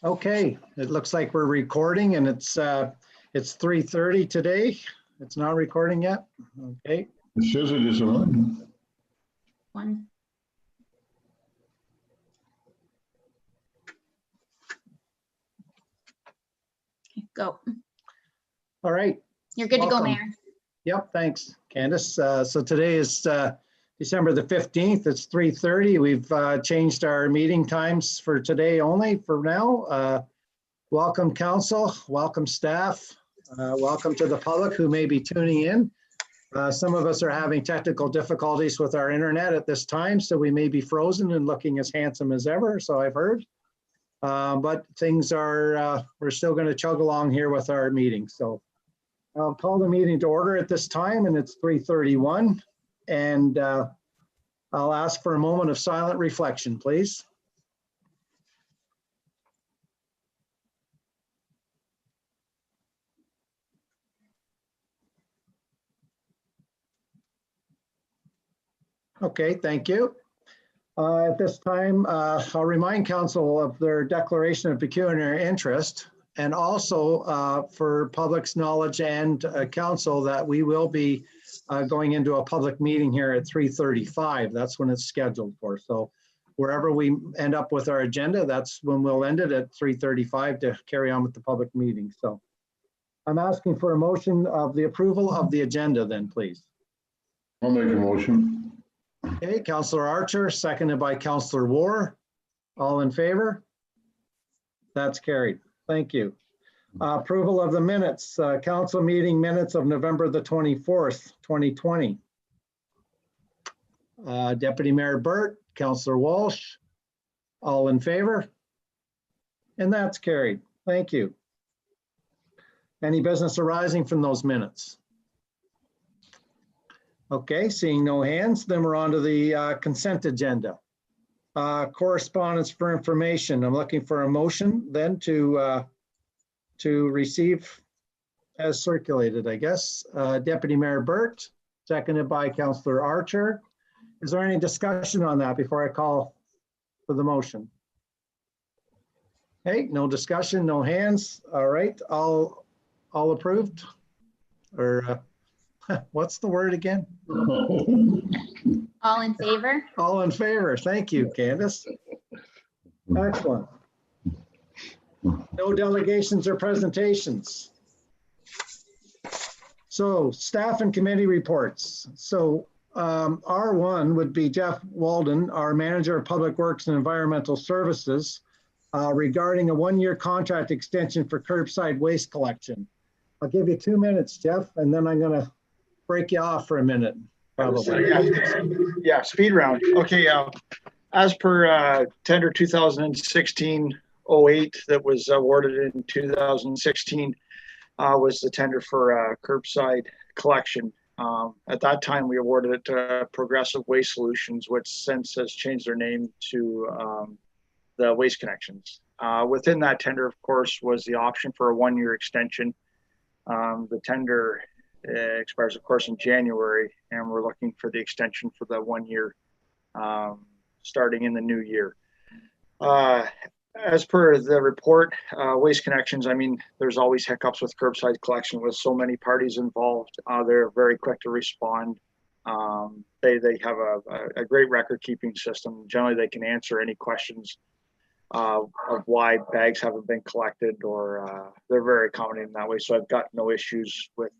Okay, it looks like we're recording and it's 3:30 today. It's not recording yet. Okay. It says it is on. One. Okay, go. All right. You're good Welcome. to go, Mayor. Yep, thanks, Candace. So today is December the 15th. It's 3:30. We've changed our meeting times for today only for now. Welcome council, welcome staff, welcome to the public who may be tuning in. Some of us are having technical difficulties with our internet at this time, so we may be frozen and looking as handsome as ever, so I've heard. But things are, we're still going to chug along here with our meeting. So I'll call the meeting to order at this time, and it's 3:31. And I'll ask for a moment of silent reflection, please. Okay, thank you. At this time, I'll remind council of their declaration of pecuniary interest, and also for public's knowledge and council that we will be going into a public meeting here at 3:35. That's when it's scheduled for. So wherever we end up with our agenda, that's when we'll end it at 3:35 to carry on with the public meeting. So I'm asking for a motion of the approval of the agenda then, please. I'll make a motion. Okay, Councillor Archer, seconded by Councillor War. All in favor? That's carried. Thank you. Approval of the minutes, council meeting minutes of November the 24th, 2020. Deputy Mayor Burt, Councillor Walsh, all in favor? And that's carried. Thank you. Any business arising from those minutes? Okay, seeing no hands, then we're on to the consent agenda. Correspondence for information. I'm looking for a motion then to receive as circulated, I guess. Deputy Mayor Burt, seconded by Councillor Archer. Is there any discussion on that before I call for the motion? Hey, no discussion, no hands. All right, all approved? Or what's the word again? All in favor? All in favor. Thank you, Candace. Excellent. No delegations or presentations. So staff and committee reports. So R1 would be Jeff Walden, our Manager of Public Works and Environmental Services, regarding a one-year contract extension for curbside waste collection. I'll give you 2 minutes, Jeff, and then I'm going to break you off for a minute. Probably. Yeah, speed round. Okay, as per tender 2016-08 that was awarded in 2016 was the tender for curbside collection. At that time, we awarded it to Progressive Waste Solutions, which since has changed their name to the Waste Connections. Within that tender, of course, was the option for a one-year extension. The tender expires, of course, in January, and we're looking for the extension for the 1 year starting in the new year. As per the report, Waste Connections, I mean, there's always hiccups with curbside collection with so many parties involved. They're very quick to respond. They have a great record keeping system. Generally, they can answer any questions of why bags haven't been collected, or they're very accommodating that way. So I've got no issues with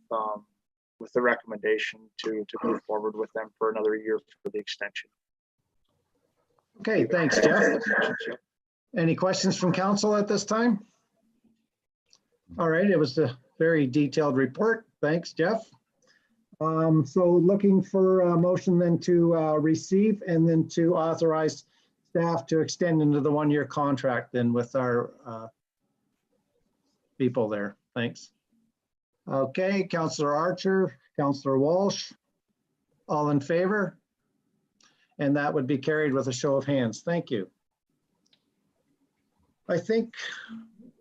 the recommendation to move forward with them for another year for the extension. Okay, thanks, Jeff. Any questions from council at this time? All right, it was a very detailed report. Thanks, Jeff. So looking for a motion then to receive and then to authorize staff to extend into the one-year contract then with our people there. Thanks. Okay, Councillor Archer, Councillor Walsh, all in favor? And that would be carried with a show of hands. Thank you. I think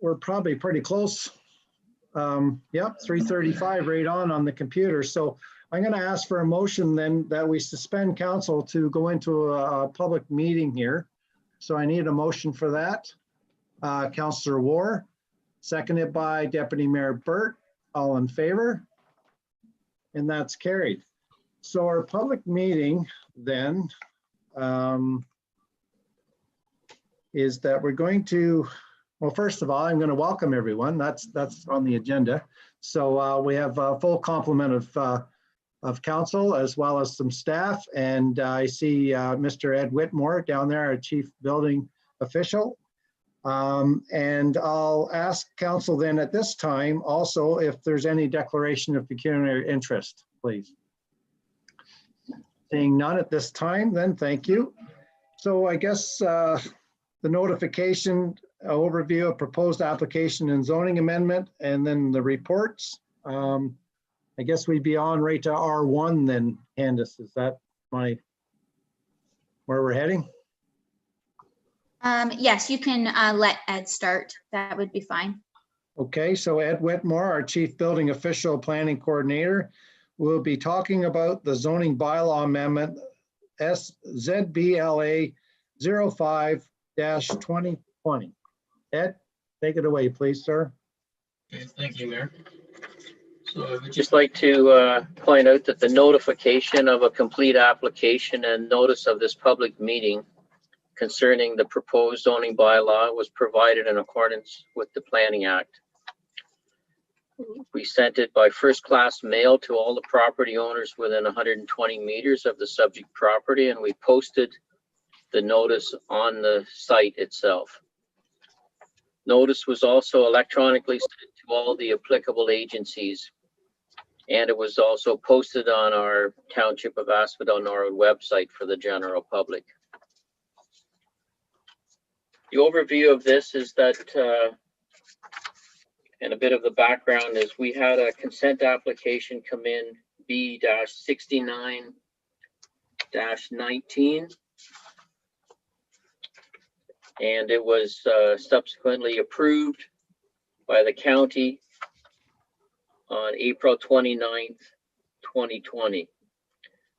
we're probably pretty close. Yep, 3:35 right on the computer. So I'm going to ask for a motion then that we suspend council to go into a public meeting here. So I need a motion for that. Councillor War, seconded by Deputy Mayor Burt. All in favor? And that's carried. So our public meeting then is that we're going to, well, first of all, I'm going to welcome everyone. That's on the agenda. So we have a full complement of council as well as some staff. And I see Mr. Ed Whitmore down there, our chief building official. And I'll ask council then at this time also if there's any declaration of pecuniary interest, please. Seeing none at this time, then thank you. So I guess the notification overview of proposed application and zoning amendment, and then the reports. I guess we'd be on right to R1 then, Candace. Is that where we're heading? Yes, you can let Ed start. That would be fine. Okay, so Ed Whitmore, our Chief Building Official Planning Coordinator, will be talking about the zoning bylaw amendment ZBLA 05-2020. Ed, take it away, please, sir. Okay, thank you, Mayor. So I would just like to point out that the notification of a complete application and notice of this public meeting concerning the proposed zoning bylaw was provided in accordance with the Planning Act. We sent it by first-class mail to all the property owners within 120 meters of the subject property, and we posted the notice on the site itself. Notice was also electronically sent to all the applicable agencies, and it was also posted on our Township of Asphodel-Norwood website for the general public. The overview of this is that, and a bit of the background is we had a consent application come in B-69-19, and it was subsequently approved by the county on April 29th, 2020.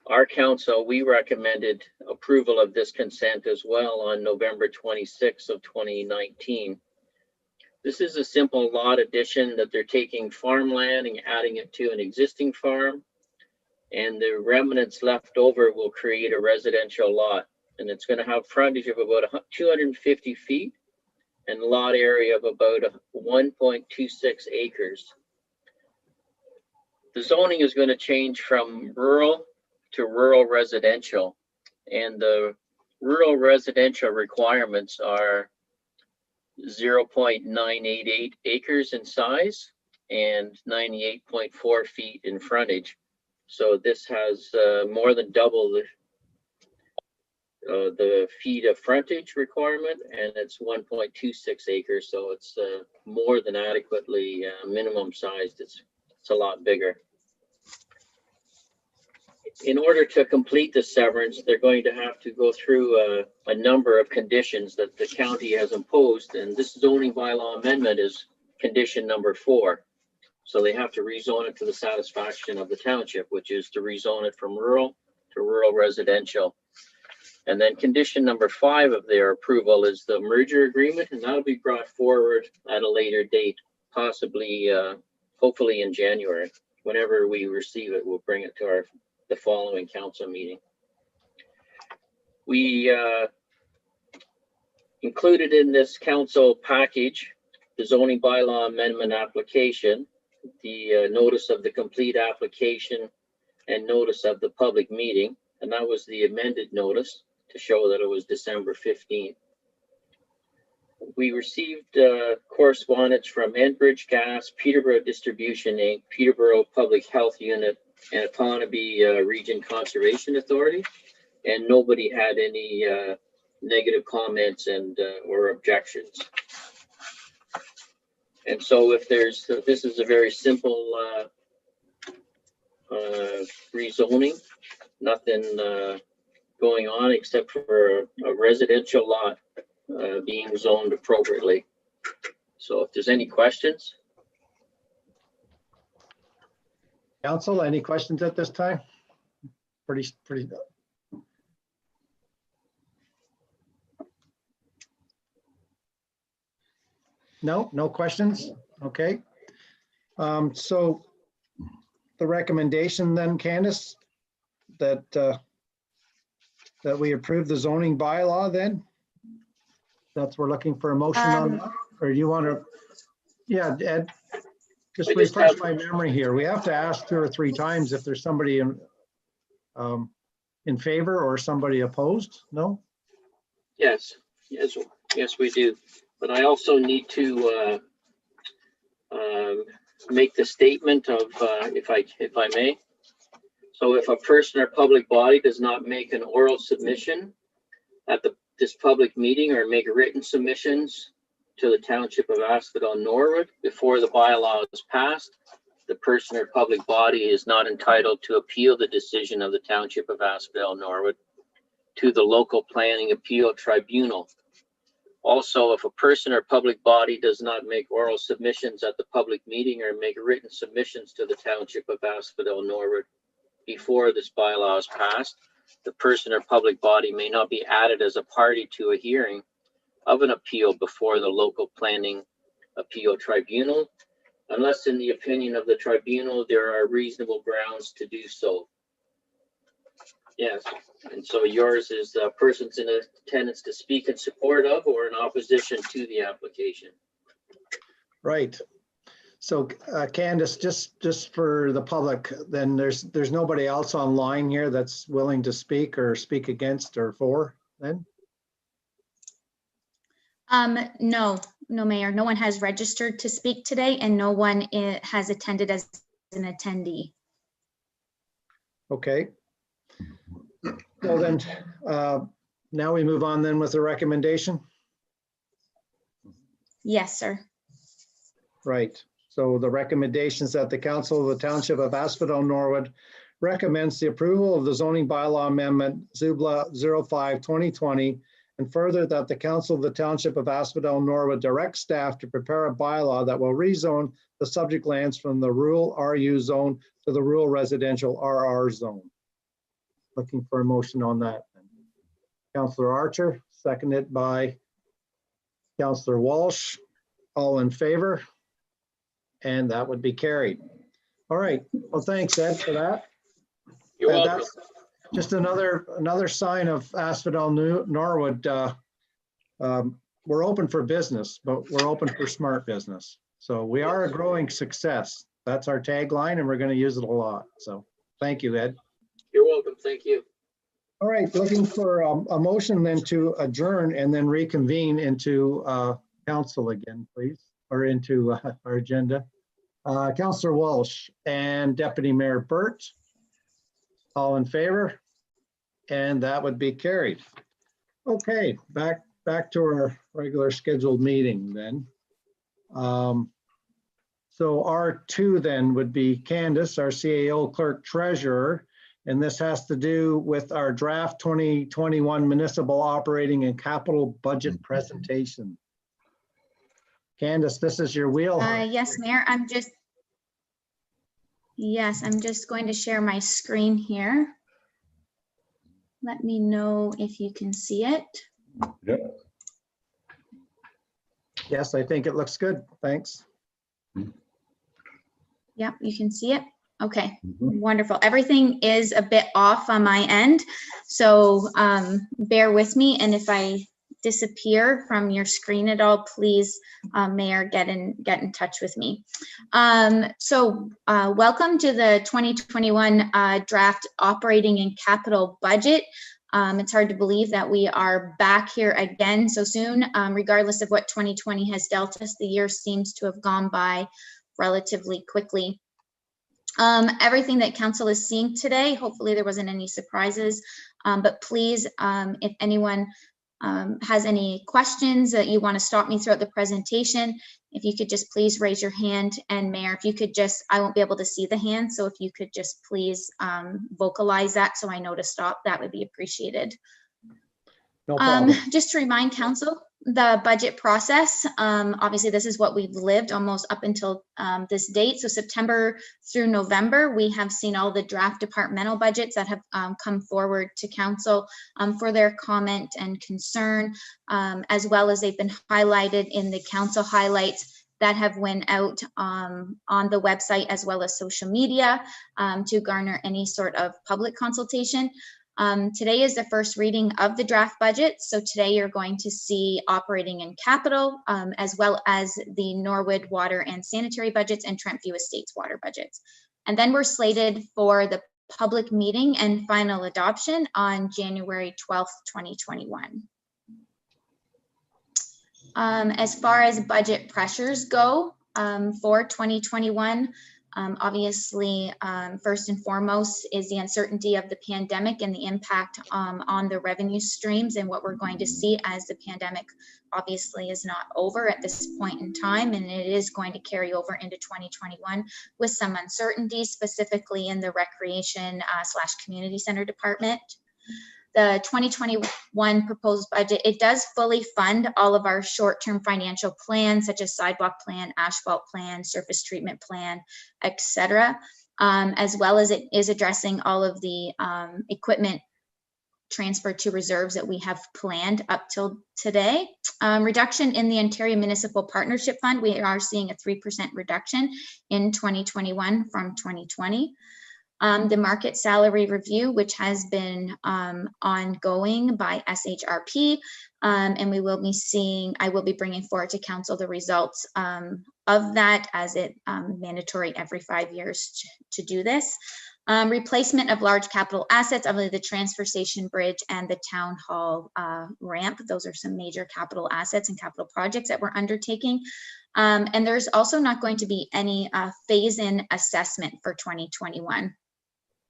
Our council, we recommended approval of this consent as well on November 26th of 2019. This is a simple lot addition that they're taking farmland and adding it to an existing farm, and the remnants left over will create a residential lot, and it's going to have frontage of about 250 feet and lot area of about 1.26 acres. The zoning is going to change from rural to rural residential, and the rural residential requirements are 0.988 acres in size and 98.4 feet in frontage. So this has more than double the feet of frontage requirement, and it's 1.26 acres, so it's more than adequately minimum sized. It's a lot bigger. In order to complete the severance, they're going to have to go through a number of conditions that the county has imposed, and this zoning bylaw amendment is condition number 4. So they have to rezone it to the satisfaction of the township, which is to rezone it from rural to rural residential. And then condition number 5 of their approval is the merger agreement, and that'll be brought forward at a later date, possibly, hopefully in January. Whenever we receive it, we'll bring it to the following council meeting. We included in this council package the zoning bylaw amendment application, the notice of the complete application, and notice of the public meeting, and that was the amended notice to show that it was December 15th. We received correspondence from Enbridge Gas, Peterborough Distribution Inc., Peterborough Public Health Unit, and Etonaby Region Conservation Authority, and nobody had any negative comments and or objections. And so if there's, this is a very simple rezoning, nothing going on except for a residential lot being zoned appropriately. So if there's any questions. Council, any questions at this time? Pretty. No questions? Okay. So the recommendation then, Candace, that we approve the zoning bylaw then? We're looking for a motion on that, or you want to? Yeah, Ed, just I just refresh have- my memory here. We have to ask 2 or 3 times if there's somebody in favor or somebody opposed, no? Yes, we do. But I also need to make the statement of, if I may. So if a person or public body does not make an oral submission at this public meeting or make written submissions to the Township of Asphodel-Norwood before the bylaw is passed, the person or public body is not entitled to appeal the decision of the Township of Asphodel-Norwood to the local planning appeal tribunal. Also, if a person or public body does not make oral submissions at the public meeting or make written submissions to the Township of Asphodel-Norwood before this bylaw is passed, the person or public body may not be added as a party to a hearing of an appeal before the local planning appeal tribunal, unless in the opinion of the tribunal, there are reasonable grounds to do so. Yes, and so yours is persons in attendance to speak in support of or in opposition to the application. Right. So Candace, just for the public, then there's nobody else online here that's willing to speak or speak against or for then? No, Mayor, no one has registered to speak today and no one has attended as an attendee. Okay. Well then, now we move on then with the recommendation. Yes, sir. Right. So the recommendations that the Council of the Township of Asphodel-Norwood recommends the approval of the zoning bylaw amendment Zubla 05-2020, and further that the Council of the Township of Asphodel-Norwood direct staff to prepare a bylaw that will rezone the subject lands from the rural RU zone to the rural residential RR zone. Looking for a motion on that. Councillor Archer, seconded by Councillor Walsh. All in favor? And that would be carried. All right. Well, thanks, Ed, for that. You're welcome. That's just another sign of Asphodel-Norwood. We're open for business, but we're open for smart business. So we are a growing success. That's our tagline, and we're going to use it a lot. So thank you, Ed. You're welcome. Thank you. All right, looking for a motion then to adjourn and then reconvene into council again, please, or into our agenda. Councillor Walsh and Deputy Mayor Burt, all in favor? And that would be carried. Okay, back to our regular scheduled meeting then. So R2 then would be Candace, our CAO Clerk Treasurer, and this has to do with our draft 2021 municipal operating and capital budget presentation. Candace, this is your wheelhouse. Yes, Mayor, I'm just going to share my screen here. Let me know if you can see it. Yep. Yes, I think it looks good. Thanks. Yep, you can see it. Okay, Mhm. wonderful. Everything is a bit off on my end, so bear with me. And if I disappear from your screen at all, please, Mayor, get in touch with me. Welcome to the 2021 draft operating and capital budget. It's hard to believe that we are back here again so soon. Regardless of what 2020 has dealt us, the year seems to have gone by relatively quickly. Everything that council is seeing today, hopefully there wasn't any surprises, but please, if anyone has any questions that you want to stop me throughout the presentation, if you could just please raise your hand. And Mayor, if you could just, I won't be able to see the hand, so if you could just please vocalize that so I know to stop, that would be appreciated. No problem. Just to remind council, the budget process. Obviously, this is what we've lived almost up until this date. So September through November, we have seen all the draft departmental budgets that have come forward to council for their comment and concern, as well as they've been highlighted in the council highlights that have went out on the website as well as social media to garner any sort of public consultation. Today is the first reading of the draft budget. So today you're going to see operating and capital, as well as the Norwood water and sanitary budgets and Trentview Estates water budgets. And then we're slated for the public meeting and final adoption on January 12th, 2021. As far as budget pressures go for 2021, obviously, first and foremost is the uncertainty of the pandemic and the impact on the revenue streams and what we're going to see as the pandemic obviously is not over at this point in time, and it is going to carry over into 2021 with some uncertainty, specifically in the recreation / community center department. The 2021 proposed budget, it does fully fund all of our short-term financial plans, such as sidewalk plan, asphalt plan, surface treatment plan, etc., as well as it is addressing all of the equipment transfer to reserves that we have planned up till today. Reduction in the Ontario Municipal Partnership Fund, we are seeing a 3% reduction in 2021 from 2020. The market salary review, which has been ongoing by SHRP, and we will be seeing, I will be bringing forward to council the results of that, as it mandatory every 5 years to do this. Replacement of large capital assets, obviously the transfer station bridge and the town hall ramp. Those are some major capital assets and capital projects that we're undertaking. And there's also not going to be any phase-in assessment for 2021.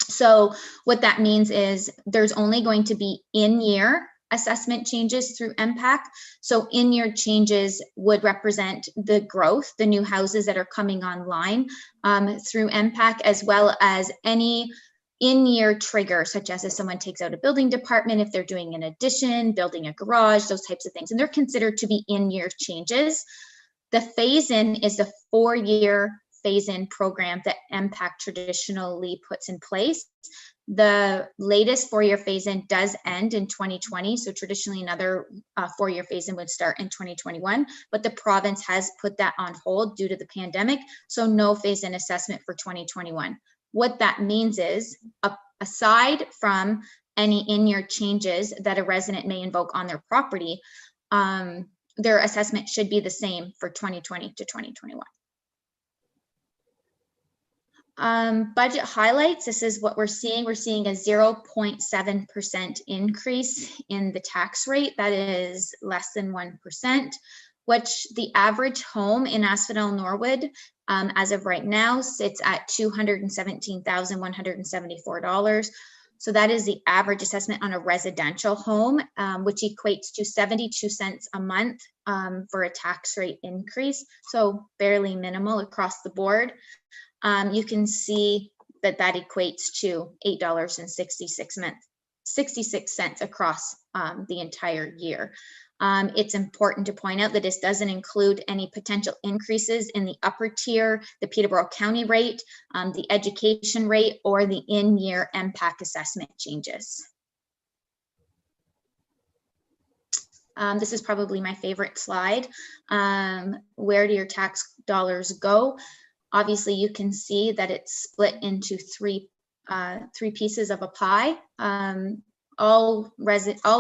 So what that means is there's only going to be in-year assessment changes through MPAC. So in-year changes would represent the growth, the new houses that are coming online through MPAC, as well as any in-year trigger, such as if someone takes out a building department, if they're doing an addition, building a garage, those types of things. And they're considered to be in-year changes. The phase-in is the 4-year phase-in program that MPAC traditionally puts in place. The latest 4-year phase-in does end in 2020. So traditionally another 4-year phase-in would start in 2021, but the province has put that on hold due to the pandemic. So no phase-in assessment for 2021. What that means is, aside from any in-year changes that a resident may invoke on their property, their assessment should be the same for 2020 to 2021. Budget highlights, this is what we're seeing. We're seeing a 0.7% increase in the tax rate. That is less than 1%, which the average home in Asphodel-Norwood as of right now sits at $217,174. So that is the average assessment on a residential home, which equates to 72 cents a month for a tax rate increase. So fairly minimal across the board. You can see that that equates to $8.66 across the entire year. It's important to point out that this doesn't include any potential increases in the upper tier, the Peterborough County rate, the education rate, or the in-year MPAC assessment changes. This is probably my favorite slide. Where do your tax dollars go? Obviously, you can see that it's split into three pieces of a pie. All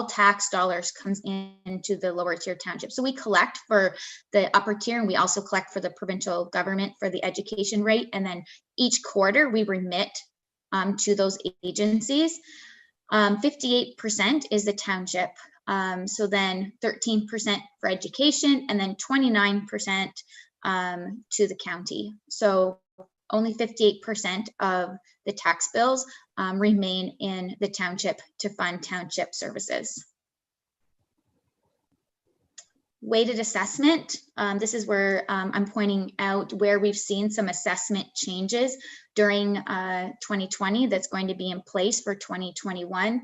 tax dollars comes into the lower tier township. So we collect for the upper tier, and we also collect for the provincial government for the education rate. And then each quarter we remit to those agencies. 58% is the township. So then 13% for education, and then 29% to the county. So only 58% of the tax bills remain in the township to fund township services. Weighted assessment. This is where I'm pointing out where we've seen some assessment changes during 2020 that's going to be in place for 2021.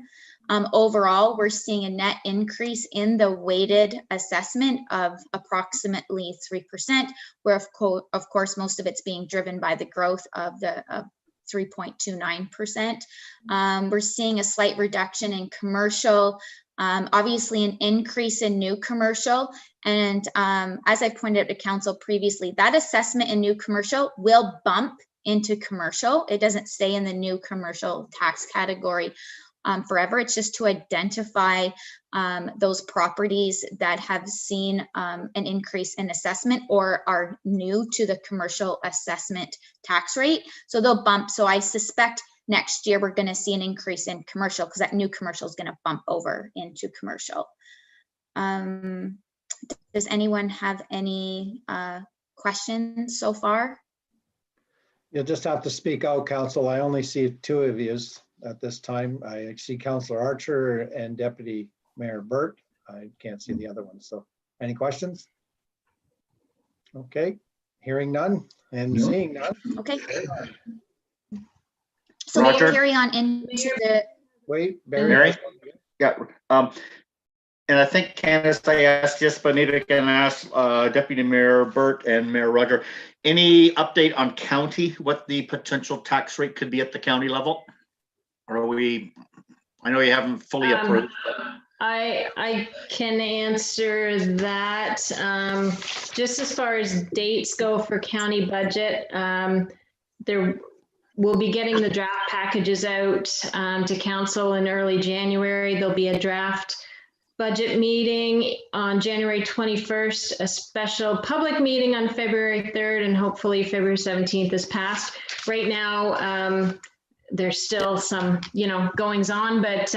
Overall, we're seeing a net increase in the weighted assessment of approximately 3%, where of course, most of it's being driven by the growth of the 3.29%. We're seeing a slight reduction in commercial, obviously an increase in new commercial. And as I pointed out to council previously, that assessment in new commercial will bump into commercial. It doesn't stay in the new commercial tax category forever. It's just to identify those properties that have seen an increase in assessment or are new to the commercial assessment tax rate. So they'll bump. So I suspect next year we're going to see an increase in commercial because that new commercial is going to bump over into commercial. Does anyone have any questions so far? You'll just have to speak out, council. I only see two of yous at this time. I see Councillor Archer and Deputy Mayor Burt. I can't see the other one. So any questions? Okay, hearing none and No. seeing none. Okay. So we'll Roger. carry on into the, Wait, Barry. Mary? Yeah, and I think Candace, I asked this, but maybe I can ask Deputy Mayor Burt and Mayor Roger, any update on county, what the potential tax rate could be at the county level? Or are we, I know you haven't fully approved, but. I can answer that. Just as far as dates go for county budget, we'll be getting the draft packages out to council in early January. There'll be a draft budget meeting on January 21st, a special public meeting on February 3rd, and hopefully February 17th is passed. Right now, there's still some, goings on, but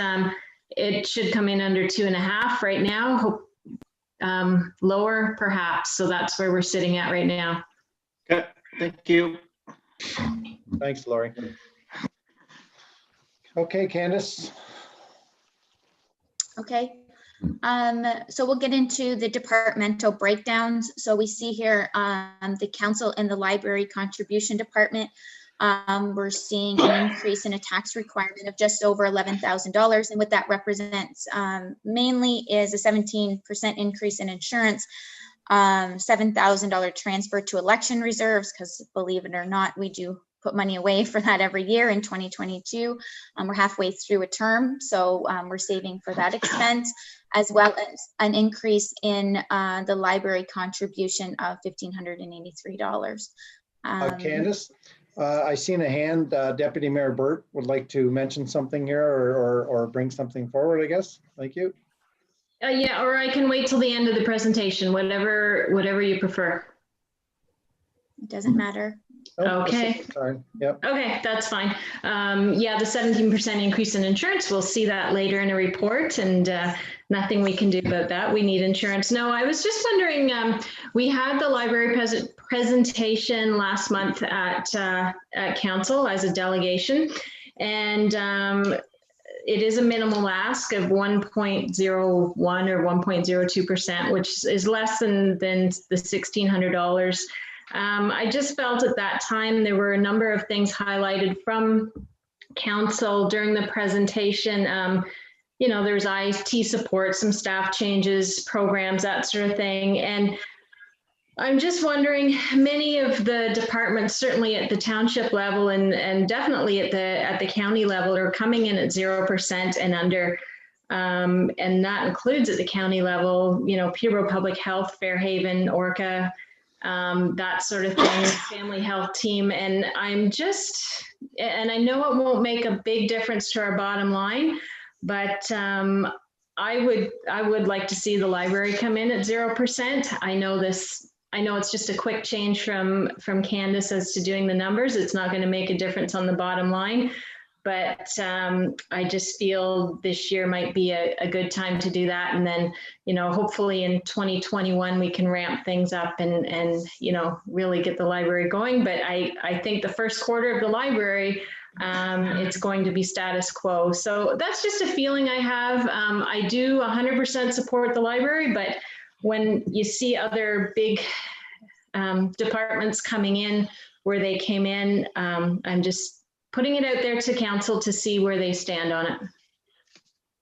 it should come in under 2.5 right now. Hope lower perhaps. So that's where we're sitting at right now. Okay, thank you. Thanks, Lori. Okay, Candace. okay. So we'll get into the departmental breakdowns. So we see here the council and the library contribution department. We're seeing an increase in a tax requirement of just over $11,000. And what that represents mainly is a 17% increase in insurance, $7,000 transfer to election reserves, because believe it or not, we do put money away for that every year in 2022. We're halfway through a term, so we're saving for that expense, as well as an increase in the library contribution of $1,583. Candace, I seen a hand. Deputy Mayor Burt would like to mention something here or bring something forward, I guess. Thank you. Yeah, or I can wait till the end of the presentation, whatever you prefer. It doesn't matter. Oh, Okay. sorry. Yep. Okay, that's fine. Yeah, the 17% increase in insurance, we'll see that later in a report, and nothing we can do about that. We need insurance. No, I was just wondering, we had the library presentation last month at council as a delegation, and it is a minimal ask of 1.01 or 1.02%, which is less than the $1,600. I just felt at that time there were a number of things highlighted from council during the presentation. There's IT support, some staff changes, programs, that sort of thing. And I'm just wondering, many of the departments, certainly at the township level and definitely at the county level, are coming in at 0% and under. And that includes at the county level, Peterborough Public Health, Fairhaven, Orca, that sort of thing, family health team. And and I know it won't make a big difference to our bottom line, but I would like to see the library come in at 0%. I know it's just a quick change from Candace as to doing the numbers. It's not going to make a difference on the bottom line, but I just feel this year might be a good time to do that. And then, hopefully in 2021, we can ramp things up and really get the library going. But I think the first quarter of the library, it's going to be status quo. So that's just a feeling I have. I do 100% support the library, but when you see other big departments coming in where they came in, I'm just putting it out there to council to see where they stand on it.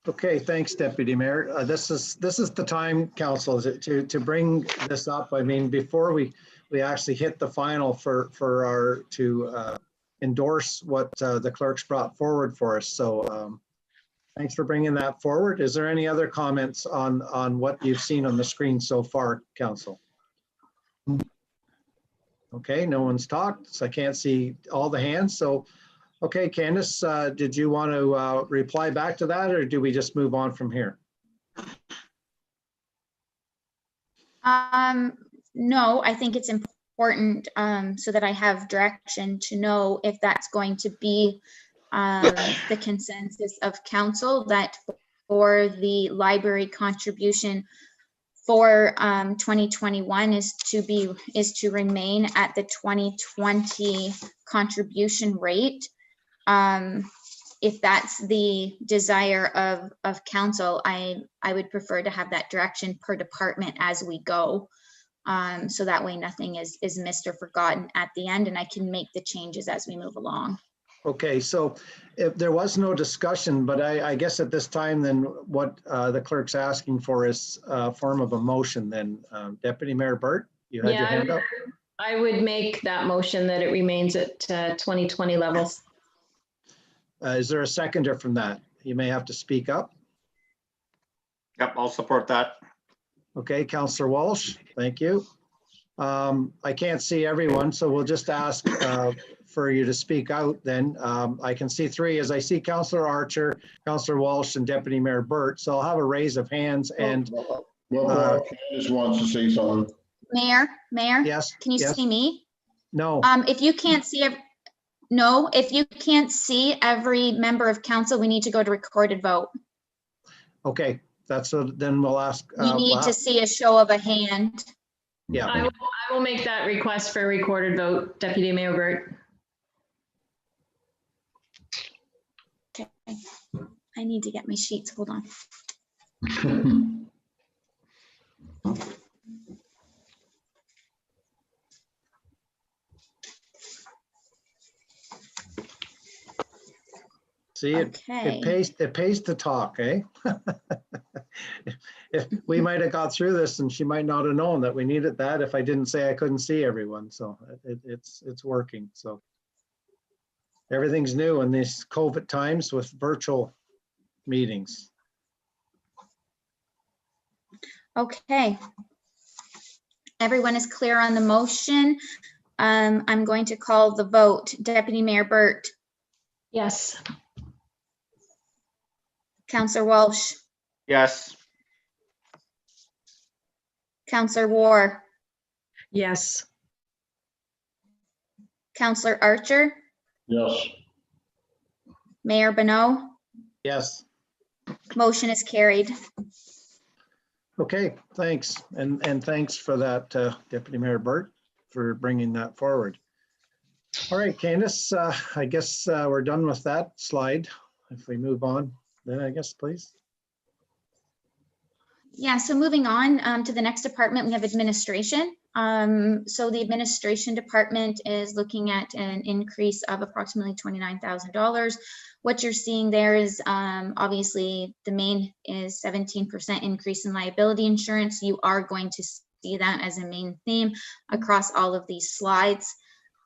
Okay, thanks, Deputy Mayor. This is the time, council, to bring this up. I mean, before we actually hit the final to endorse what the clerks brought forward for us. So thanks for bringing that forward. Is there any other comments on what you've seen on the screen so far, council? Okay, no one's talked, so I can't see all the hands. So, okay, Candace, did you want to reply back to that, or do we just move on from here? No, I think it's important so that I have direction to know if that's going to be the consensus of council, that for the library contribution for 2021 is to remain at the 2020 contribution rate. If that's the desire of council, I would prefer to have that direction per department as we go. So that way nothing is missed or forgotten at the end, and I can make the changes as we move along. Okay, so if there was no discussion, but I guess at this time, then what the clerk's asking for is a form of a motion then. Deputy Mayor Burt, you had your hand up? I would make that motion that it remains at 2020 levels. Is there a seconder from that? You may have to speak up. Yep, I'll support that. Okay, Councillor Walsh, thank you. I can't see everyone, so we'll just ask for you to speak out then. I can see three, as I see Councillor Archer, Councillor Walsh, and Deputy Mayor Burt. So I'll have a raise of hands and. Well, Candace wants to say something. Mayor, Yes. can you yes. see me? No. If you can't see, if you can't see every member of council, we need to go to recorded vote. Okay, that's what, then we'll ask. You need to see a show of a hand. Yeah. I will make that request for a recorded vote, Deputy Mayor Burt. Okay, I need to get my sheets, hold on. See, Okay. it pays to talk, eh? If we might have got through this and she might not have known that we needed that if I didn't say I couldn't see everyone. So it's working. So everything's new in these COVID times with virtual meetings. Okay. Everyone is clear on the motion. I'm going to call the vote. Deputy Mayor Burt. Yes. Councillor Walsh. Yes. Councillor War. Yes. Councillor Archer. Yes. Mayor Bonneau. Yes. Motion is carried. Okay, thanks. And thanks for that, Deputy Mayor Burt, for bringing that forward. All right, Candace, I guess we're done with that slide. If we move on, then I guess, please. Yeah, so moving on to the next department, we have administration. So the administration department is looking at an increase of approximately $29,000. What you're seeing there is obviously the main is 17% increase in liability insurance. You are going to see that as a main theme across all of these slides.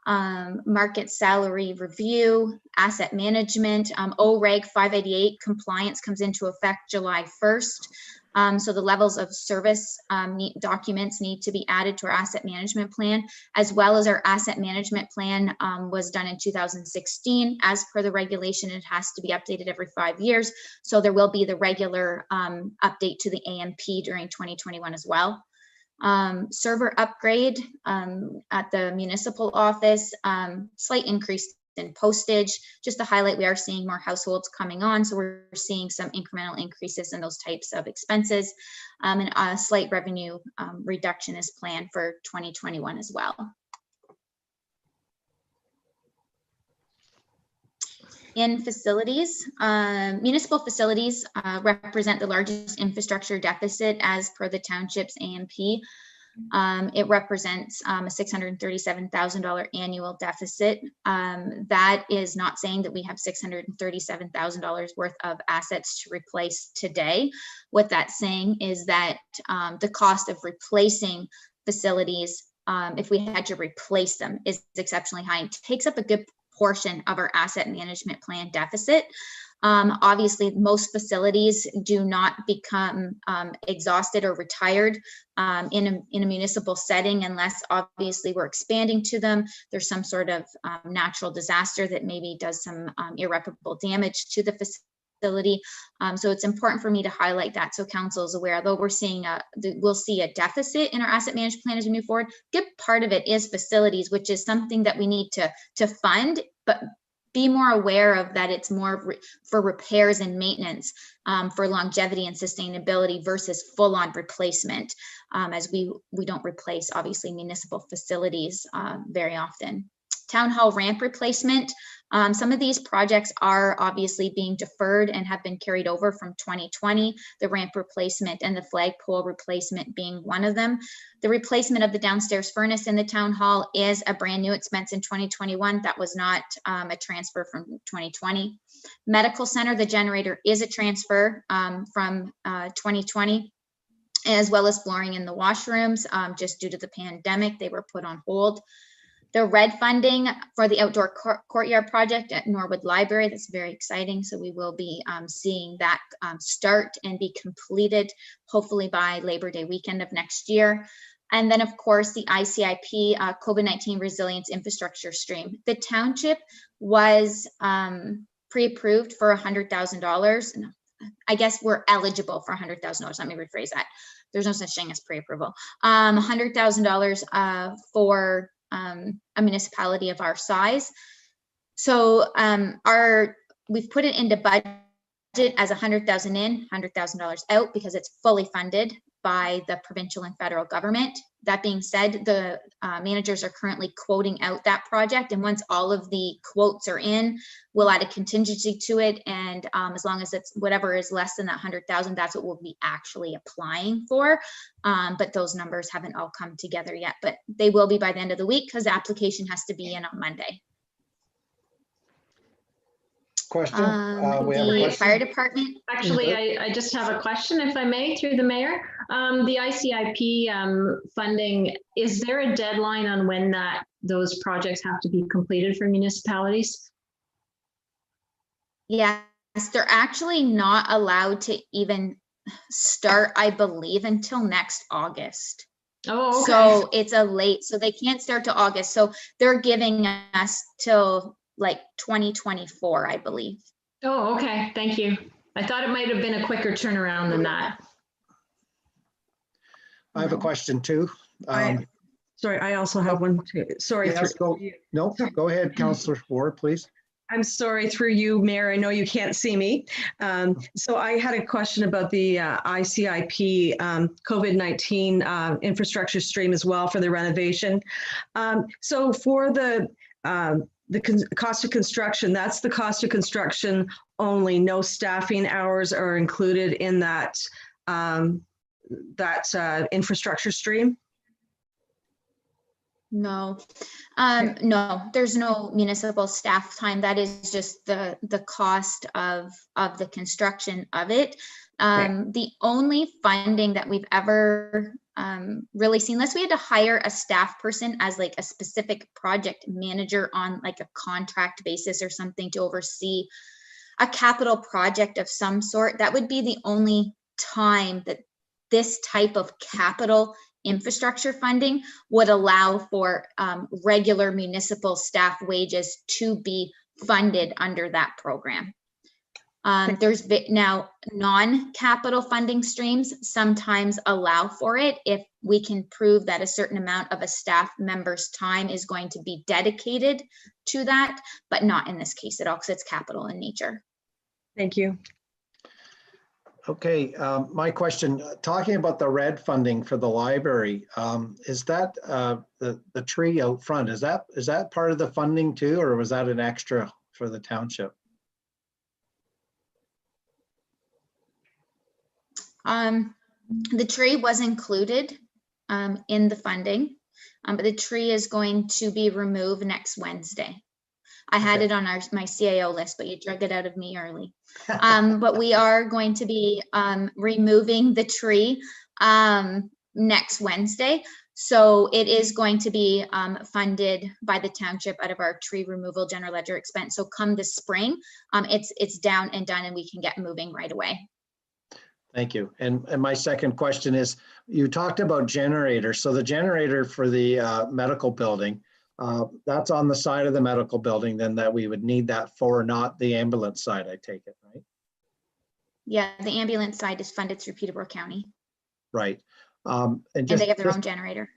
Market salary review, asset management, OREG 588 compliance comes into effect July 1st. So the levels of service documents need to be added to our asset management plan, as well as our asset management plan was done in 2016. As per the regulation, it has to be updated every 5 years. So there will be the regular update to the AMP during 2021 as well. Server upgrade at the municipal office, slight increase in postage. Just to highlight, we are seeing more households coming on, so we're seeing some incremental increases in those types of expenses, and a slight revenue reduction is planned for 2021 as well. In facilities, municipal facilities represent the largest infrastructure deficit as per the township's AMP. It represents a $637,000 annual deficit. That is not saying that we have $637,000 worth of assets to replace today. What that's saying is that the cost of replacing facilities, if we had to replace them, is exceptionally high. It takes up a good portion of our asset management plan deficit. Obviously, most facilities do not become exhausted or retired in a municipal setting unless obviously we're expanding to them. There's some sort of natural disaster that maybe does some irreparable damage to the facility. So it's important for me to highlight that so council is aware. Although we'll see a deficit in our asset management plan as we move forward, good part of it is facilities, which is something that we need to fund, but be more aware of that it's more for repairs and maintenance, for longevity and sustainability versus full-on replacement, as we don't replace obviously municipal facilities very often. Town hall ramp replacement. Some of these projects are obviously being deferred and have been carried over from 2020, the ramp replacement and the flagpole replacement being one of them. The replacement of the downstairs furnace in the town hall is a brand new expense in 2021. That was not a transfer from 2020. Medical center, the generator is a transfer from 2020, as well as flooring in the washrooms. Just due to the pandemic, they were put on hold. The red funding for the outdoor courtyard project at Norwood Library, that's very exciting. So we will be seeing that start and be completed hopefully by Labor Day weekend of next year. And then of course the ICIP COVID-19 resilience infrastructure stream. The township was pre-approved for $100,000. I guess we're eligible for $100,000. Let me rephrase that. There's no such thing as pre-approval. $100,000 for a municipality of our size. So we've put it into budget as $100,000 in, $100,000 out, because it's fully funded by the provincial and federal government. That being said, the managers are currently quoting out that project, and once all of the quotes are in, we'll add a contingency to it, and as long as it's whatever is less than that 100,000, that's what we'll be actually applying for. But those numbers haven't all come together yet, but they will be by the end of the week because the application has to be in on Monday. Question? We have a The question. fire department. Actually, I just have a question, if I may, through the mayor. The ICIP funding, is there a deadline on when those projects have to be completed for municipalities? Yes, they're actually not allowed to even start, I believe, until next August. Oh, okay. So it's so they can't start till August. So they're giving us till like 2024, I believe. Oh, okay. Thank you. I thought it might have been a quicker turnaround than that. I have a question too. Sorry, I also have one too. Sorry. Yes, go ahead, Councillor Ward, please. I'm sorry, through you, Mayor. I know you can't see me. So I had a question about the ICIP COVID-19 infrastructure stream as well for the renovation. So for the cost of construction, that's the cost of construction only. No staffing hours are included in that infrastructure stream. No, no, there's no municipal staff time. That is just the cost of the construction of it. The only funding that we've ever really seen, unless we had to hire a staff person as like a specific project manager on like a contract basis or something to oversee a capital project of some sort, that would be the only time that this type of capital infrastructure funding would allow for regular municipal staff wages to be funded under that program. There's now non-capital funding streams sometimes allow for it if we can prove that a certain amount of a staff member's time is going to be dedicated to that, but not in this case at all because it's capital in nature. Thank you. Okay, my question, talking about the red funding for the library, is that the tree out front, is that part of the funding too, or was that an extra for the township? The tree was included in the funding, but the tree is going to be removed next Wednesday. I had it on my CAO list, but you drug it out of me early. But we are going to be removing the tree next Wednesday. So it is going to be funded by the township out of our tree removal general ledger expense. So come the spring, it's down and done and we can get moving right away. Thank you. And my second question is, you talked about generators. So the generator for the medical building, that's on the side of the medical building then that we would need that for, not the ambulance side, I take it, right? Yeah, the ambulance side is funded through Peterborough County. Right. And they have their own generator.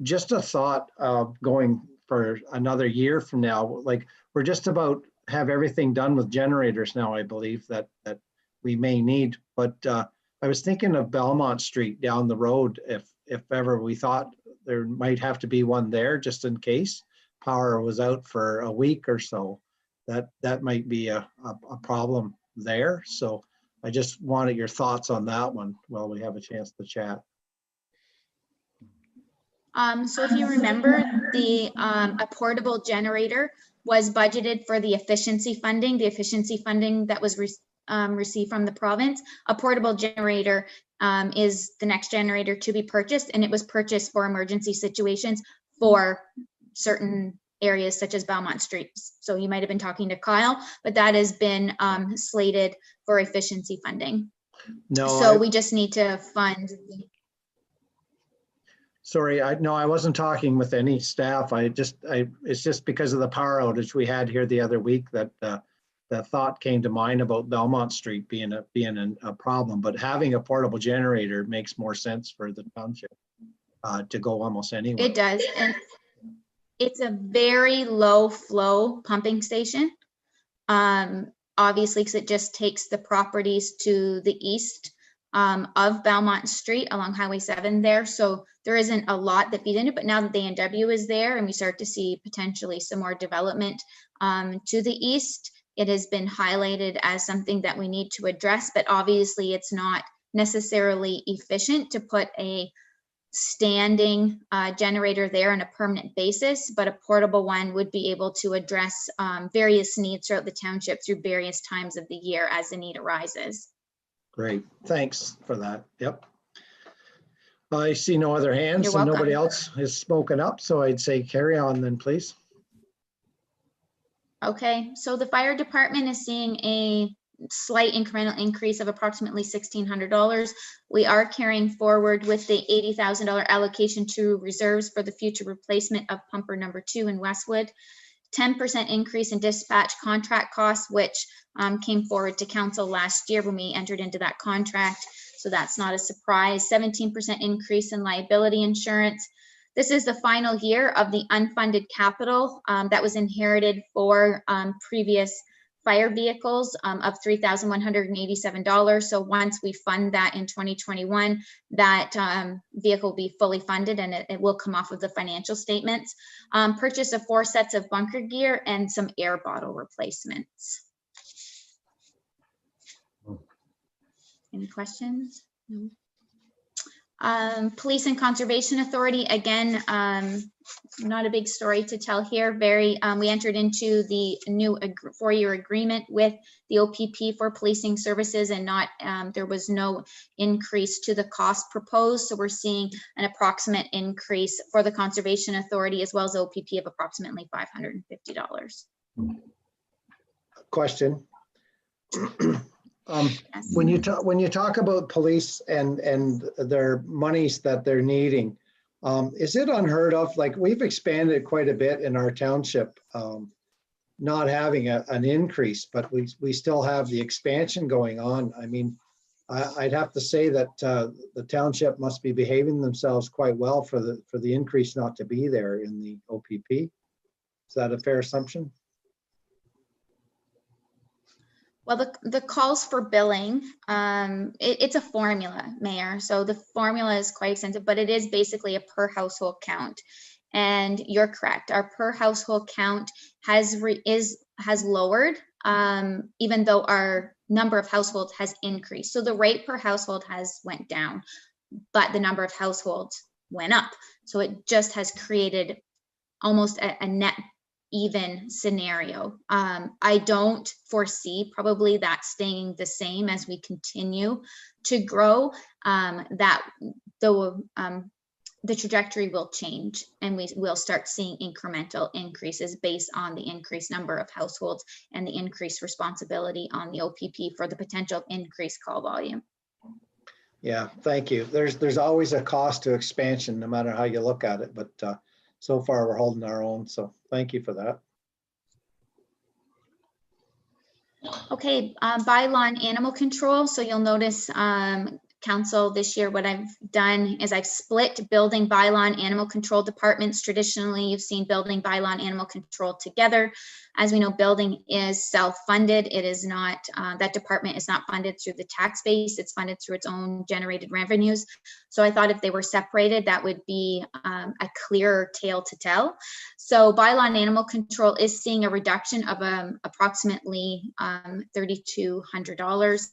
Just a thought of going for another year from now, like we're just about have everything done with generators now, I believe that we may need, but I was thinking of Belmont Street down the road, if ever we thought there might have to be one there just in case power was out for a week or so, that might be a problem there. So I just wanted your thoughts on that one while we have a chance to chat. So if you remember, a portable generator was budgeted for the efficiency funding that was received from the province. A portable generator is the next generator to be purchased, and it was purchased for emergency situations for certain areas such as Belmont Street. So you might have been talking to Kyle, but that has been slated for efficiency funding. No, so we just need to fund. Sorry, I wasn't talking with any staff. It's just because of the power outage we had here the other week that that thought came to mind about Belmont Street being a problem. But having a portable generator makes more sense for the township to go almost anywhere. It does, and it's a very low flow pumping station. Obviously, because it just takes the properties to the east of Belmont Street along Highway 7 there. So there isn't a lot that feed into it, but now that the NW is there and we start to see potentially some more development to the east, it has been highlighted as something that we need to address, but obviously it's not necessarily efficient to put a standing generator there on a permanent basis, but a portable one would be able to address various needs throughout the township through various times of the year as the need arises. Great, thanks for that. Yep. I see no other hands. You're and welcome. Nobody else has spoken up, so I'd say carry on then, please. Okay, so the fire department is seeing a slight incremental increase of approximately $1,600. We are carrying forward with the $80,000 allocation to reserves for the future replacement of pumper number 2 in Westwood. 10% increase in dispatch contract costs, which came forward to council last year when we entered into that contract. So that's not a surprise. 17% increase in liability insurance. This is the final year of the unfunded capital that was inherited for previous fire vehicles of $3,187. So once we fund that in 2021, that vehicle will be fully funded and it will come off of the financial statements. Purchase of 4 sets of bunker gear and some air bottle replacements. Any questions? No. Police and Conservation Authority, again, not a big story to tell here. We entered into the new 4-year agreement with the OPP for policing services, and there was no increase to the cost proposed. So we're seeing an approximate increase for the Conservation Authority as well as OPP of approximately $550. Question. Yes. When you talk about police and their monies that they're needing, is it unheard of? Like, we've expanded quite a bit in our township, not having an increase, but we still have the expansion going on. I mean, I'd have to say that the township must be behaving themselves quite well for the increase not to be there in the OPP. Is that a fair assumption? Well, the calls for billing, it's a formula, Mayor. So the formula is quite extensive, but it is basically a per household count. And you're correct. Our per household count has lowered, even though our number of households has increased. So the rate per household has went down, but the number of households went up. So it just has created almost a net even scenario. I don't foresee probably that staying the same as we continue to grow, that the trajectory will change, and we will start seeing incremental increases based on the increased number of households and the increased responsibility on the OPP for the potential of increased call volume. Yeah, thank you. There's always a cost to expansion, no matter how you look at it, but so far we're holding our own. So thank you for that. Okay, bylaw on animal control. So you'll notice, council, this year, what I've done is I've split building, bylaw, and animal control departments. Traditionally, you've seen building, bylaw, and animal control together. As we know, building is self-funded. It is not, that department is not funded through the tax base. It's funded through its own generated revenues. So I thought if they were separated, that would be a clearer tale to tell. So bylaw and animal control is seeing a reduction of approximately $3,200.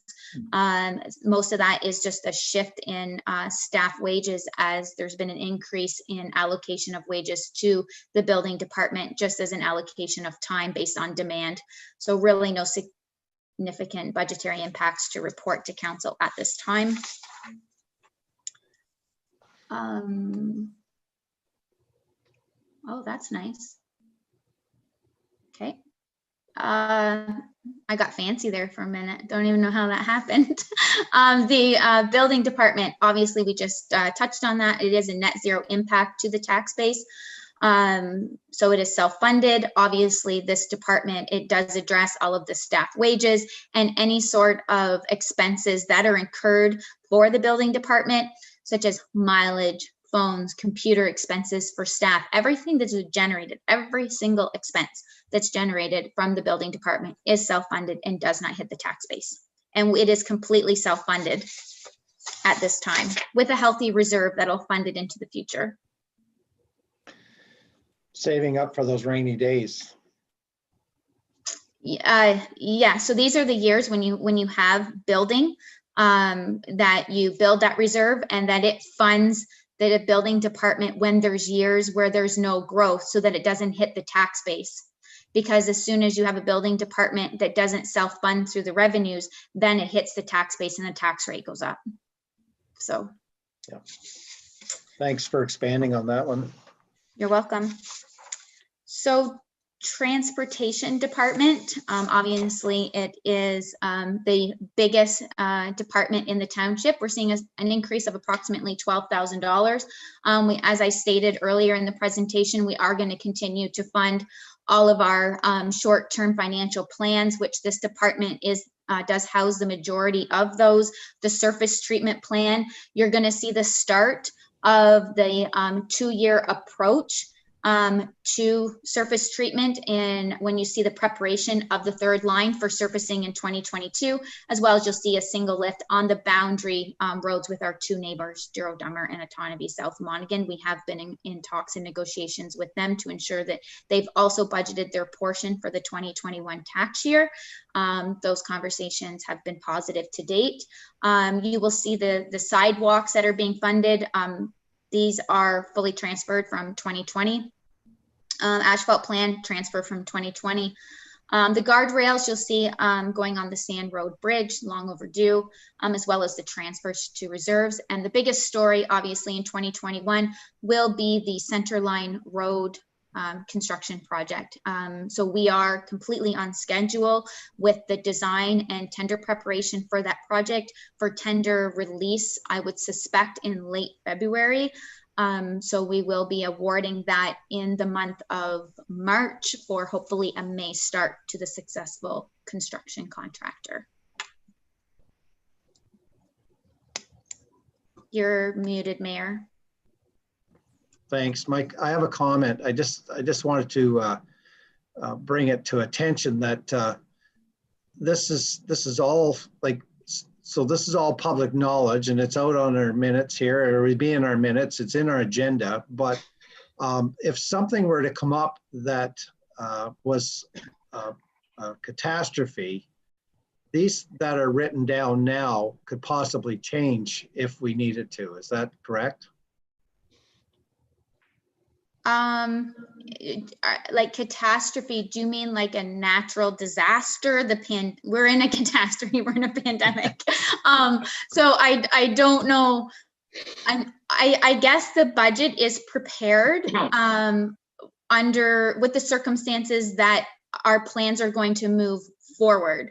Most of that is just a shift in staff wages, as there's been an increase in allocation of wages to the building department, just as an allocation of time based on demand. So really no significant budgetary impacts to report to council at this time. Oh, that's nice. Okay. I got fancy there for a minute. Don't even know how that happened. The building department, obviously we just touched on that. It is a net zero impact to the tax base. So it is self-funded. Obviously this department, it does address all of the staff wages and any sort of expenses that are incurred for the building department, such as mileage, phones, computer expenses for staff, everything that's generated, every single expense that's generated from the building department is self-funded and does not hit the tax base. And it is completely self-funded at this time with a healthy reserve that'll fund it into the future. Saving up for those rainy days. Yeah, so these are the years when you have building, that you build that reserve and that it funds the building department when there's years where there's no growth, so that it doesn't hit the tax base. Because as soon as you have a building department that doesn't self-fund through the revenues, then it hits the tax base and the tax rate goes up. So. Yeah. Thanks for expanding on that one. You're welcome. So transportation department, obviously it is the biggest department in the township. We're seeing an increase of approximately $12,000. As I stated earlier in the presentation, we are going to continue to fund all of our short-term financial plans, which this department does house the majority of those. The surface treatment plan, you're going to see the start of the 2-year approach to surface treatment, and when you see the preparation of the third line for surfacing in 2022, as well as you'll see a single lift on the boundary roads with our 2 neighbors, Dummer and Otonabee South Monaghan. We have been in talks and negotiations with them to ensure that they've also budgeted their portion for the 2021 tax year. Those conversations have been positive to date. You will see the sidewalks that are being funded. These are fully transferred from 2020. Asphalt plan transfer from 2020. The guardrails you'll see going on the Sand Road Bridge, long overdue, as well as the transfers to reserves. And the biggest story, obviously, in 2021 will be the Centerline Road construction project. So we are completely on schedule with the design and tender preparation for that project, for tender release, I would suspect in late February. So we will be awarding that in the month of March for hopefully a May start to the successful construction contractor. You're muted, Mayor. Thanks, Mike. I have a comment. I just wanted to bring it to attention that this is all like, so this is all public knowledge and it's out on our minutes here, or it would be in our minutes, it's in our agenda. But if something were to come up that was a catastrophe, these that are written down now could possibly change if we needed to. Is that correct? Like catastrophe, do you mean like a natural disaster? We're in a catastrophe, we're in a pandemic. So I don't know. I guess the budget is prepared with the circumstances that our plans are going to move forward.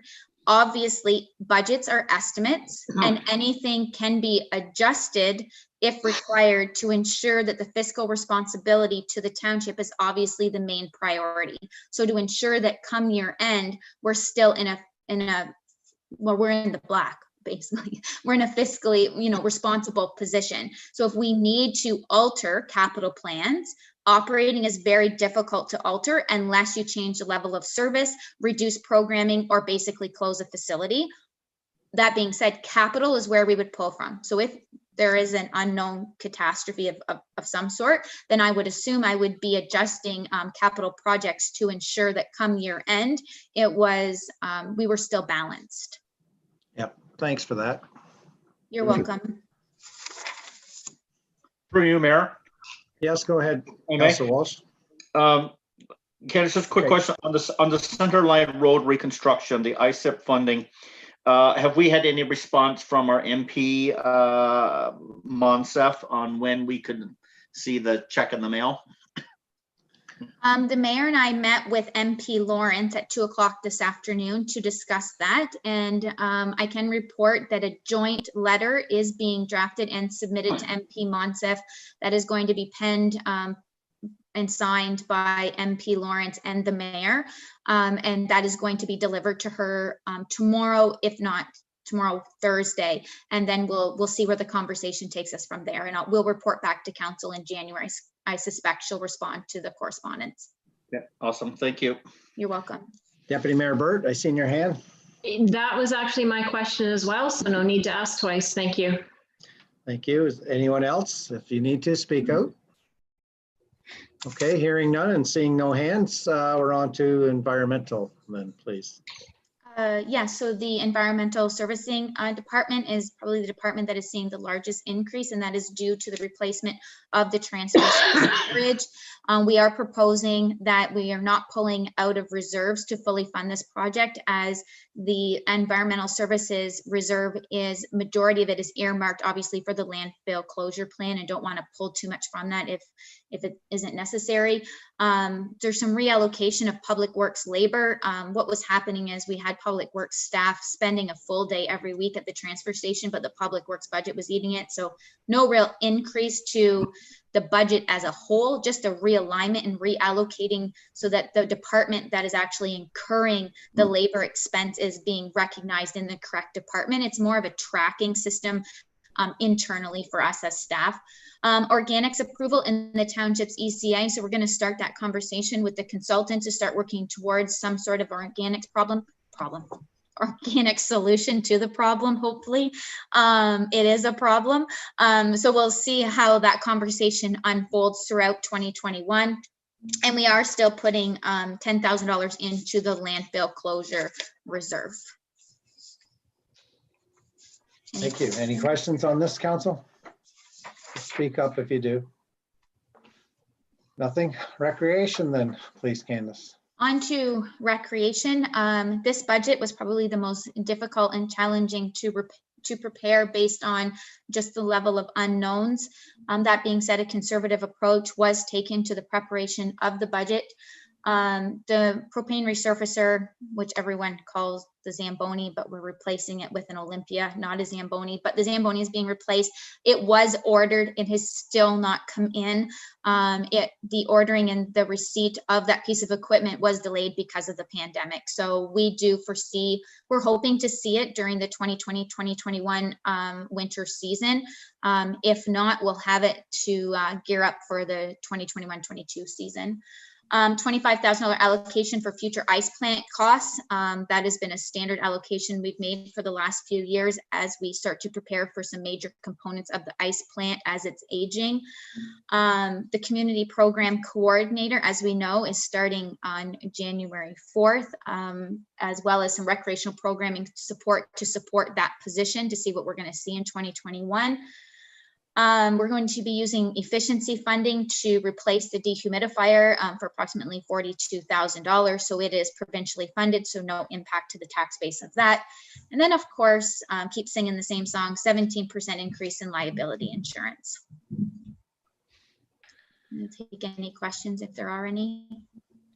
Obviously, budgets are estimates and anything can be adjusted if required to ensure that the fiscal responsibility to the township is obviously the main priority. So to ensure that come year end, we're still we're in the black, basically. We're in a fiscally, responsible position. So if we need to alter capital plans, operating is very difficult to alter unless you change the level of service, reduce programming, or basically close a facility. That being said, capital is where we would pull from. So if there is an unknown catastrophe of some sort, then I would assume I would be adjusting capital projects to ensure that come year end, we were still balanced. Yep, thanks for that. You're welcome. Through you, Mayor. Yes, go ahead, Okay. Councilor Walsh. Candace, just a quick Okay. question on the Center Line Road reconstruction, the ISIP funding. Have we had any response from our MP, Monsef, on when we could see the check in the mail? The mayor and I met with MP Lawrence at 2:00 this afternoon to discuss that. And I can report that a joint letter is being drafted and submitted to MP Monsef that is going to be penned and signed by MP Lawrence and the mayor. And that is going to be delivered to her tomorrow, if not tomorrow, Thursday. And then we'll see where the conversation takes us from there. And we'll report back to council in January. I suspect she'll respond to the correspondence. Yeah, awesome. Thank you. You're welcome. Deputy Mayor Burt, I seen your hand. That was actually my question as well, so no need to ask twice. Thank you. Thank you. Is anyone else? If you need to, speak out. Okay, hearing none and seeing no hands, we're on to environmental then, please. So the environmental servicing department is probably the department that is seeing the largest increase, and that is due to the replacement of the transfer station bridge. We are proposing that we are not pulling out of reserves to fully fund this project, as the environmental services reserve majority of it is earmarked obviously for the landfill closure plan, and don't want to pull too much from that if it isn't necessary. There's some reallocation of public works labor. What was happening is we had public works staff spending a full day every week at the transfer station, but the public works budget was eating it. So no real increase to the budget as a whole, just a realignment and reallocating so that the department that is actually incurring the labor expense is being recognized in the correct department. It's more of a tracking system internally for us as staff. Organics approval in the township's ECA. So we're going to start that conversation with the consultant to start working towards some sort of organic organic solution to the problem. Hopefully it is a problem. So we'll see how that conversation unfolds throughout 2021. And we are still putting $10,000 into the landfill closure reserve. Thank you. Any questions on this, council? Speak up if you do. Nothing? Recreation then, please, Candace. On to recreation. This budget was probably the most difficult and challenging to prepare based on just the level of unknowns. That being said, a conservative approach was taken to the preparation of the budget. The propane resurfacer, which everyone calls the Zamboni, but we're replacing it with an Olympia, not a Zamboni, but the Zamboni is being replaced. It was ordered. It has still not come in. The ordering and the receipt of that piece of equipment was delayed because of the pandemic. So we do foresee, we're hoping to see it during the 2020-2021 winter season. If not, we'll have it to gear up for the 2021-22 season. $25,000 allocation for future ice plant costs. That has been a standard allocation we've made for the last few years as we start to prepare for some major components of the ice plant as it's aging. The community program coordinator, as we know, is starting on January 4th, as well as some recreational programming support to support that position to see what we're going to see in 2021. We're going to be using efficiency funding to replace the dehumidifier for approximately $42,000. So it is provincially funded, so no impact to the tax base of that. And then, of course, keep singing the same song, 17% increase in liability insurance. I'll take any questions if there are any.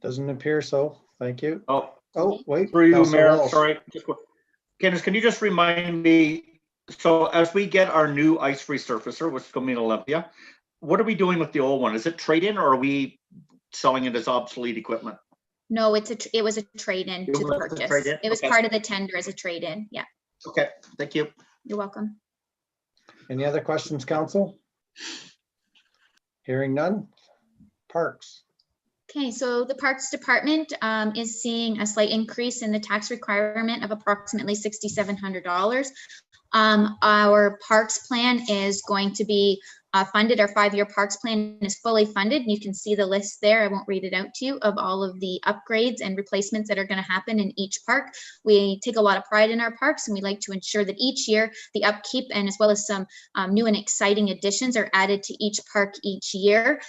Doesn't appear so. Thank you. Oh, Oh, wait. through you, Councillor Mayor, Walsh. sorry. Candace, can you just remind me, so as we get our new ice resurfacer, which is going to be in Olympia, what are we doing with the old one? Is it trade-in or are we selling it as obsolete equipment? No, it was a trade-in It to the was a purchase. trade-in? It was Okay. part of the tender as a trade-in. Yeah, Okay, thank you. you're welcome. Any other questions, council? Hearing none. Parks. Okay, so the Parks Department is seeing a slight increase in the tax requirement of approximately $6,700. Our parks plan is going to be funded. Our 5-year parks plan is fully funded. You can see the list there. I won't read it out to you of all of the upgrades and replacements that are going to happen in each park. We take a lot of pride in our parks, and we like to ensure that each year the upkeep and as well as some new and exciting additions are added to each park each year.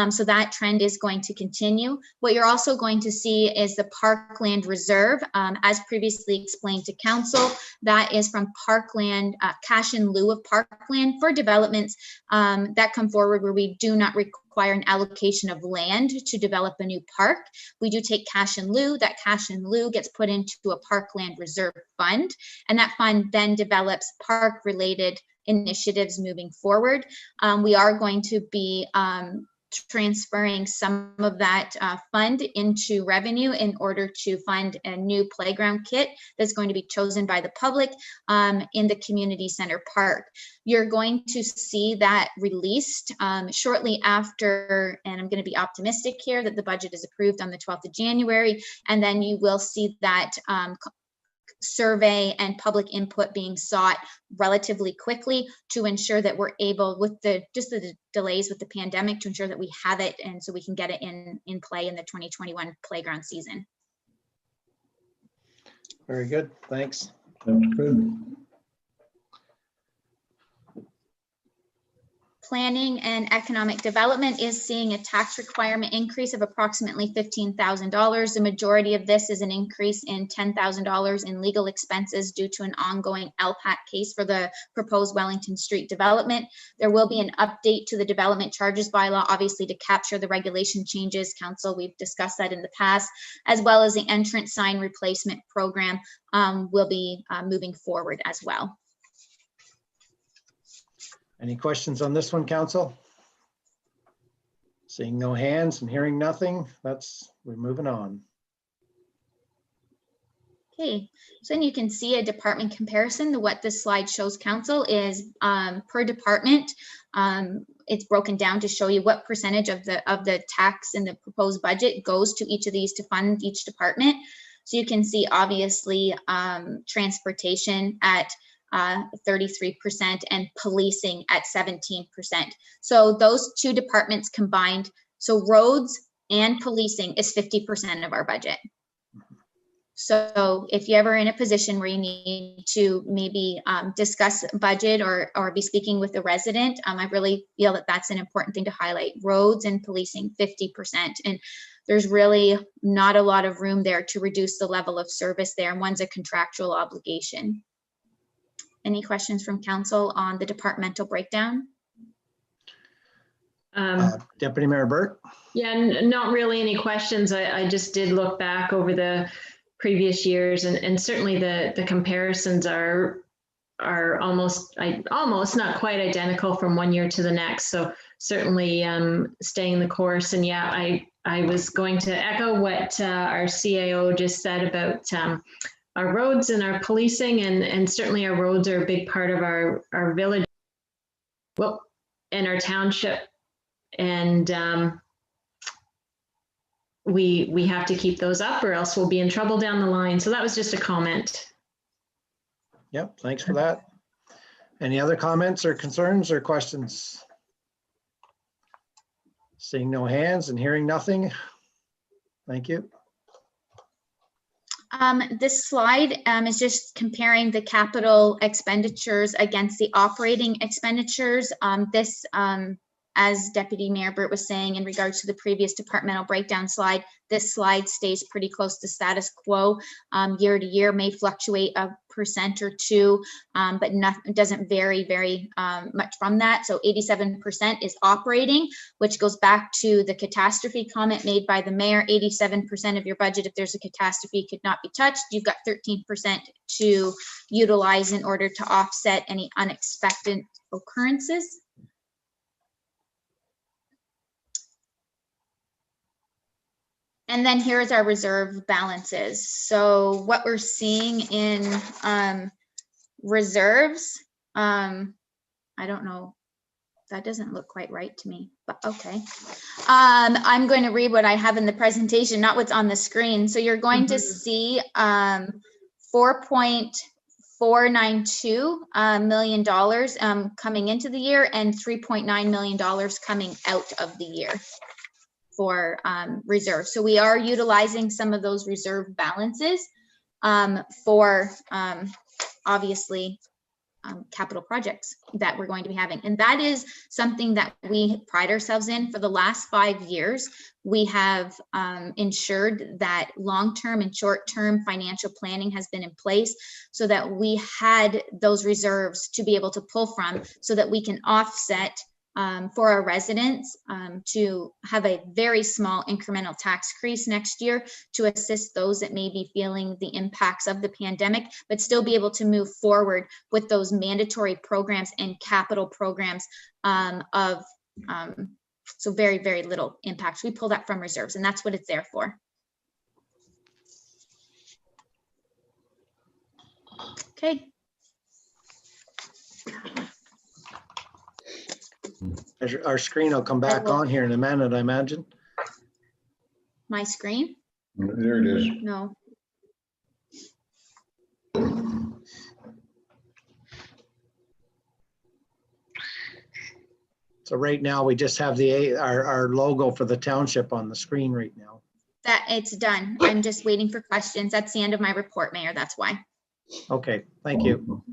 So that trend is going to continue. What you're also going to see is the Parkland Reserve, as previously explained to council. That is from Parkland, cash in lieu of Parkland for developments that come forward where we do not require an allocation of land to develop a new park. We do take cash in lieu. That cash in lieu gets put into a Parkland Reserve fund, and that fund then develops park-related initiatives moving forward. We are going to be transferring some of that fund into revenue in order to fund a new playground kit that's going to be chosen by the public in the community center park. You're going to see that released shortly after, and I'm going to be optimistic here that the budget is approved on the 12th of January, and then you will see that survey and public input being sought relatively quickly to ensure that we're able, with the delays with the pandemic, to ensure that we have it and so we can get it in play in the 2021 playground season. Very good. Thanks. That's good. Planning and Economic Development is seeing a tax requirement increase of approximately $15,000. The majority of this is an increase in $10,000 in legal expenses due to an ongoing LPAC case for the proposed Wellington Street development. There will be an update to the development charges bylaw, obviously to capture the regulation changes. Council, we've discussed that in the past, as well as the entrance sign replacement program will be moving forward as well. Any questions on this one, council? Seeing no hands and hearing nothing, we're moving on. Okay, so then you can see a department comparison. What this slide shows council is per department. It's broken down to show you what percentage of the tax in the proposed budget goes to each of these to fund each department. So you can see obviously transportation at 33% and policing at 17%. So those two departments combined, so roads and policing is 50% of our budget. So if you're ever in a position where you need to maybe discuss budget or be speaking with a resident, I really feel that that's an important thing to highlight. Roads and policing, 50%. And there's really not a lot of room there to reduce the level of service there. And one's a contractual obligation. Any questions from council on the departmental breakdown? Deputy Mayor Burt? Yeah, not really any questions. I just did look back over the previous years, and certainly the comparisons are almost not quite identical from one year to the next. So certainly staying the course. And yeah, I was going to echo what our CAO just said about our roads and our policing, and certainly our roads are a big part of our village, well, and our township, and we have to keep those up or else we'll be in trouble down the line. So that was just a comment. Yep, thanks for that. Any other comments or concerns or questions? Seeing no hands and hearing nothing. Thank you. This slide is just comparing the capital expenditures against the operating expenditures. As Deputy Mayor Burt was saying in regards to the previous departmental breakdown slide, this slide stays pretty close to status quo. Year to year may fluctuate 1% or 2%, but it doesn't vary very much from that. So 87% is operating, which goes back to the catastrophe comment made by the mayor. 87% of your budget, if there's a catastrophe, could not be touched. You've got 13% to utilize in order to offset any unexpected occurrences. And then here's our reserve balances. So what we're seeing in reserves, I don't know, that doesn't look quite right to me, but okay. I'm going to read what I have in the presentation, not what's on the screen. So you're going to see $4.492 million coming into the year and $3.9 million coming out of the year for reserve. So we are utilizing some of those reserve balances for obviously capital projects that we're going to be having. And that is something that we pride ourselves in. For the last 5 years, we have ensured that long-term and short-term financial planning has been in place so that we had those reserves to be able to pull from so that we can offset for our residents to have a very small incremental tax increase next year to assist those that may be feeling the impacts of the pandemic, but still be able to move forward with those mandatory programs and capital programs so very, very little impact. We pull that from reserves, and that's what it's there for. Okay. Our screen will come back on here in a minute, I imagine. My screen? There it is. No. So right now we just have our logo for the township on the screen right now. That it's done. I'm just waiting for questions. That's the end of my report, Mayor. That's why. Okay, thank you.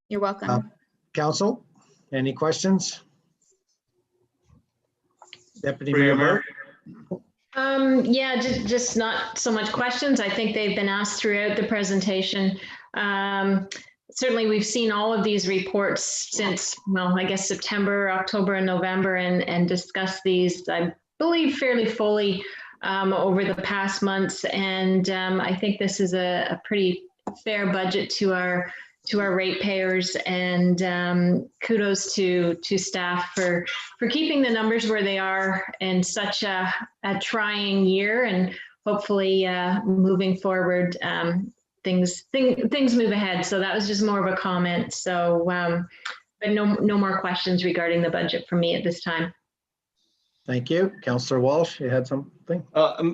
You're welcome. Council, any questions? Deputy Mayor Burt? Yeah, just not so much questions. I think they've been asked throughout the presentation. Certainly, we've seen all of these reports since, well, I guess September, October, and November, and discussed these, I believe, fairly fully over the past months. And I think this is a pretty fair budget to our ratepayers, and kudos to staff for keeping the numbers where they are in such a trying year, and hopefully moving forward things move ahead. So that was just more of a comment. So but no more questions regarding the budget from me at this time. Thank you. Councillor Walsh, you had something?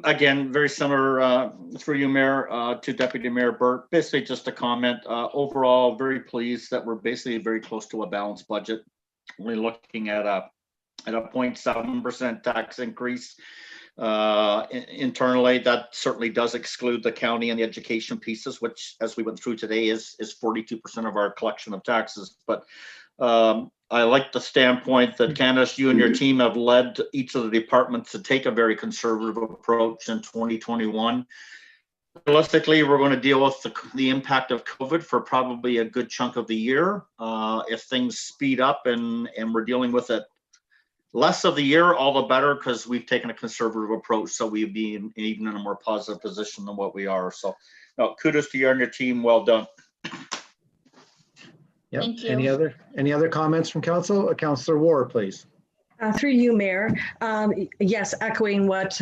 Again, very similar through you, Mayor, to Deputy Mayor Burt. Basically, just a comment. Overall, very pleased that we're basically very close to a balanced budget. We're looking at a 0.7% tax increase internally. That certainly does exclude the county and the education pieces, which, as we went through today, is 42% of our collection of taxes. But I like the standpoint that, Candace, you and your team have led each of the departments to take a very conservative approach in 2021. Realistically, we're going to deal with the impact of COVID for probably a good chunk of the year. If things speed up and we're dealing with it less of the year, all the better, because we've taken a conservative approach. So we'd be even in a more positive position than what we are. So no, kudos to you and your team. Well done. Yep. Thank you. Any other comments from council? Councillor Ward, please. Through you, Mayor. Yes, echoing what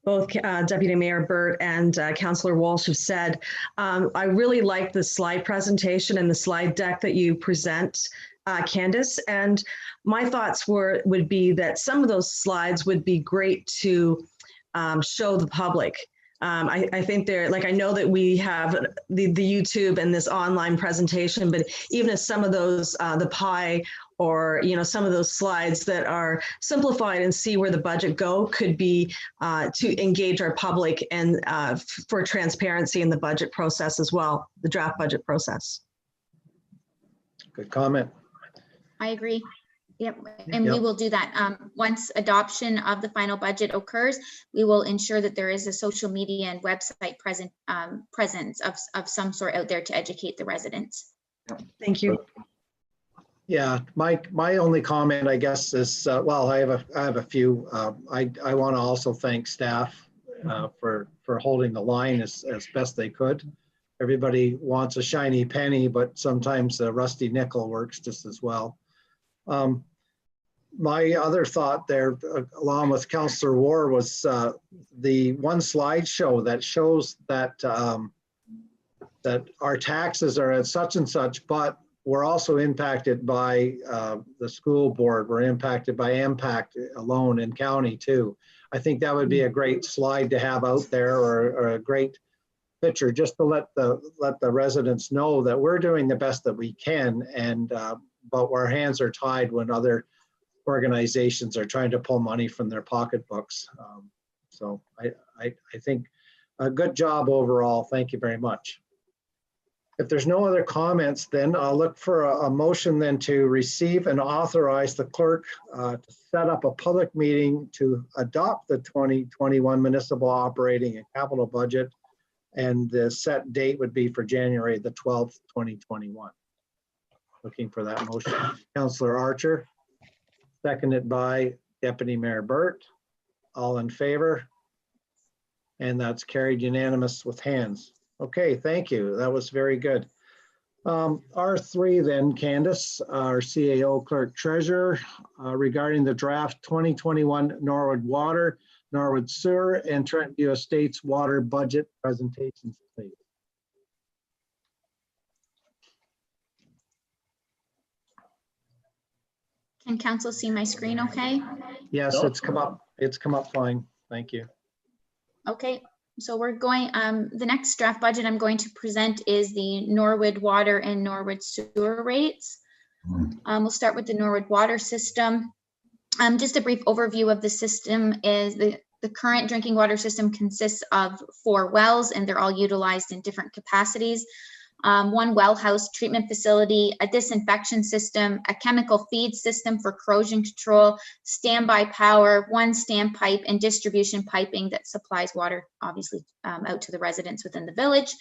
both Deputy Mayor Burt and Councillor Walsh have said. I really like the slide presentation and the slide deck that you present, Candace. And my thoughts would be that some of those slides would be great to show the public. I think they're like, I know that we have the YouTube and this online presentation, but even if some of those, the pie or, some of those slides that are simplified and see where the budget could be to engage our public and for transparency in the budget process as well, the draft budget process. Good comment. I agree. Yep, and we will do that. Once adoption of the final budget occurs, we will ensure that there is a social media and website presence of some sort out there to educate the residents. Thank you. Yeah, my only comment, I guess, is well, I have a few. I want to also thank staff for holding the line as best they could. Everybody wants a shiny penny, but sometimes a rusty nickel works just as well. My other thought there, along with Councillor War, was the one slideshow that shows that that our taxes are at such and such, but we're also impacted by the school board. We're impacted by impact alone in county too. I think that would be a great slide to have out there, or a great picture, just to let the residents know that we're doing the best that we can, and but our hands are tied when other organizations are trying to pull money from their pocketbooks. So I think a good job overall. Thank you very much. If there's no other comments, then I'll look for a motion then to receive and authorize the clerk to set up a public meeting to adopt the 2021 municipal operating and capital budget. And the set date would be for January the 12th, 2021. Looking for that motion. Councillor Archer, seconded by Deputy Mayor Burt. All in favor? And that's carried unanimous with hands. Okay, thank you. That was very good. R3 then, Candace, our CAO Clerk Treasurer, regarding the draft 2021 Norwood Water, Norwood Sewer, and Trentview Estates Water Budget presentations, please. Can council see my screen okay? Yes, No. it's come up. It's come up fine. Thank you. Okay, so we're going, the next draft budget I'm going to present is the Norwood Water and Norwood Sewer rates. We'll start with the Norwood Water system. Just a brief overview of the system is the current drinking water system consists of 4 wells, and they're all utilized in different capacities. 1 well house treatment facility, a disinfection system, a chemical feed system for corrosion control, standby power, 1 standpipe, and distribution piping that supplies water, obviously, out to the residents within the village.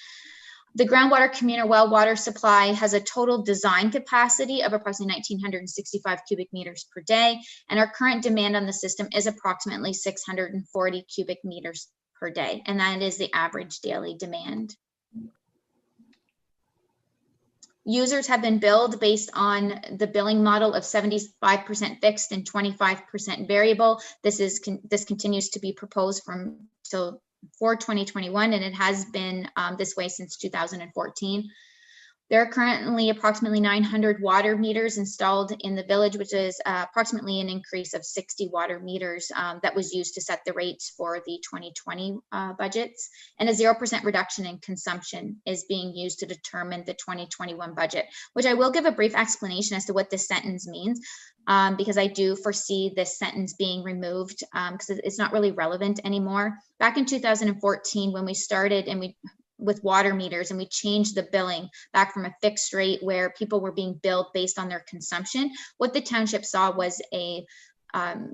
The groundwater communal well water supply has a total design capacity of approximately 1,965 cubic meters per day, and our current demand on the system is approximately 640 cubic meters per day, and that is the average daily demand. Users have been billed based on the billing model of 75% fixed and 25% variable. This continues to be proposed for 2021, and it has been this way since 2014. There are currently approximately 900 water meters installed in the village, which is approximately an increase of 60 water meters that was used to set the rates for the 2020 budgets. And a 0% reduction in consumption is being used to determine the 2021 budget, which I will give a brief explanation as to what this sentence means, because I do foresee this sentence being removed because it's not really relevant anymore. Back in 2014, when we started with water meters, and we changed the billing back from a fixed rate where people were being billed based on their consumption, what the township saw was a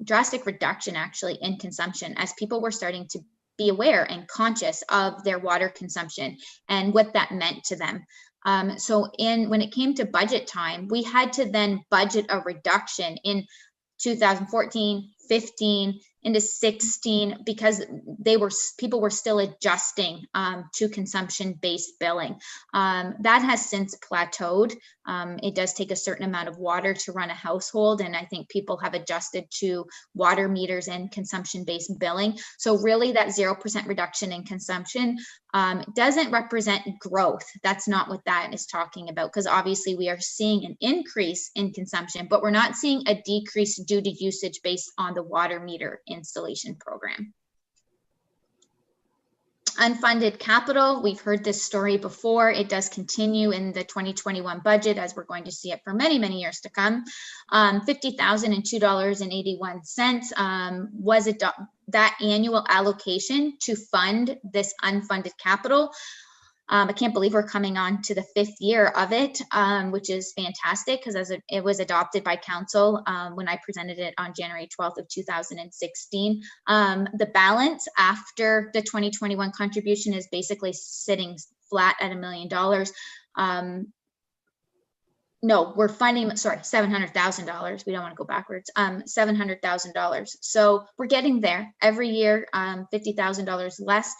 drastic reduction actually in consumption, as people were starting to be aware and conscious of their water consumption and what that meant to them. So when it came to budget time, we had to then budget a reduction in 2014, 15, into 16, because people were still adjusting to consumption-based billing. That has since plateaued. It does take a certain amount of water to run a household, and I think people have adjusted to water meters and consumption-based billing. So really that 0% reduction in consumption doesn't represent growth. That's not what that is talking about, because obviously we are seeing an increase in consumption, but we're not seeing a decrease due to usage based on the water meter installation program. Unfunded capital, we've heard this story before. It does continue in the 2021 budget, as we're going to see it for many, many years to come. $50,002.81 was that annual allocation to fund this unfunded capital. I can't believe we're coming on to the 5th year of it, which is fantastic, because it was adopted by council when I presented it on January 12th of 2016. The balance after the 2021 contribution is basically sitting flat at $1 million. No, we're funding, sorry, $700,000. We don't want to go backwards. $700,000. So we're getting there every year, $50,000 less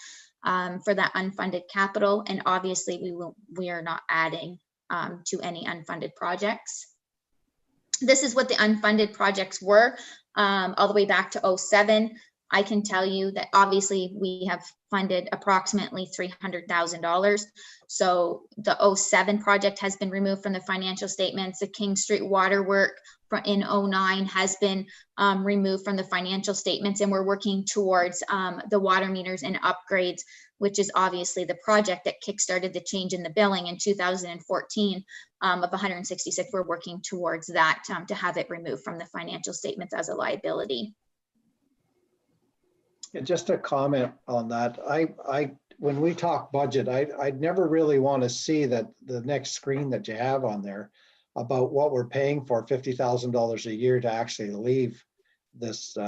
for that unfunded capital. And obviously we are not adding to any unfunded projects. This is what the unfunded projects were all the way back to 2007. I can tell you that obviously we have funded approximately $300,000. So the 2007 project has been removed from the financial statements. The King Street water work in 2009 has been removed from the financial statements, and we're working towards the water meters and upgrades, which is obviously the project that kickstarted the change in the billing in 2014 of 166. We're working towards that to have it removed from the financial statements as a liability. Just a comment on that. When we talk budget, I'd never really want to see that the next screen that you have on there about what we're paying for $50,000 a year to actually leave this.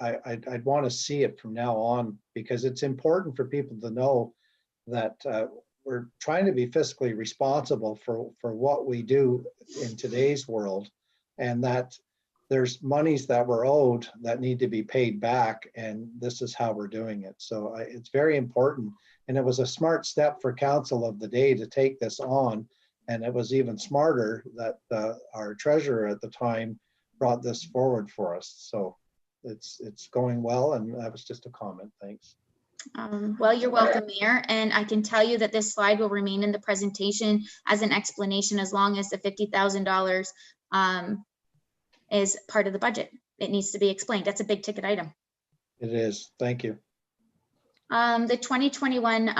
I'd want to see it from now on, because it's important for people to know that we're trying to be fiscally responsible for what we do in today's world, and that there's monies that were owed that need to be paid back, and this is how we're doing it. So it's very important, and it was a smart step for council of the day to take this on, and it was even smarter that our treasurer at the time brought this forward for us. So it's going well, and that was just a comment. Thanks. Well, you're welcome, Mayor. And I can tell you that this slide will remain in the presentation as an explanation as long as the $50,000 is part of the budget. It needs to be explained. That's a big ticket item. It is. Thank you. The 2021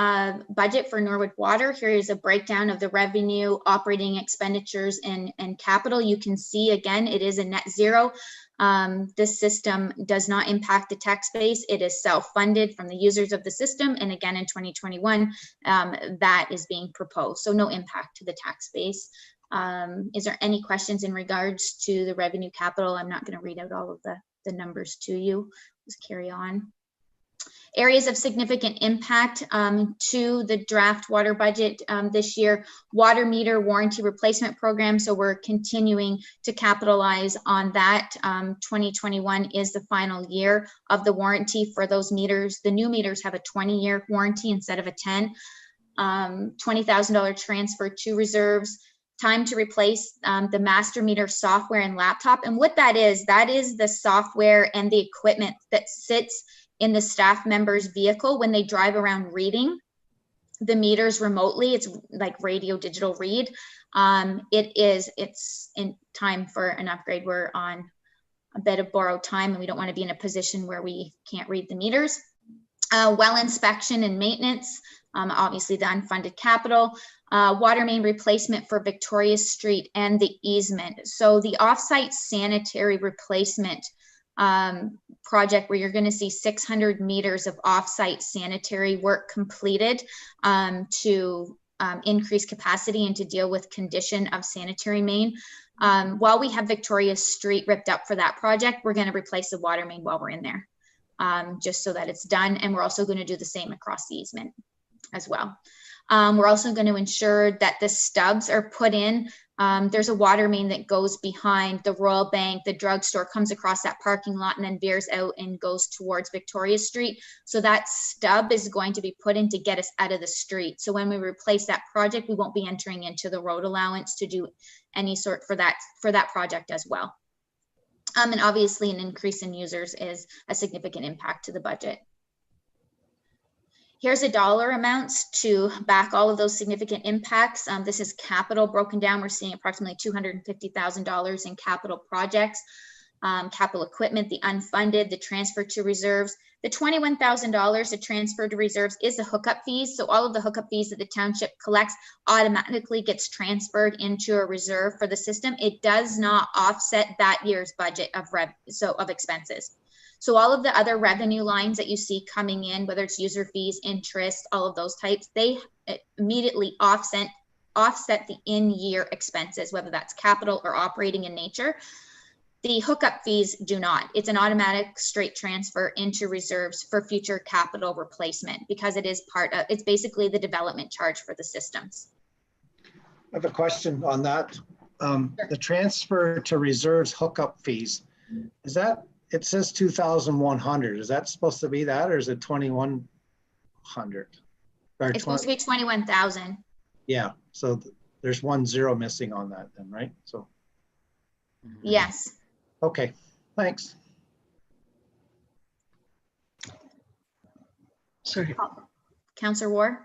budget for Norwood Water. Here is a breakdown of the revenue, operating expenditures, and capital. You can see again, it is a net zero. This system does not impact the tax base. It is self-funded from the users of the system. And again, in 2021, that is being proposed. So no impact to the tax base. Is there any questions in regards to the revenue capital? I'm not going to read out all of the numbers to you. Just carry on. Areas of significant impact to the draft water budget this year: water meter warranty replacement program. So we're continuing to capitalize on that. 2021 is the final year of the warranty for those meters. The new meters have a 20-year warranty instead of a 10. $20,000 transfer to reserves. Time to replace the master meter software and laptop. And what that is the software and the equipment that sits in the staff member's vehicle when they drive around reading the meters remotely. It's like radio digital read. It's in time for an upgrade. We're on a bit of borrowed time, and we don't want to be in a position where we can't read the meters. Well inspection and maintenance, obviously the unfunded capital. Water main replacement for Victoria Street and the easement. So the offsite sanitary replacement project, where you're going to see 600 meters of offsite sanitary work completed to increase capacity and to deal with condition of sanitary main. While we have Victoria Street ripped up for that project, we're going to replace the water main while we're in there, just so that it's done. And we're also going to do the same across the easement as well. We're also going to ensure that the stubs are put in. There's a water main that goes behind the Royal Bank, the drugstore, comes across that parking lot and then veers out and goes towards Victoria Street. So that stub is going to be put in to get us out of the street. So when we replace that project, we won't be entering into the road allowance to do any sort for that project as well. And obviously an increase in users is a significant impact to the budget. Here's the dollar amounts to back all of those significant impacts. This is capital broken down. We're seeing approximately $250,000 in capital projects. capital equipment, the unfunded, the transfer to reserves. The $21,000 to transfer to reserves is the hookup fees. So all of the hookup fees that the township collects automatically gets transferred into a reserve for the system. It does not offset that year's budget of expenses. So all of the other revenue lines that you see coming in, whether it's user fees, interest, all of those types, they immediately offset the in-year expenses, whether that's capital or operating in nature. The hookup fees do not. It's an automatic straight transfer into reserves for future capital replacement because it is it's basically the development charge for the systems. I have a question on that. The transfer to reserves hookup fees, is that, it says 2,100. Is that supposed to be that, or is it 2,100? It's supposed to be 21,000. Yeah, so there's 1 0 missing on that then, right? So. Yes. Okay, thanks. Sorry. Councillor Ward?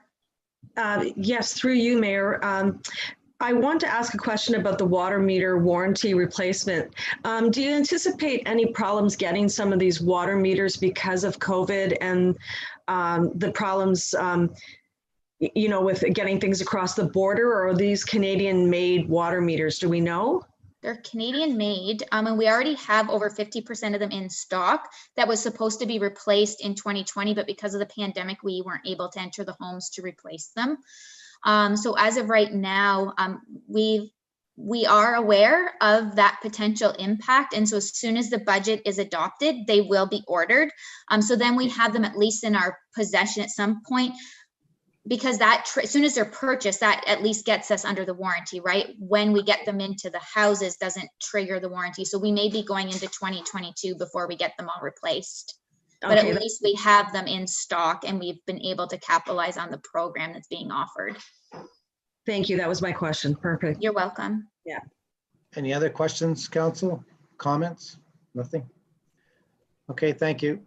Yes, through you, Mayor. I want to ask a question about the water meter warranty replacement. Do you anticipate any problems getting some of these water meters because of COVID and the problems, you know, with getting things across the border, or are these Canadian-made water meters? Do we know? They're Canadian made, and we already have over 50% of them in stock. That was supposed to be replaced in 2020, but because of the pandemic, we weren't able to enter the homes to replace them. So as of right now, we are aware of that potential impact. And so as soon as the budget is adopted, they will be ordered. So then we have them at least in our possession at some point, because as soon as they're purchased, that at least gets us under the warranty, right? When we get them into the houses doesn't trigger the warranty. So we may be going into 2022 before we get them all replaced. But Okay, at least we have them in stock and we've been able to capitalize on the program that's being offered. thank you. That was my question. Perfect. You're welcome. Any other questions, council? Comments? Nothing? Okay, thank you.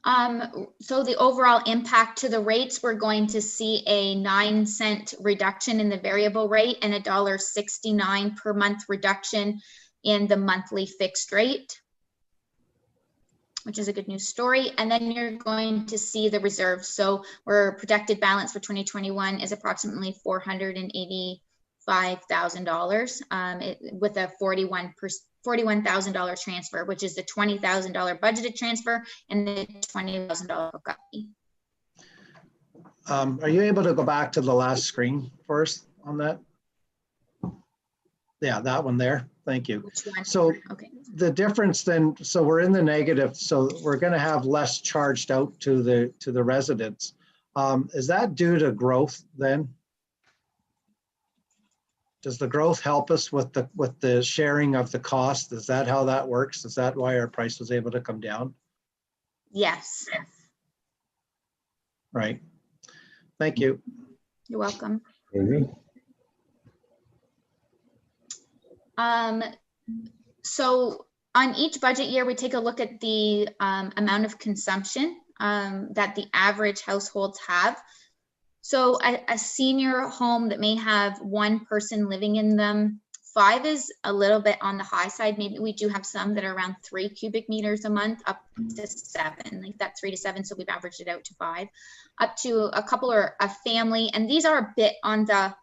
So the overall impact to the rates, we're going to see a 9-cent reduction in the variable rate and $1.69 per month reduction in the monthly fixed rate, which is a good news story. And then you're going to see the reserves. So our projected balance for 2021 is approximately $485,000 with a $41,000 transfer, which is the $20,000 budgeted transfer and the $20,000 hookup fee. Are you able to go back to the last screen first on that? Yeah, that one there. Thank you. Which one? So Okay. the difference then, so we're in the negative, so we're going to have less charged out to the residents. Is that due to growth then? Does the growth help us with the sharing of the cost? Is that how that works? Is that why our price was able to come down? Yes. Right. Thank you. You're welcome. So on each budget year, we take a look at the amount of consumption that the average households have. So a senior home that may have one person living in them, 5 is a little bit on the high side. Maybe we do have some that are around 3 cubic meters a month, up to 7, like that 3 to 7. So we've averaged it out to 5, up to a couple or a family. And these are a bit on the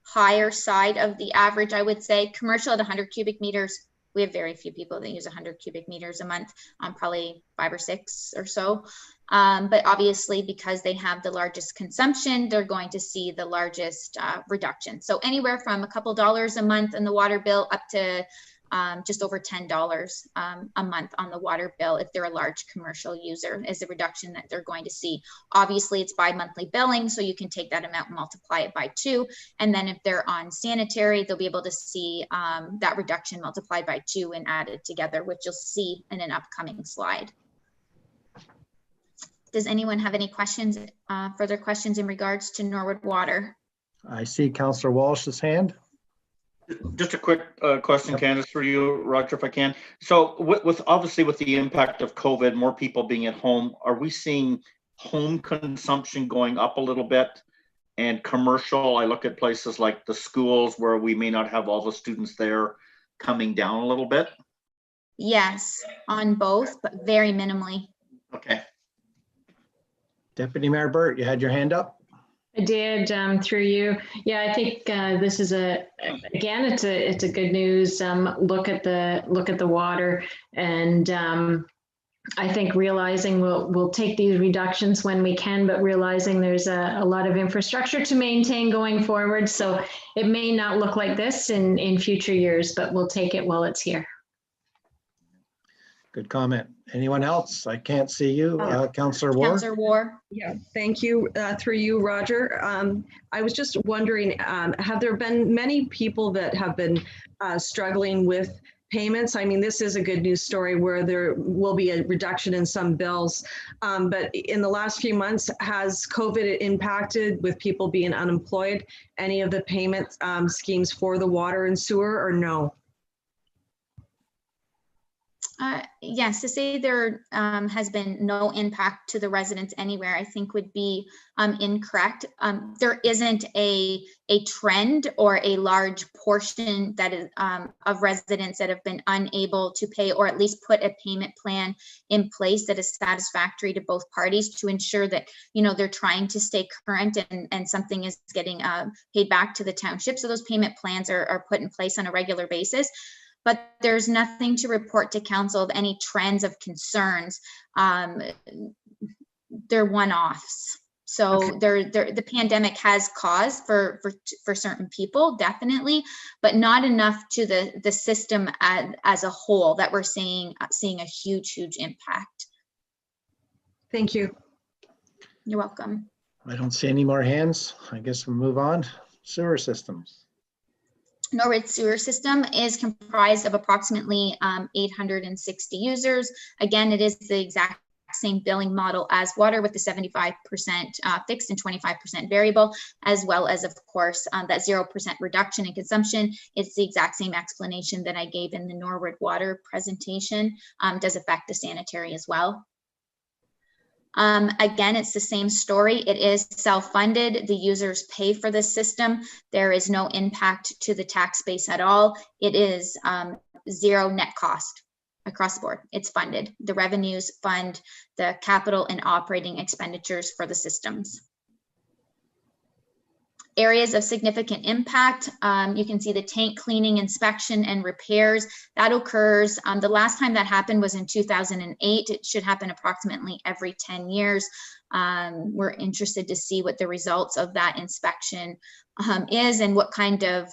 higher side of the average, I would say. Commercial at 100 cubic meters, we have very few people that use 100 cubic meters a month, probably 5 or 6 or so. But obviously, because they have the largest consumption, they're going to see the largest reduction. So anywhere from a couple dollars a month in the water bill up to just over $10 a month on the water bill if they're a large commercial user is the reduction that they're going to see. Obviously, it's bi-monthly billing, so you can take that amount and multiply it by 2. And then if they're on sanitary, they'll be able to see that reduction multiplied by 2 and added together, which you'll see in an upcoming slide. Does anyone have any questions, further questions in regards to Norwood Water? I see Councillor Walsh's hand. Just a quick question, Candace, for you, Roger, if I can. So with obviously with the impact of COVID, more people being at home, are we seeing home consumption going up a little bit? And commercial, I look at places like the schools where we may not have all the students there, coming down a little bit? Yes, on both, but very minimally. Okay. Deputy Mayor Burt, you had your hand up? I did, through you. Yeah, I think this is again, it's a good news look at the water, and I think realizing we'll take these reductions when we can, but realizing there's a lot of infrastructure to maintain going forward. So it may not look like this in future years, but we'll take it while it's here. Good comment. Anyone else? I can't see you. Councillor Ward? Councillor War. Yeah, thank you. Through you, Roger. I was just wondering, have there been many people that have been struggling with payments? I mean, this is a good news story where there will be a reduction in some bills. But in the last few months, has COVID impacted with people being unemployed, any of the payment schemes for the water and sewer, or no? Yes, to say there has been no impact to the residents anywhere, I think would be incorrect. There isn't a trend or a large portion that is of residents that have been unable to pay, or at least put a payment plan in place that is satisfactory to both parties to ensure that, you know, they're trying to stay current and something is getting paid back to the township. So those payment plans are put in place on a regular basis. But there's nothing to report to council of any trends of concerns. They're one-offs. So Okay. the pandemic has caused for certain people, definitely, but not enough to the system as a whole that we're seeing a huge impact. Thank you. You're welcome. I don't see any more hands. I guess we'll move on. Sewer systems. Norwood sewer system is comprised of approximately 860 users. Again, it is the exact same billing model as water, with the 75% fixed and 25% variable, as well as, of course, that 0% reduction in consumption. It's the exact same explanation that I gave in the Norwood water presentation. Does affect the sanitary as well. Again, it's the same story. It is self-funded. The users pay for this system. There is no impact to the tax base at all. It is zero net cost across the board. It's funded. The revenues fund the capital and operating expenditures for the systems. Areas of significant impact, you can see the tank cleaning, inspection, and repairs. That occurs, the last time that happened was in 2008. It should happen approximately every 10 years. We're interested to see what the results of that inspection is and what kind of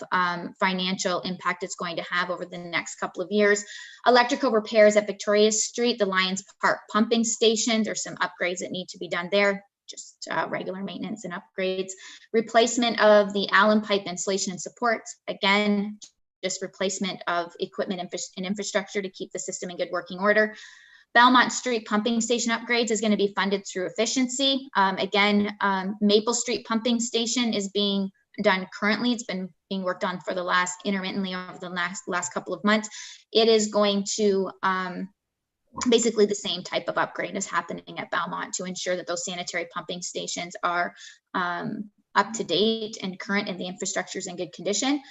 financial impact it's going to have over the next couple of years. Electrical repairs at Victoria Street, the Lions Park pumping station. There's some upgrades that need to be done there. Just regular maintenance and upgrades. Replacement of the Allen pipe insulation and supports. Again, just replacement of equipment and infrastructure to keep the system in good working order. Belmont Street pumping station upgrades is going to be funded through efficiency. Again, Maple Street pumping station is being done currently. It's been being worked on for the intermittently over the last couple of months. It is going to basically the same type of upgrade is happening at Belmont to ensure that those sanitary pumping stations are up to date and current, and the infrastructure is in good condition.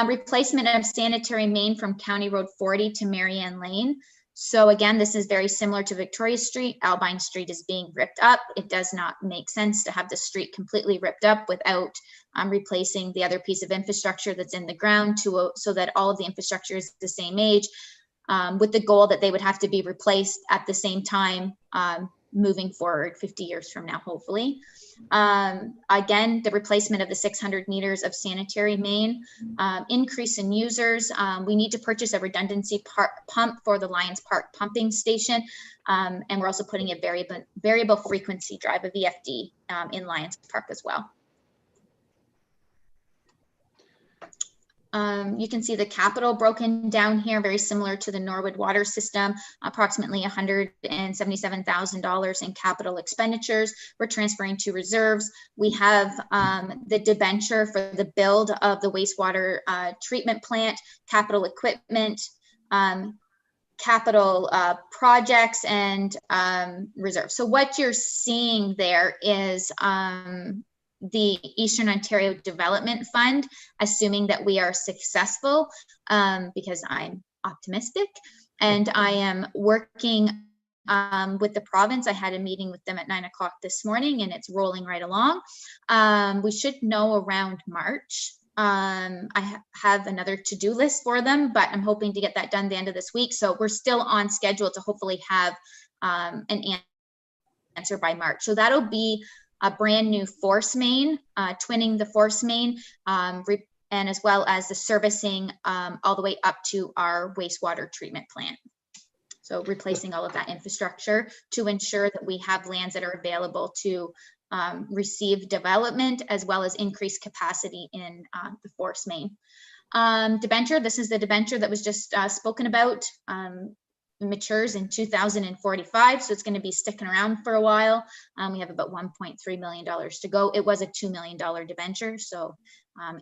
Replacement of sanitary main from County Road 40 to Marianne Lane. So again, this is very similar to Victoria Street. Albine Street is being ripped up. It does not make sense to have the street completely ripped up without replacing the other piece of infrastructure that's in the ground so that all of the infrastructure is the same age. With the goal that they would have to be replaced at the same time moving forward 50 years from now, hopefully. Again, the replacement of the 600 meters of sanitary main, increase in users. We need to purchase a redundancy pump for the Lions Park pumping station. And we're also putting a variable frequency drive, a VFD, in Lions Park as well. You can see the capital broken down here, very similar to the Norwood water system, approximately $177,000 in capital expenditures. We're transferring to reserves. We have the debenture for the build of the wastewater treatment plant, capital equipment, capital projects, and reserves. So what you're seeing there is the Eastern Ontario Development Fund, assuming that we are successful, because I'm optimistic, And I am working with the province. I had a meeting with them at 9 o'clock this morning, and it's rolling right along. We should know around March. I have another to-do list for them, but I'm hoping to get that done the end of this week. So we're still on schedule to hopefully have an answer by March. So that'll be a brand new force main, twinning the force main, and as well as the servicing all the way up to our wastewater treatment plant. So replacing all of that infrastructure to ensure that we have lands that are available to receive development, as well as increase capacity in the force main. Debenture, this is the debenture that was just spoken about. Matures in 2045, so it's going to be sticking around for a while. We have about $1.3 million to go. It was a $2 million debenture, so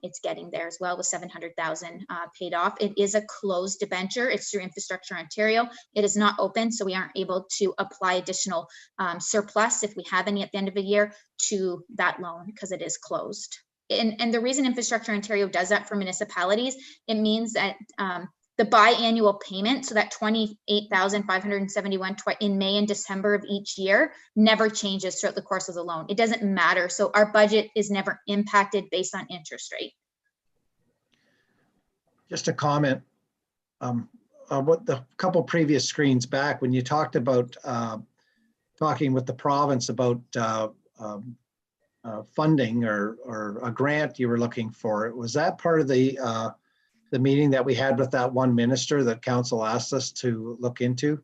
it's getting there as well with $700,000 paid off. It is a closed debenture. It's through Infrastructure Ontario. It is not open, so we aren't able to apply additional surplus if we have any at the end of the year to that loan because it is closed. And the reason Infrastructure Ontario does that for municipalities, it means that the biannual payment, so that $28,571 in May and December of each year, never changes throughout the course of the loan. It doesn't matter. So our budget is never impacted based on interest rate. Just a comment. What the couple previous screens back, when you talked about talking with the province about funding or a grant you were looking for, was that part of the meeting that we had with that one minister that council asked us to look into?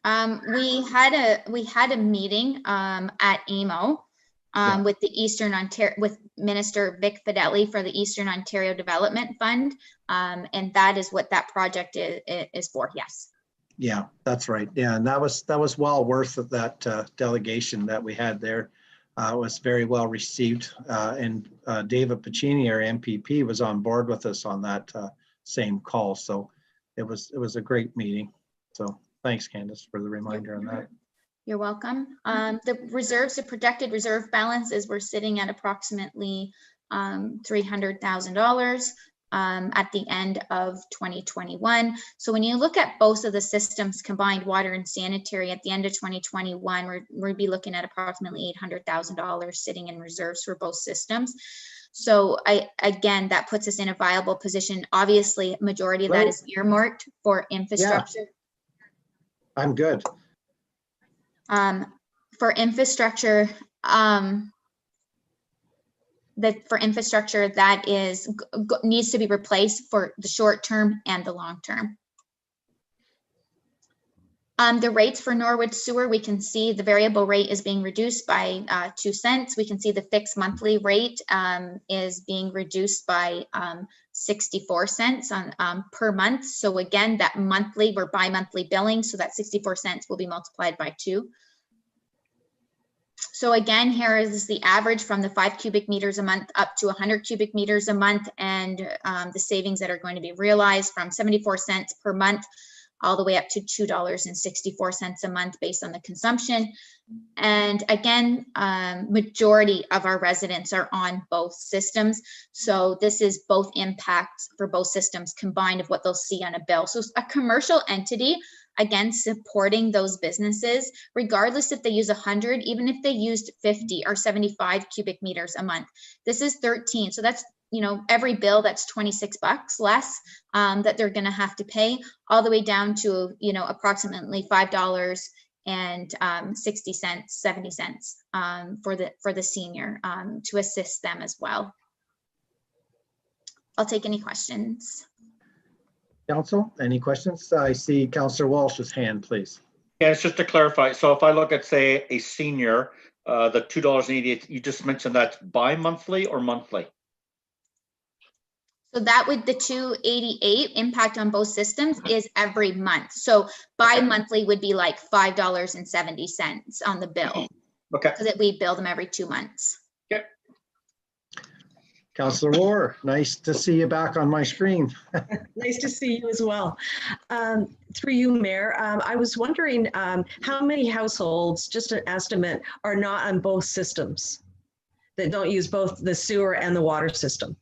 We had a meeting at AMO with the Eastern Ontario, with Minister Vic Fedeli for the Eastern Ontario Development Fund, and that is what that project is for. Yes. Yeah, that's right. Yeah, and that was well worth of that delegation that we had there. Was very well received, and David Pacini, our MPP, was on board with us on that same call. So it was a great meeting. So thanks, Candace, for the reminder on that. You're welcome. The reserves, the projected reserve balances, we're sitting at approximately $300,000 at the end of 2021. So when you look at both of the systems combined, water and sanitary, at the end of 2021, we'll be looking at approximately $800,000 sitting in reserves for both systems. So again, that puts us in a viable position. Obviously, majority of that is earmarked for infrastructure. Yeah. I'm good. For infrastructure, that needs to be replaced for the short term and the long term. The rates for Norwood Sewer, we can see the variable rate is being reduced by 2 cents. We can see the fixed monthly rate is being reduced by 64 cents per month. So again, that monthly, we're bi-monthly billing, so that 64 cents will be multiplied by 2. So again, here is the average from the 5 cubic meters a month up to 100 cubic meters a month, and the savings that are going to be realized from 74 cents per month all the way up to $2.64 a month based on the consumption. And again, majority of our residents are on both systems. So this is both impacts for both systems combined of what they'll see on a bill. So a commercial entity, again, supporting those businesses, regardless if they use 100, even if they used 50 or 75 cubic meters a month. This is 13. So that's, every bill that's $26 less that they're going to have to pay, all the way down to, approximately $5 and 60 cents, 70 cents for the senior to assist them as well. I'll take any questions. Council, any questions? I see Councillor Walsh's hand, please. Yeah, it's just to clarify. So if I look at, say, a senior, the $2.88, you just mentioned that's bi-monthly or monthly? So that would, the $2.88 impact on both systems is every month. So bi-monthly would be like $5.70 on the bill. Okay. Because we bill them every 2 months. Okay. Councillor Rohr, nice to see you back on my screen. Nice to see you as well. Through you, Mayor, I was wondering how many households, just an estimate, are not on both systems that don't use both the sewer and the water system?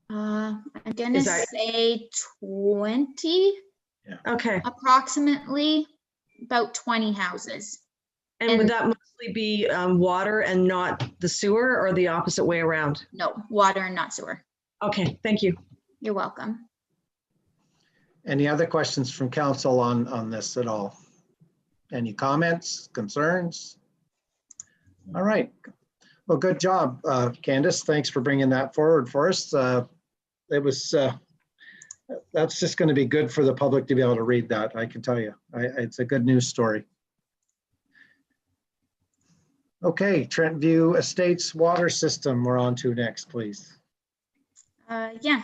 I'm gonna say 20. Okay. Approximately about 20 houses. And would that mostly be water and not the sewer, or the opposite way around? No, water and not sewer. Okay, thank you. You're welcome. Any other questions from council on this at all? Any comments, concerns? All right. Well, good job, Candace. Thanks for bringing that forward for us. That's just going to be good for the public to be able to read that, I can tell you. It's a good news story. Okay, Trent View Estates water system we're on to next, please.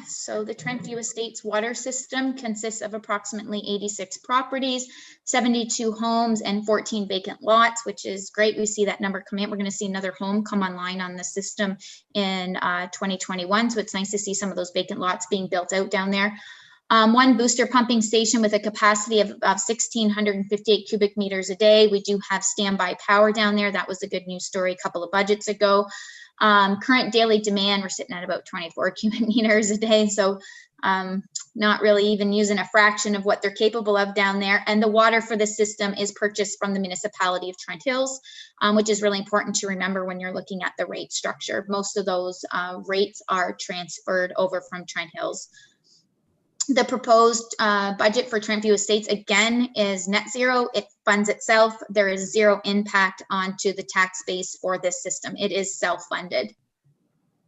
So the Trent View Estates water system consists of approximately 86 properties, 72 homes, and 14 vacant lots, which is great. We see that number come in. We're going to see another home come online on the system in 2021. So it's nice to see some of those vacant lots being built out down there. One booster pumping station with a capacity of 1,658 cubic meters a day. We do have standby power down there. That was a good news story a couple of budgets ago. Current daily demand, we're sitting at about 24 cubic meters a day. So not really even using a fraction of what they're capable of down there. And the water for the system is purchased from the municipality of Trent Hills, which is really important to remember when you're looking at the rate structure. Most of those rates are transferred over from Trent Hills. The proposed budget for Trent View Estates, again, is net zero. It funds itself. There is zero impact onto the tax base for this system. It is self-funded.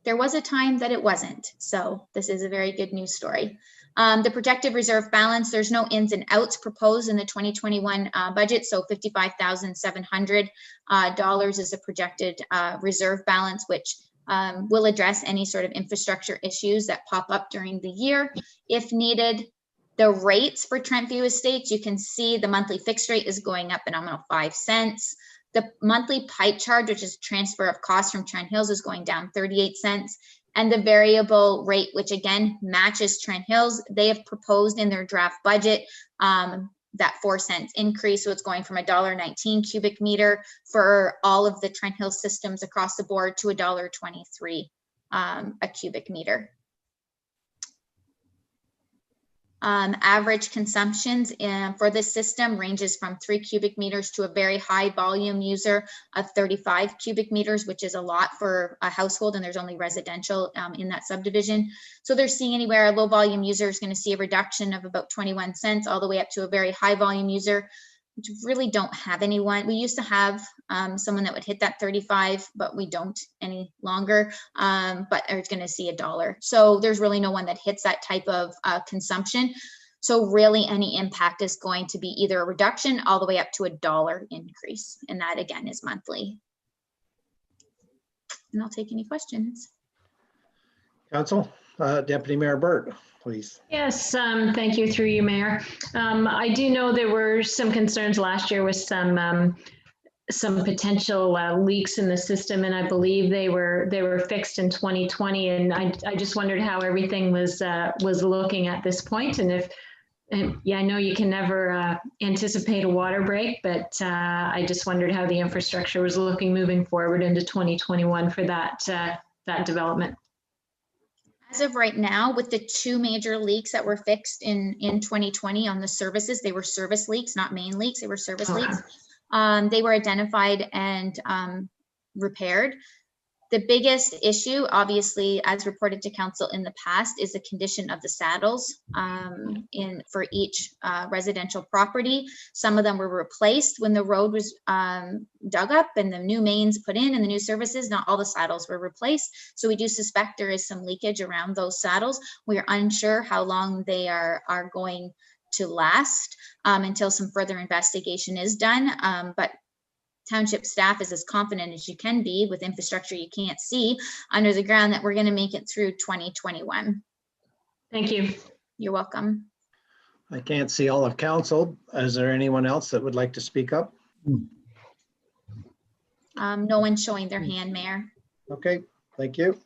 There was a time that it wasn't, so this is a very good news story. The projected reserve balance, there's no ins and outs proposed in the 2021 budget, so $55,700 is a projected reserve balance, which will address any sort of infrastructure issues that pop up during the year if needed. The rates for Trent View Estates, you can see the monthly fixed rate is going up a nominal 5 cents. The monthly pipe charge, which is transfer of costs from Trent Hills, is going down 38 cents. And the variable rate, which again matches Trent Hills, they have proposed in their draft budget that 4 cents increase. So it's going from $1.19 cubic meter for all of the Trent Hills systems across the board to $1.23 a cubic meter. Average consumptions for this system ranges from 3 cubic meters to a very high volume user of 35 cubic meters, which is a lot for a household, and there's only residential in that subdivision. So they're seeing anywhere a low volume user is going to see a reduction of about 21 cents all the way up to a very high volume user, which really don't have anyone. We used to have someone that would hit that 35, but we don't any longer, but are going to see $1. So there's really no one that hits that type of consumption. So really any impact is going to be either a reduction all the way up to $1 increase. And that again is monthly. And I'll take any questions. Council, Deputy Mayor Burt, please. Yes, thank you through you, Mayor. I do know there were some concerns last year with some potential leaks in the system, and I believe they were fixed in 2020. And I just wondered how everything was looking at this point, and yeah, I know you can never anticipate a water break, but I just wondered how the infrastructure was looking moving forward into 2021 for that development. As of right now, with the 2 major leaks that were fixed in 2020 on the services, they were service leaks, not main leaks, they were service leaks. They were identified and repaired. The biggest issue, obviously, as reported to council in the past, is the condition of the saddles for each residential property. Some of them were replaced when the road was dug up and the new mains put in and the new services. Not all the saddles were replaced. So we do suspect there is some leakage around those saddles. We are unsure how long they are going to last until some further investigation is done. But township staff is as confident as you can be with infrastructure you can't see under the ground that we're going to make it through 2021. Thank you. You're welcome. I can't see all of council. Is there anyone else that would like to speak up? No one's showing their hand, Mayor. Okay, thank you.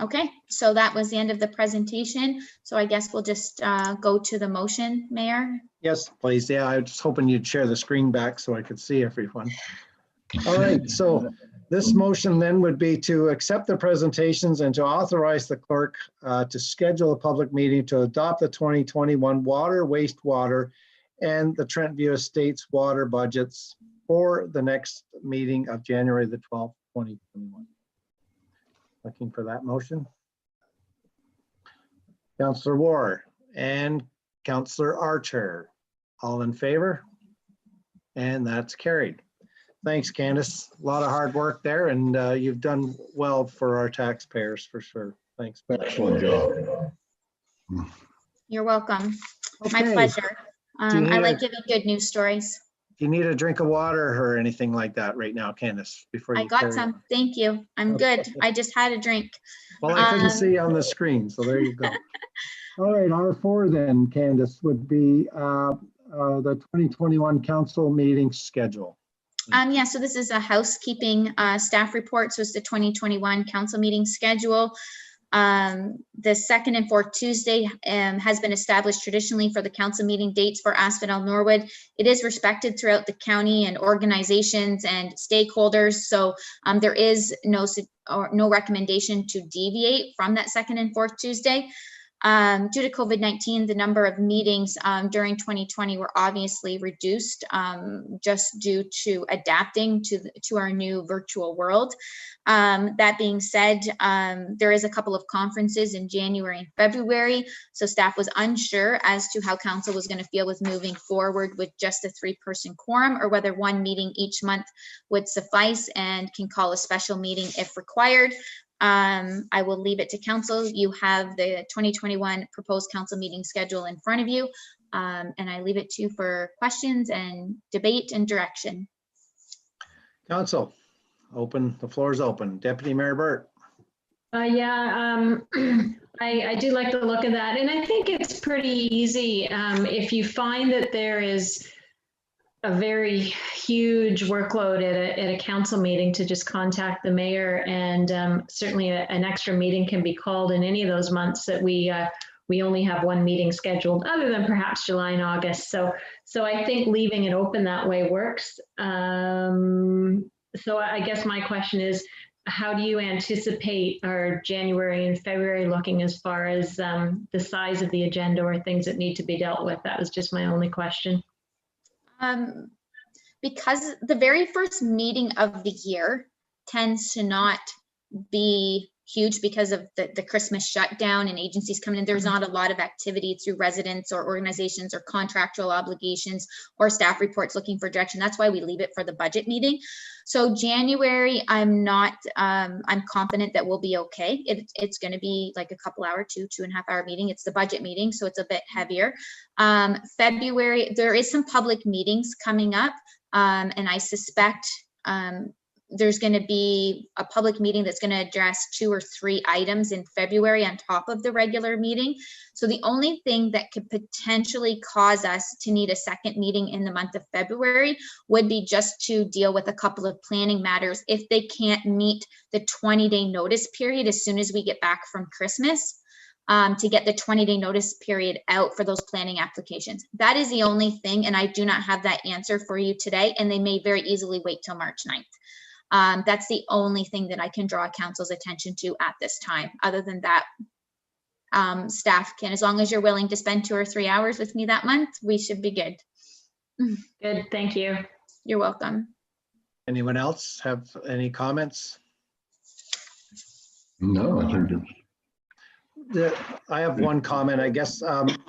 Okay, so that was the end of the presentation. So I guess we'll just go to the motion, Mayor. Yes, please. Yeah, I was just hoping you'd share the screen back so I could see everyone. All right, so This motion then would be to accept the presentations and to authorize the clerk to schedule a public meeting to adopt the 2021 water, wastewater, and the Trentview Estates water budgets for the next meeting of January the 12th, 2021. Looking for that motion. Councillor Ward and Councillor Archer, all in favor? And that's carried. Thanks, Candace. A lot of hard work there, and you've done well for our taxpayers for sure. Thanks. Excellent job. You're welcome. My Okay. pleasure. Do you I need like a- giving good news stories. Do you need a drink of water or anything like that right now, Candace, before you I got carry some. on? Thank you. I'm good. I just had a drink. Well, I couldn't Um, see on the screen, so there you go. All right, R4 then, Candace, would be the 2021 council meeting schedule. Yeah, so this is a housekeeping staff report. So it's the 2021 council meeting schedule. The second and fourth Tuesday has been established traditionally for the council meeting dates for Asphodel-Norwood. It is respected throughout the county and organizations and stakeholders. So there is no recommendation to deviate from that second and fourth Tuesday. Due to COVID-19, the number of meetings during 2020 were obviously reduced just due to adapting to our new virtual world. That being said, there is a couple of conferences in January and February, so staff was unsure as to how council was going to feel with moving forward with just a 3-person quorum, or whether one meeting each month would suffice and can call a special meeting if required. I will leave it to council. You have the 2021 proposed council meeting schedule in front of you, and I leave it to you for questions and debate and direction. Council, open, the floor is open. Deputy Mayor Burt. Yeah, I do like the look of that. And I think it's pretty easy. If you find that there is a very huge workload at a council meeting, to just contact the mayor, and certainly an extra meeting can be called in any of those months that we only have one meeting scheduled, other than perhaps July and August. So I think leaving it open that way works. So I guess my question is, how do you anticipate our January and February looking as far as the size of the agenda or things that need to be dealt with? That was just my only question. Because the very first meeting of the year tends to not be huge because of the Christmas shutdown and agencies coming in. There's not a lot of activity through residents or organizations or contractual obligations or staff reports looking for direction. That's why we leave it for the budget meeting. So January, I'm confident that we'll be okay. It's going to be like a couple hour, 2.5 hour meeting. It's the budget meeting, so it's a bit heavier. February, there is some public meetings coming up, and I suspect there's going to be a public meeting that's going to address 2 or 3 items in February on top of the regular meeting. So the only thing that could potentially cause us to need a second meeting in the month of February would be just to deal with a couple of planning matters if they can't meet the 20-day notice period as soon as we get back from Christmas, to get the 20-day notice period out for those planning applications. That is the only thing, and I do not have that answer for you today, and they may very easily wait till March 9th. That's the only thing that I can draw council's attention to at this time. Other than that, staff can, as long as you're willing to spend 2 or 3 hours with me that month, we should be good. Good, thank you. You're welcome. Anyone else have any comments? No, I think it's, I have one comment, I guess.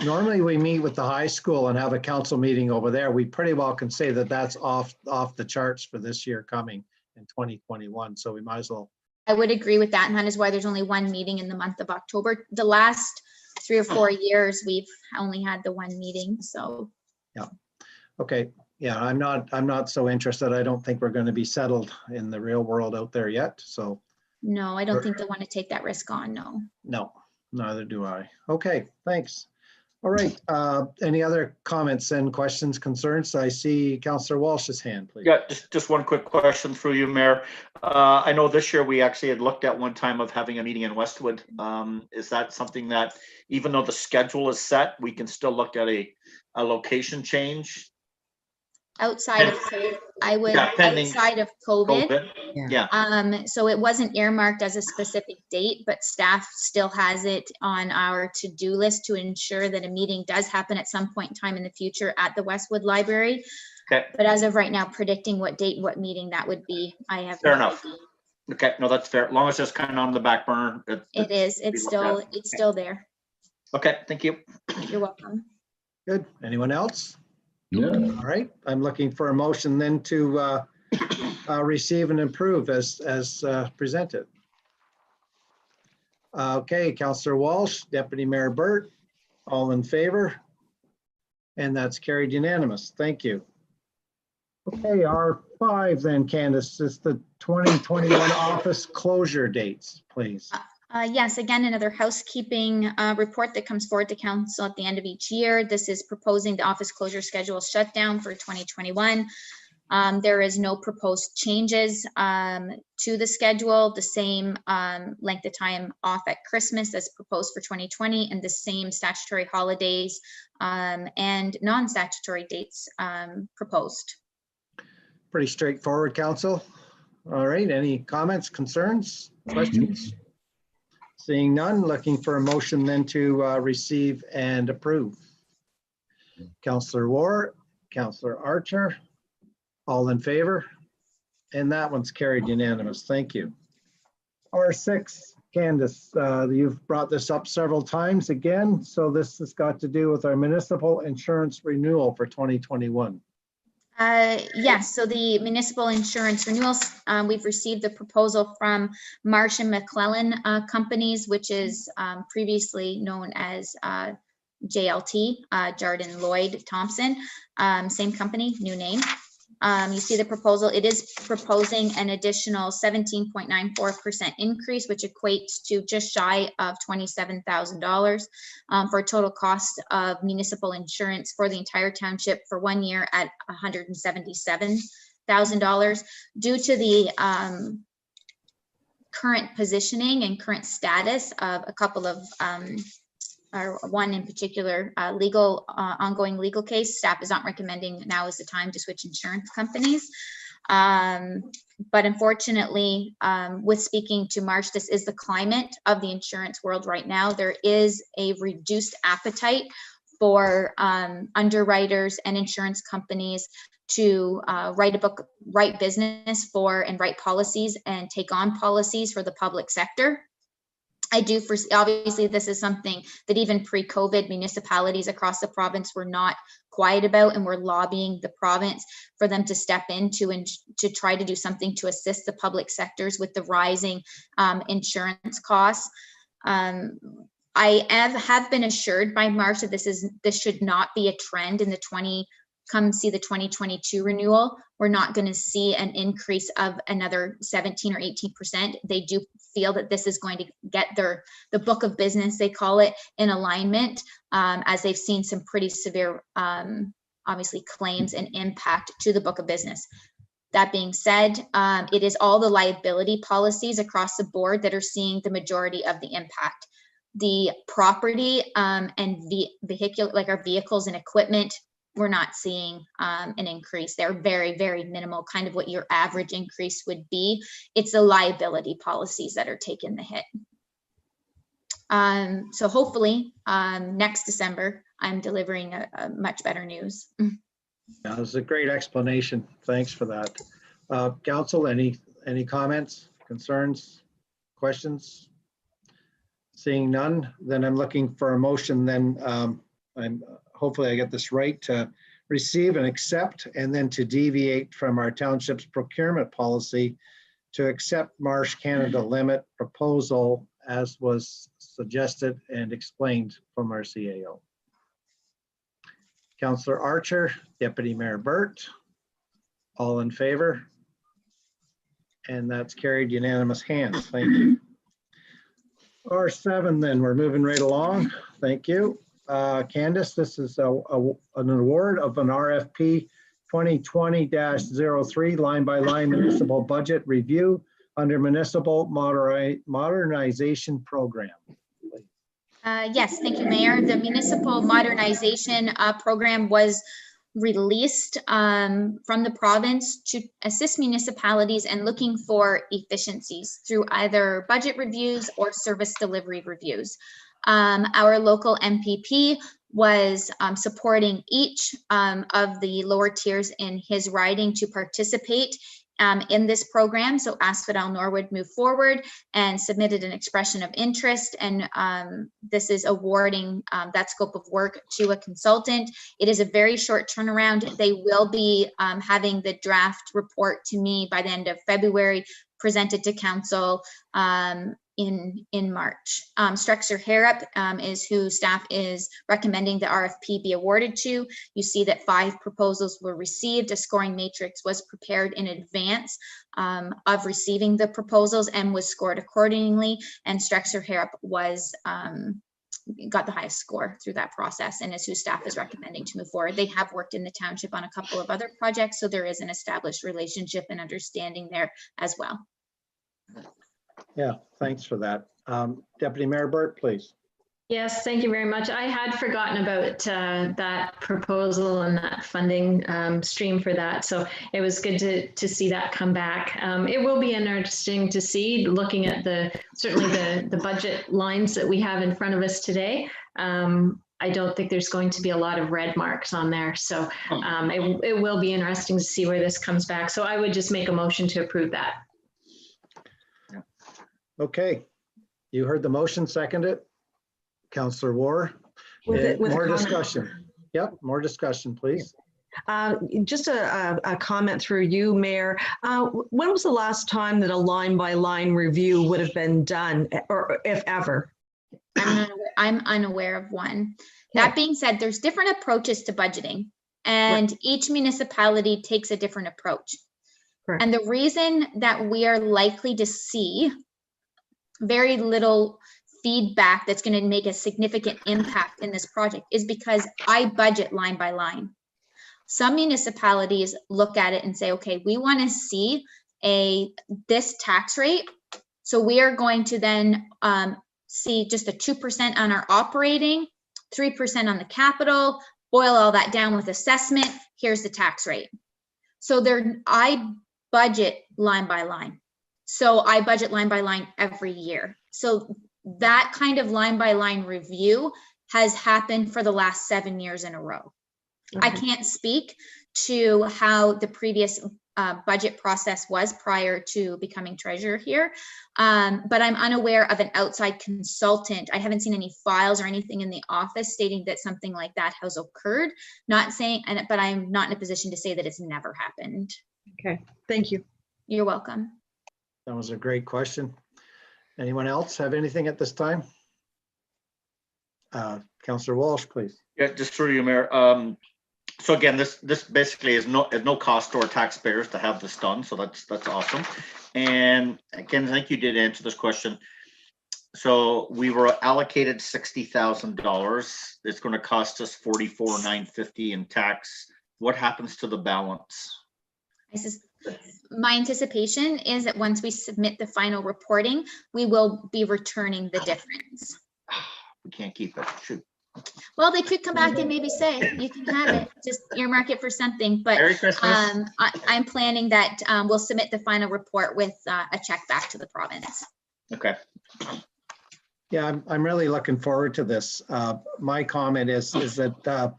Normally we meet with the high school and have a council meeting over there. We pretty well can say that that's off the charts for this year coming in 2021. So we might as well. I would agree with that, and that is why there's only one meeting in the month of October. The last 3 or 4 years, we've only had the one meeting, so. Yeah. Okay. Yeah, I'm not so interested. I don't think we're going to be settled in the real world out there yet. So. No, I don't think they want to take that risk on, no. No, neither do I. Okay, thanks. All right. Any other comments and questions, concerns? I see Councillor Walsh's hand, please. Yeah, just one quick question through you, Mayor. I know this year we actually had looked at one time of having a meeting in Westwood. Is that something that, even though the schedule is set, we can still look at a location change? Outside I was Yeah, pending outside of COVID. COVID. Yeah. So it wasn't earmarked as a specific date, but staff still has it on our to-do list to ensure that a meeting does happen at some point in time in the future at the Westwood Library. Okay. But as of right now, predicting what date, what meeting that would be, I have Fair no enough. idea. Okay, no, that's fair. As long as it's kind of on the back burner. It is, it's still there. Okay, thank you. You're welcome. Good. Anyone else? Yeah. All right. I'm looking for a motion then to receive and approve as presented. Okay, Councillor Walsh, Deputy Mayor Burt, all in favor? And that's carried unanimous. Thank you. Okay, R5 then, Candace, is the 2021 office closure dates, please. Yes, again, another housekeeping report that comes forward to council at the end of each year. This is proposing the office closure schedule shutdown for 2021. There is no proposed changes to the schedule, the same length of time off at Christmas as proposed for 2020, and the same statutory holidays and non-statutory dates proposed. Pretty straightforward, council. All right, any comments, concerns, questions? Seeing none, looking for a motion then to receive and approve. Councillor Ward, Councillor Archer, all in favor? And that one's carried unanimous. Thank you. R6, Candace, you've brought this up several times again. So this has got to do with our municipal insurance renewal for 2021. Yes, so the municipal insurance renewals, we've received the proposal from Marsh and McClellan Companies, which is previously known as JLT, Jardine Lloyd Thompson, same company, new name. You see the proposal, it is proposing an additional 17.94% increase, which equates to just shy of $27,000 for a total cost of municipal insurance for the entire township for 1 year at $177,000. Due to the current positioning and current status of a couple of or one in particular ongoing legal case, staff is not recommending now is the time to switch insurance companies. But unfortunately, with speaking to Marsh, this is the climate of the insurance world right now. There is a reduced appetite for underwriters and insurance companies to write business for and write policies and take on policies for the public sector. I do foresee, obviously, this is something that even pre-COVID municipalities across the province were not quiet about, and we're lobbying the province for them to step into and to try to do something to assist the public sectors with the rising insurance costs. I have been assured by Marsh that this should not be a trend in the 2022 renewal. We're not going to see an increase of another 17 or 18%. They do feel that this is going to get the book of business, they call it, in alignment, as they've seen some pretty severe, obviously, claims and impact to the book of business. That being said, it is all the liability policies across the board that are seeing the majority of the impact. The property and vehicle, like our vehicles and equipment, we're not seeing an increase. They're very, very minimal, kind of what your average increase would be. It's the liability policies that are taking the hit. So hopefully next December, I'm delivering a much better news. Yeah, that was a great explanation. Thanks for that. Council, any comments, concerns, questions? Seeing none, then I'm looking for a motion. Then hopefully I get this right, to receive and accept, and then to deviate from our township's procurement policy to accept Marsh Canada Limit proposal as was suggested and explained from our CAO. Councillor Archer, Deputy Mayor Burt, all in favor? And that's carried unanimous hands. Thank you. R7 then, we're moving right along. Thank you. Candace, this is an award of an RFP 2020-03 line-by-line municipal budget review under municipal modernization program. Yes, thank you, Mayor. The municipal modernization program was released from the province to assist municipalities in looking for efficiencies through either budget reviews or service delivery reviews. Our local MPP was supporting each of the lower tiers in his riding to participate in this program. So Asphodel-Norwood moved forward and submitted an expression of interest, and this is awarding that scope of work to a consultant. It is a very short turnaround. They will be having the draft report to me by the end of February, presented to council in March. Strexer Harrop is who staff is recommending the RFP be awarded to. You see that 5 proposals were received. A scoring matrix was prepared in advance of receiving the proposals and was scored accordingly. And Strexer Harrop was got the highest score through that process, and is who staff is recommending to move forward. They have worked in the township on a couple of other projects, so there is an established relationship and understanding there as well. Yeah, thanks for that. Deputy Mayor Burt, please. Yes, thank you very much. I had forgotten about that proposal and that funding stream for that. So it was good to see that come back. It will be interesting to see, looking at certainly the budget lines that we have in front of us today. I don't think there's going to be a lot of red marks on there. So it will be interesting to see where this comes back. So I would just make a motion to approve that. Okay, you heard the motion, second it. Councillor War. With More a comment. discussion. Yep, more discussion, please. Just a comment through you, Mayor. When was the last time that a line-by-line review would have been done, or if ever? I'm unaware of one. That being said, there's different approaches to budgeting, and each municipality takes a different approach. Correct. And the reason that we are likely to see very little feedback that's going to make a significant impact in this project is because I budget line by line. Some municipalities look at it and say, okay, we want to see this tax rate. So we are going to then see just a 2% on our operating, 3% on the capital, boil all that down with assessment. Here's the tax rate. So I budget line by line. So I budget line by line every year. So that kind of line by line review has happened for the last 7 years in a row. Okay. I can't speak to how the previous budget process was prior to becoming treasurer here, but I'm unaware of an outside consultant. I haven't seen any files or anything in the office stating that something like that has occurred. But I'm not in a position to say that it's never happened. Okay, thank you. You're welcome. That was a great question. Anyone else have anything at this time? Councillor Walsh, please. Yeah, just through you, Mayor. So again, this basically is no cost to our taxpayers to have this done. So that's awesome. And again, I think you did answer this question. So we were allocated $60,000. It's going to cost us $44,950 in tax. What happens to the balance? My anticipation is that once we submit the final reporting, we will be returning the difference. We can't keep it. Shoot. Well, they could come back and maybe say, you can have it, just earmark it for something. But Merry Christmas. I'm planning that we'll submit the final report with a check back to the province. Okay. Yeah, I'm really looking forward to this. My comment is that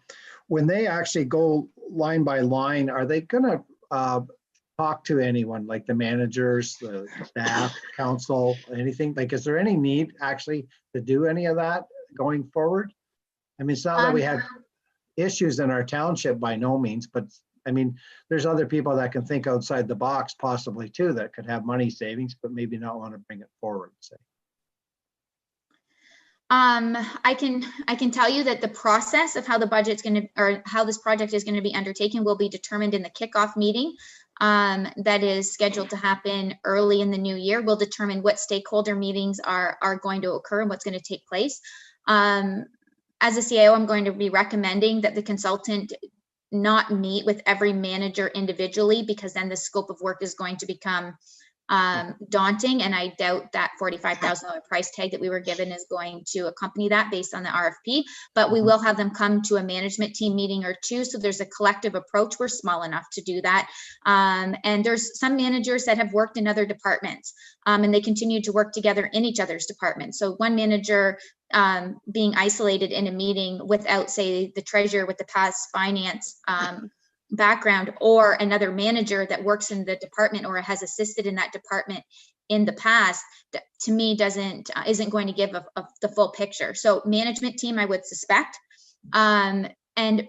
when they actually go line by line, are they going to talk to anyone, like the managers, the staff, council, anything? Like, is there any need actually to do any of that going forward? I mean, it's not that we have issues in our township by no means, but I mean, there's other people that can think outside the box possibly too, that could have money savings, but maybe not want to bring it forward. Say. I can tell you that the process of how the budget's going to, or how this project is going to be undertaken, will be determined in the kickoff meeting that is scheduled to happen early in the new year. We'll determine what stakeholder meetings are going to occur and what's going to take place. As a CIO, I'm going to be recommending that the consultant not meet with every manager individually, because then the scope of work is going to become daunting, and I doubt that $45,000 price tag that we were given is going to accompany that based on the RFP, but we will have them come to a management team meeting or two. So there's a collective approach. We're small enough to do that. And there's some managers that have worked in other departments, and they continue to work together in each other's departments. So one manager being isolated in a meeting without, say, the treasurer with the past finance background, or another manager that works in the department or has assisted in that department in the past, that to me isn't going to give the full picture. So management team, I would suspect, and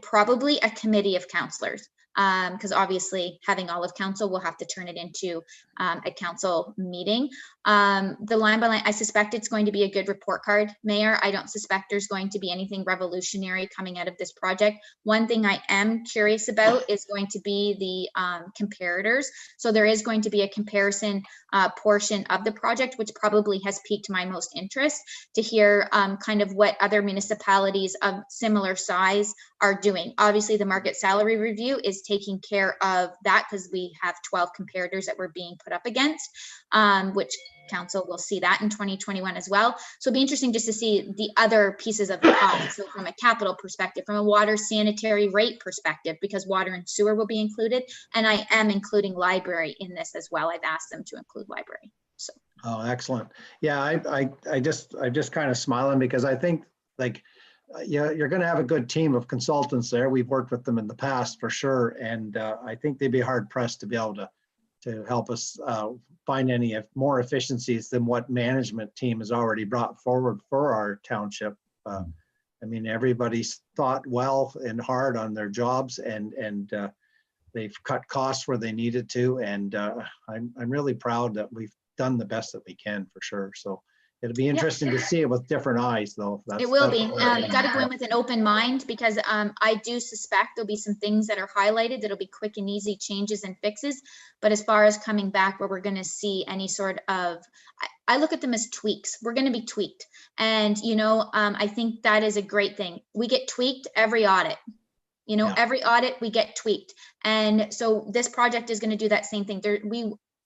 probably a committee of counselors, because obviously having all of council, we'll have to turn it into a council meeting. The line by line, I suspect it's going to be a good report card, Mayor. I don't suspect there's going to be anything revolutionary coming out of this project. One thing I am curious about is going to be the comparators. So there is going to be a comparison portion of the project, which probably has piqued my most interest, to hear kind of what other municipalities of similar size are doing. Obviously, the market salary review is taking care of that, because we have 12 comparators that we're being put up against, which council will see that in 2021 as well. So it'll be interesting just to see the other pieces of the pie. So from a capital perspective, from a water sanitary rate perspective, because water and sewer will be included, and I am including library in this as well. I've asked them to include library. So. Oh, excellent. Yeah, I'm just kind of smiling, because I think, like, yeah, you're going to have a good team of consultants there. We've worked with them in the past for sure, and I think they'd be hard pressed to be able to help us find any more efficiencies than what management team has already brought forward for our township. I mean, everybody's thought well and hard on their jobs, and they've cut costs where they needed to, and I'm really proud that we've done the best that we can, for sure. So it'll be interesting to see it with different eyes, though. It will be. Got to go in with an open mind, because I do suspect there'll be some things that are highlighted that'll be quick and easy changes and fixes. But as far as coming back where we're going to see any sort of, I look at them as tweaks. We're going to be tweaked. And, you know, I think that is a great thing. We get tweaked every audit. You know, every audit we get tweaked. And so this project is going to do that same thing.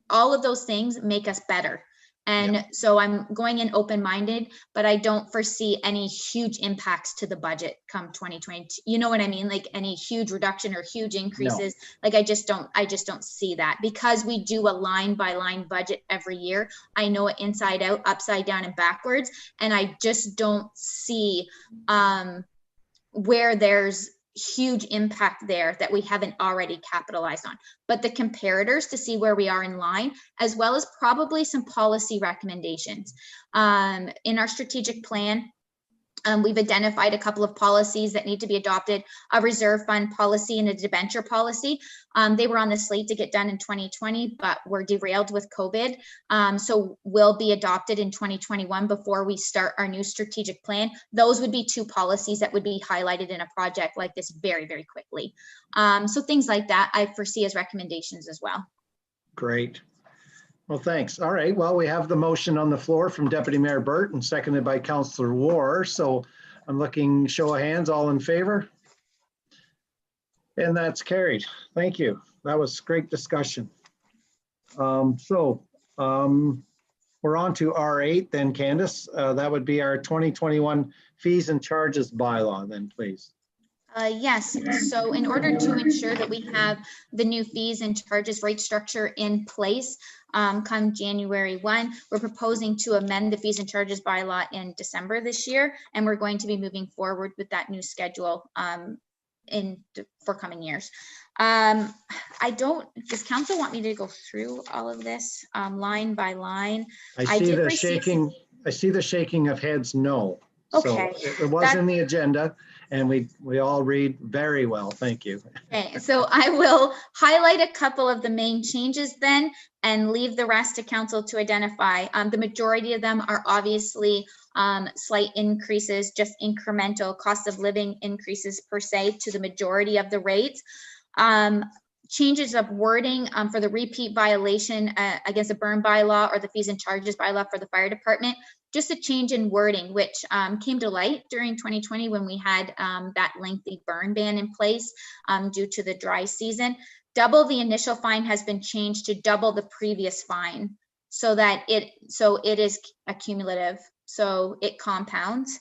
All of those things make us better. And so I'm going in open-minded, but I don't foresee any huge impacts to the budget come 2020. You know what I mean? Like any huge reduction or huge increases. No. Like I just don't see that, because we do a line by line budget every year. I know it inside out, upside down, and backwards. And I just don't see where there's huge impact there that we haven't already capitalized on. But the comparators to see where we are in line, as well as probably some policy recommendations. In our strategic plan, we've identified a couple of policies that need to be adopted, a reserve fund policy and a debenture policy. They were on the slate to get done in 2020, but were derailed with COVID. So will be adopted in 2021 before we start our new strategic plan. Those would be two policies that would be highlighted in a project like this very, very quickly. So things like that I foresee as recommendations as well. Great. Well, thanks. All right. Well, we have the motion on the floor from Deputy Mayor Burt and seconded by Councillor War. So I'm looking, show of hands, all in favor? And that's carried. Thank you. That was great discussion. We're on to R8 then, Candace. That would be our 2021 fees and charges bylaw then, please. Yes, so in order to ensure that we have the new fees and charges rate structure in place come January 1, we're proposing to amend the fees and charges bylaw in December this year, and we're going to be moving forward with that new schedule for coming years. Does council want me to go through all of this line by line? I see the shaking of heads no. Okay. So it was in the agenda, and we all read very well. Thank you. Okay, so I will highlight a couple of the main changes then and leave the rest to council to identify. The majority of them are obviously slight increases, just incremental cost of living increases per se to the majority of the rates. Changes of wording for the repeat violation against the burn bylaw or the fees and charges bylaw for the fire department. Just a change in wording, which came to light during 2020 when we had that lengthy burn ban in place due to the dry season. Double the initial fine has been changed to double the previous fine so that it is accumulative, so it compounds.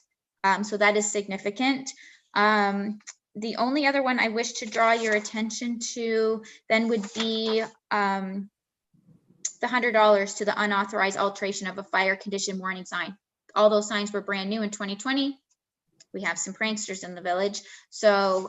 So that is significant. The only other one I wish to draw your attention to then would be the $100 to the unauthorized alteration of a fire condition warning sign. All those signs were brand new in 2020. We have some pranksters in the village. So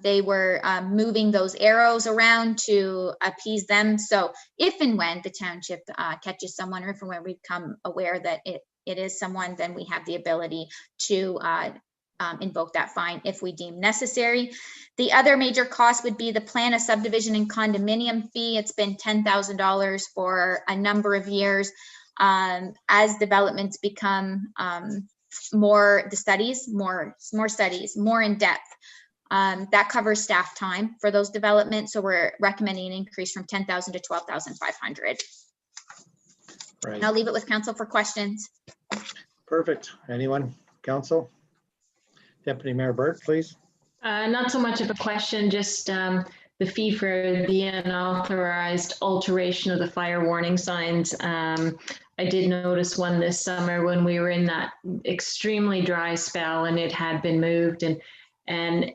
they were moving those arrows around to appease them. So if and when the township catches someone, or if and when we become aware that it is someone, then we have the ability to invoke that fine if we deem necessary. The other major cost would be the plan of subdivision and condominium fee. It's been $10,000 for a number of years. As developments become more in depth, that covers staff time for those developments. So we're recommending an increase from 10,000 to 12,500. Right. I'll leave it with council for questions. Perfect. Anyone? Council? Deputy Mayor Burt, please. Not so much of a question, just the fee for the unauthorized alteration of the fire warning signs. I did notice one this summer when we were in that extremely dry spell and it had been moved, and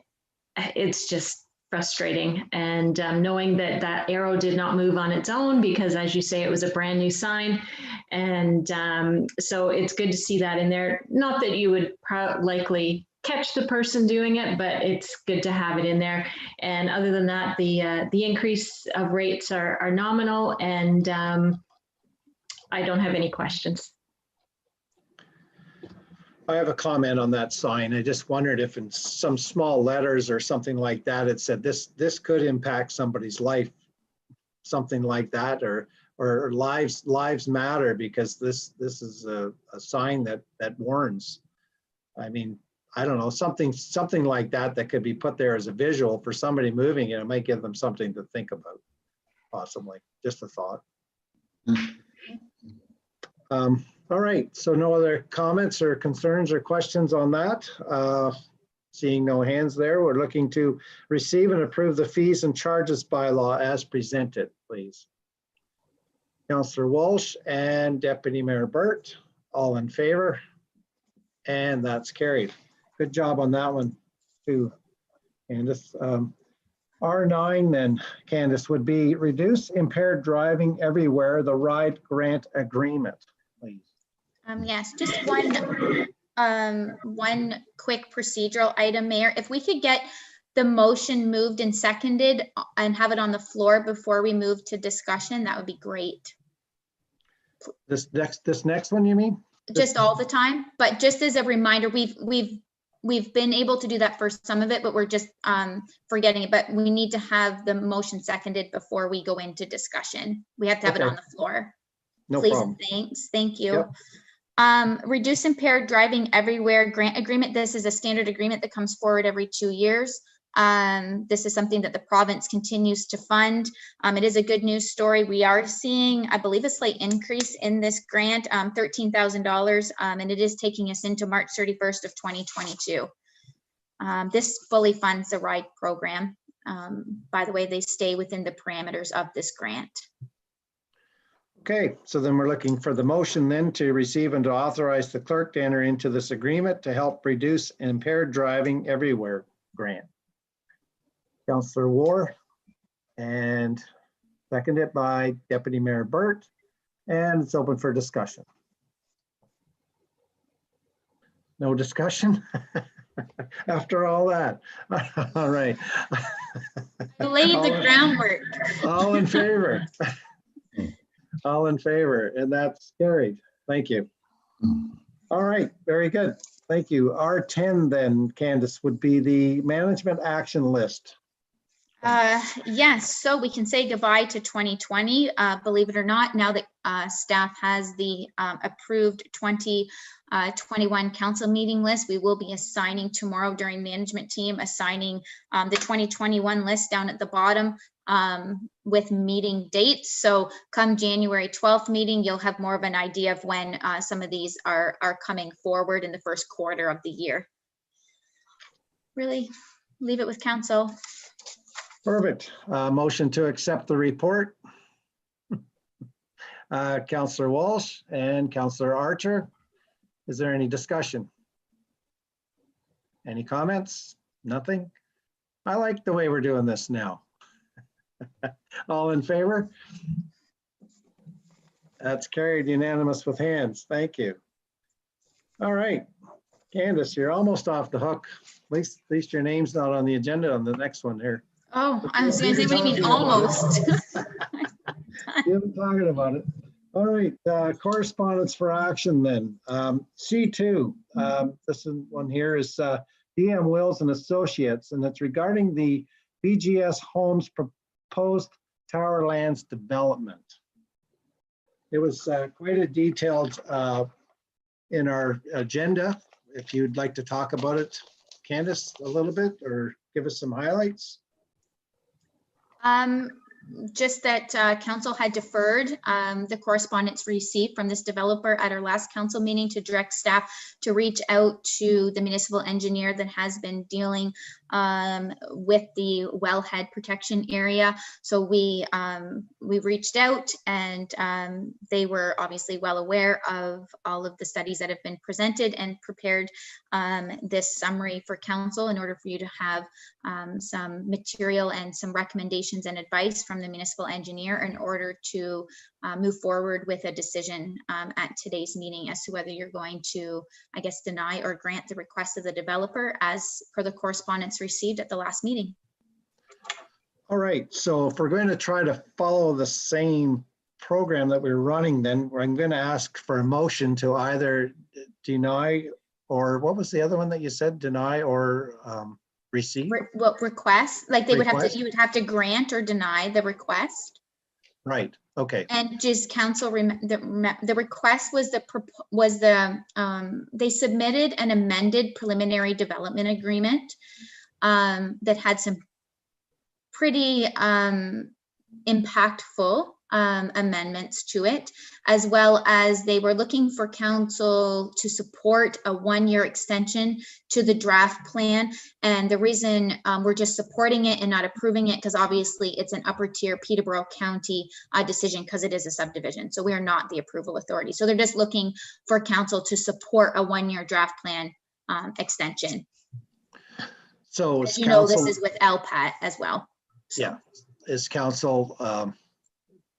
it's just frustrating. And knowing that that arrow did not move on its own, because as you say, it was a brand new sign. And so it's good to see that in there. Not that you would likely catch the person doing it, but it's good to have it in there. And other than that, the increase of rates are nominal, and I don't have any questions. I have a comment on that sign. I just wondered if in some small letters or something like that, it said this could impact somebody's life, something like that, or lives matter, because this is a sign that warns. I mean, I don't know, something like that could be put there as a visual for somebody moving it. It might give them something to think about, possibly. Just a thought. All right, so no other comments or concerns or questions on that. Seeing no hands there, we're looking to receive and approve the fees and charges bylaw as presented, please. Councillor Walsh and Deputy Mayor Burt, all in favor? And that's carried. Good job on that one too, Candace. R9 then, Candace, would be reduce impaired driving everywhere, the ride grant agreement, please. Yes, just one quick procedural item, Mayor. If we could get the motion moved and seconded and have it on the floor before we move to discussion, that would be great. This next one, you mean? Just all the time, but just as a reminder, we've been able to do that for some of it, but we're just forgetting it. But we need to have the motion seconded before we go into discussion. We have to have it on the floor. No Please problem. and thanks. Thank you. Yep. Reduce impaired driving everywhere grant agreement. This is a standard agreement that comes forward every 2 years. This is something that the province continues to fund. It is a good news story. We are seeing, I believe, a slight increase in this grant, $13,000, and it is taking us into March 31st of 2022. This fully funds the RIDE program. By the way, they stay within the parameters of this grant. Okay, so then we're looking for the motion then to receive and to authorize the clerk to enter into this agreement to help reduce impaired driving everywhere grant. Councillor War, and seconded by Deputy Mayor Burt, and it's open for discussion. No discussion after all that. All right. You laid the groundwork. All in favor? All in favor, and that's carried. Thank you. All right, very good. Thank you. R10 then, Candace, would be the management action list. Yes, so we can say goodbye to 2020. Believe it or not, now that staff has the approved 2021 council meeting list, we will be assigning tomorrow during management team, assigning the 2021 list down at the bottom with meeting dates. So come January 12th meeting, you'll have more of an idea of when some of these are coming forward in the first quarter of the year. Really leave it with council. Perfect. Motion to accept the report. Councillor Walsh and Councillor Archer. Is there any discussion? Any comments? Nothing? I like the way we're doing this now. All in favor? That's carried unanimous with hands. Thank you. All right, Candace, you're almost off the hook. At least your name's not on the agenda on the next one here. Oh, I was gonna say, what do you mean almost? You've been talking about it. All right, correspondence for action then. C2, this one here is DM Wills and Associates, and it's regarding the BGS Homes proposed Tower Lands development. It was quite a detailed in our agenda. If you'd like to talk about it, Candace, a little bit, or give us some highlights. Just that council had deferred the correspondence received from this developer at our last council meeting to direct staff to reach out to the municipal engineer that has been dealing with the wellhead protection area. So we reached out, and they were obviously well aware of all of the studies that have been presented and prepared this summary for council in order for you to have some material and some recommendations and advice from the municipal engineer in order to move forward with a decision at today's meeting as to whether you're going to, I guess, deny or grant the request of the developer as per the correspondence received at the last meeting. All right, so if we're going to try to follow the same program that we're running, then I'm going to ask for a motion to either deny, or what was the other one that you said, deny or receive? What request? Like they would have Request? to, you would have to grant or deny the request. Right, okay. And just council, the request was they submitted an amended preliminary development agreement that had some pretty impactful amendments to it, as well as they were looking for council to support a 1-year extension to the draft plan. And the reason we're just supporting it and not approving it, because obviously it's an upper tier Peterborough County decision because it is a subdivision. So we are not the approval authority. So they're just looking for council to support a 1-year draft plan extension. So as you know, this is with LPAT as well. So. Yeah, is council,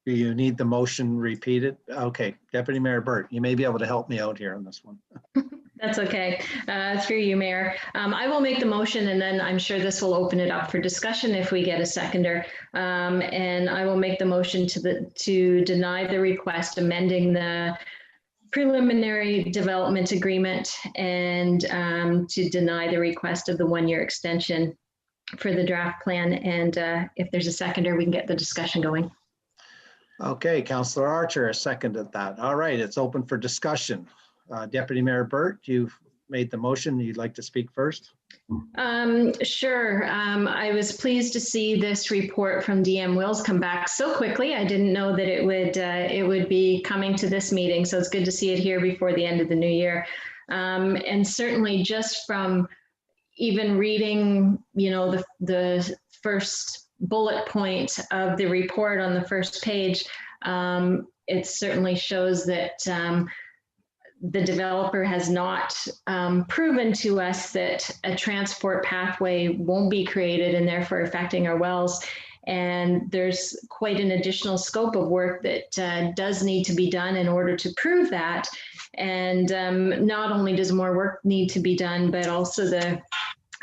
do you need the motion repeated? Okay, Deputy Mayor Burt, you may be able to help me out here on this one. That's okay. Through you, Mayor. I will make the motion, and then I'm sure this will open it up for discussion if we get a seconder. And I will make the motion to deny the request amending the preliminary development agreement and to deny the request of the 1-year extension for the draft plan. And if there's a seconder, we can get the discussion going. Okay, Councillor Archer has seconded that. All right, it's open for discussion. Deputy Mayor Burt, you've made the motion. You'd like to speak first? Sure. I was pleased to see this report from DM Wills come back so quickly. I didn't know that it would be coming to this meeting, so it's good to see it here before the end of the new year. And certainly just from even reading, you know, the first bullet point of the report on the first page, it certainly shows that the developer has not proven to us that a transport pathway won't be created and therefore affecting our wells. And there's quite an additional scope of work that does need to be done in order to prove that. And not only does more work need to be done, but also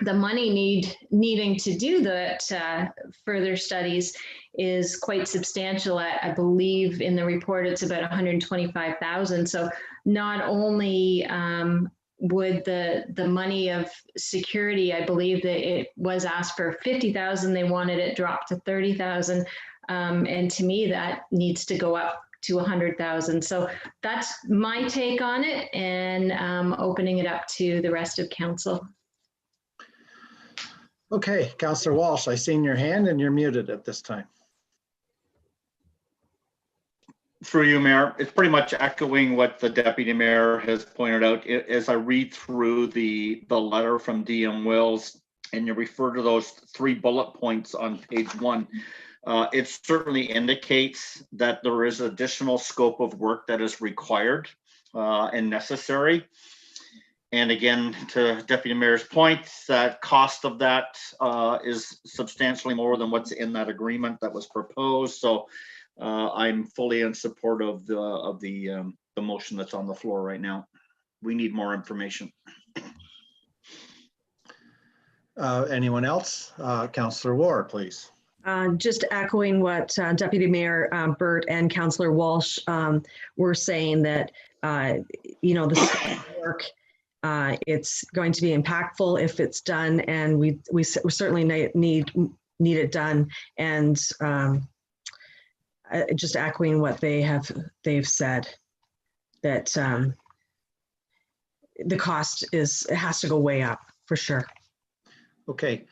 the money needing to do that further studies is quite substantial. I believe in the report it's about 125,000. So not only would the money of security, I believe that it was asked for 50,000, they wanted it dropped to 30,000. And to me, that needs to go up to 100,000. So that's my take on it, and opening it up to the rest of council. Okay, Councillor Walsh, I seen your hand and you're muted at this time. Through you, Mayor, it's pretty much echoing what the Deputy Mayor has pointed out. As I read through the letter from DM Wills, and you refer to those 3 bullet points on page 1, it certainly indicates that there is additional scope of work that is required and necessary. And again, to Deputy Mayor's point, that cost of that is substantially more than what's in that agreement that was proposed. So I'm fully in support of the motion that's on the floor right now. We need more information. Anyone else? Councillor Ward, please. Just echoing what Deputy Mayor Burt and Councillor Walsh were saying, that the scope of work, it's going to be impactful if it's done, and we certainly need it done. And just echoing what they've said, that the cost has to go way up for sure. Okay,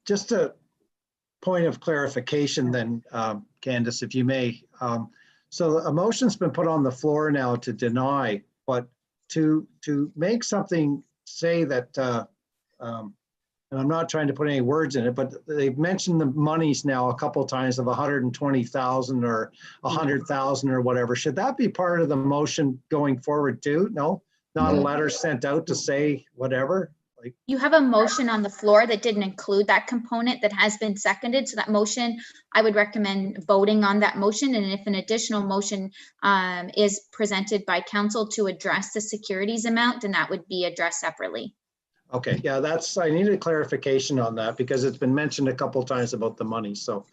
just a point of clarification then, Candace, if you may. So a motion's been put on the floor now to deny, but to make something say that, and I'm not trying to put any words in it, but they've mentioned the monies now a couple of times of 120,000 or 100,000 or whatever. Should that be part of the motion going forward too? No, not a letter sent out to say whatever. You have a motion on the floor that didn't include that component that has been seconded. So that motion, I would recommend voting on that motion. And if an additional motion is presented by council to address the securities amount, then that would be addressed separately. Okay, yeah, I needed clarification on that because it's been mentioned a couple of times about the money. So,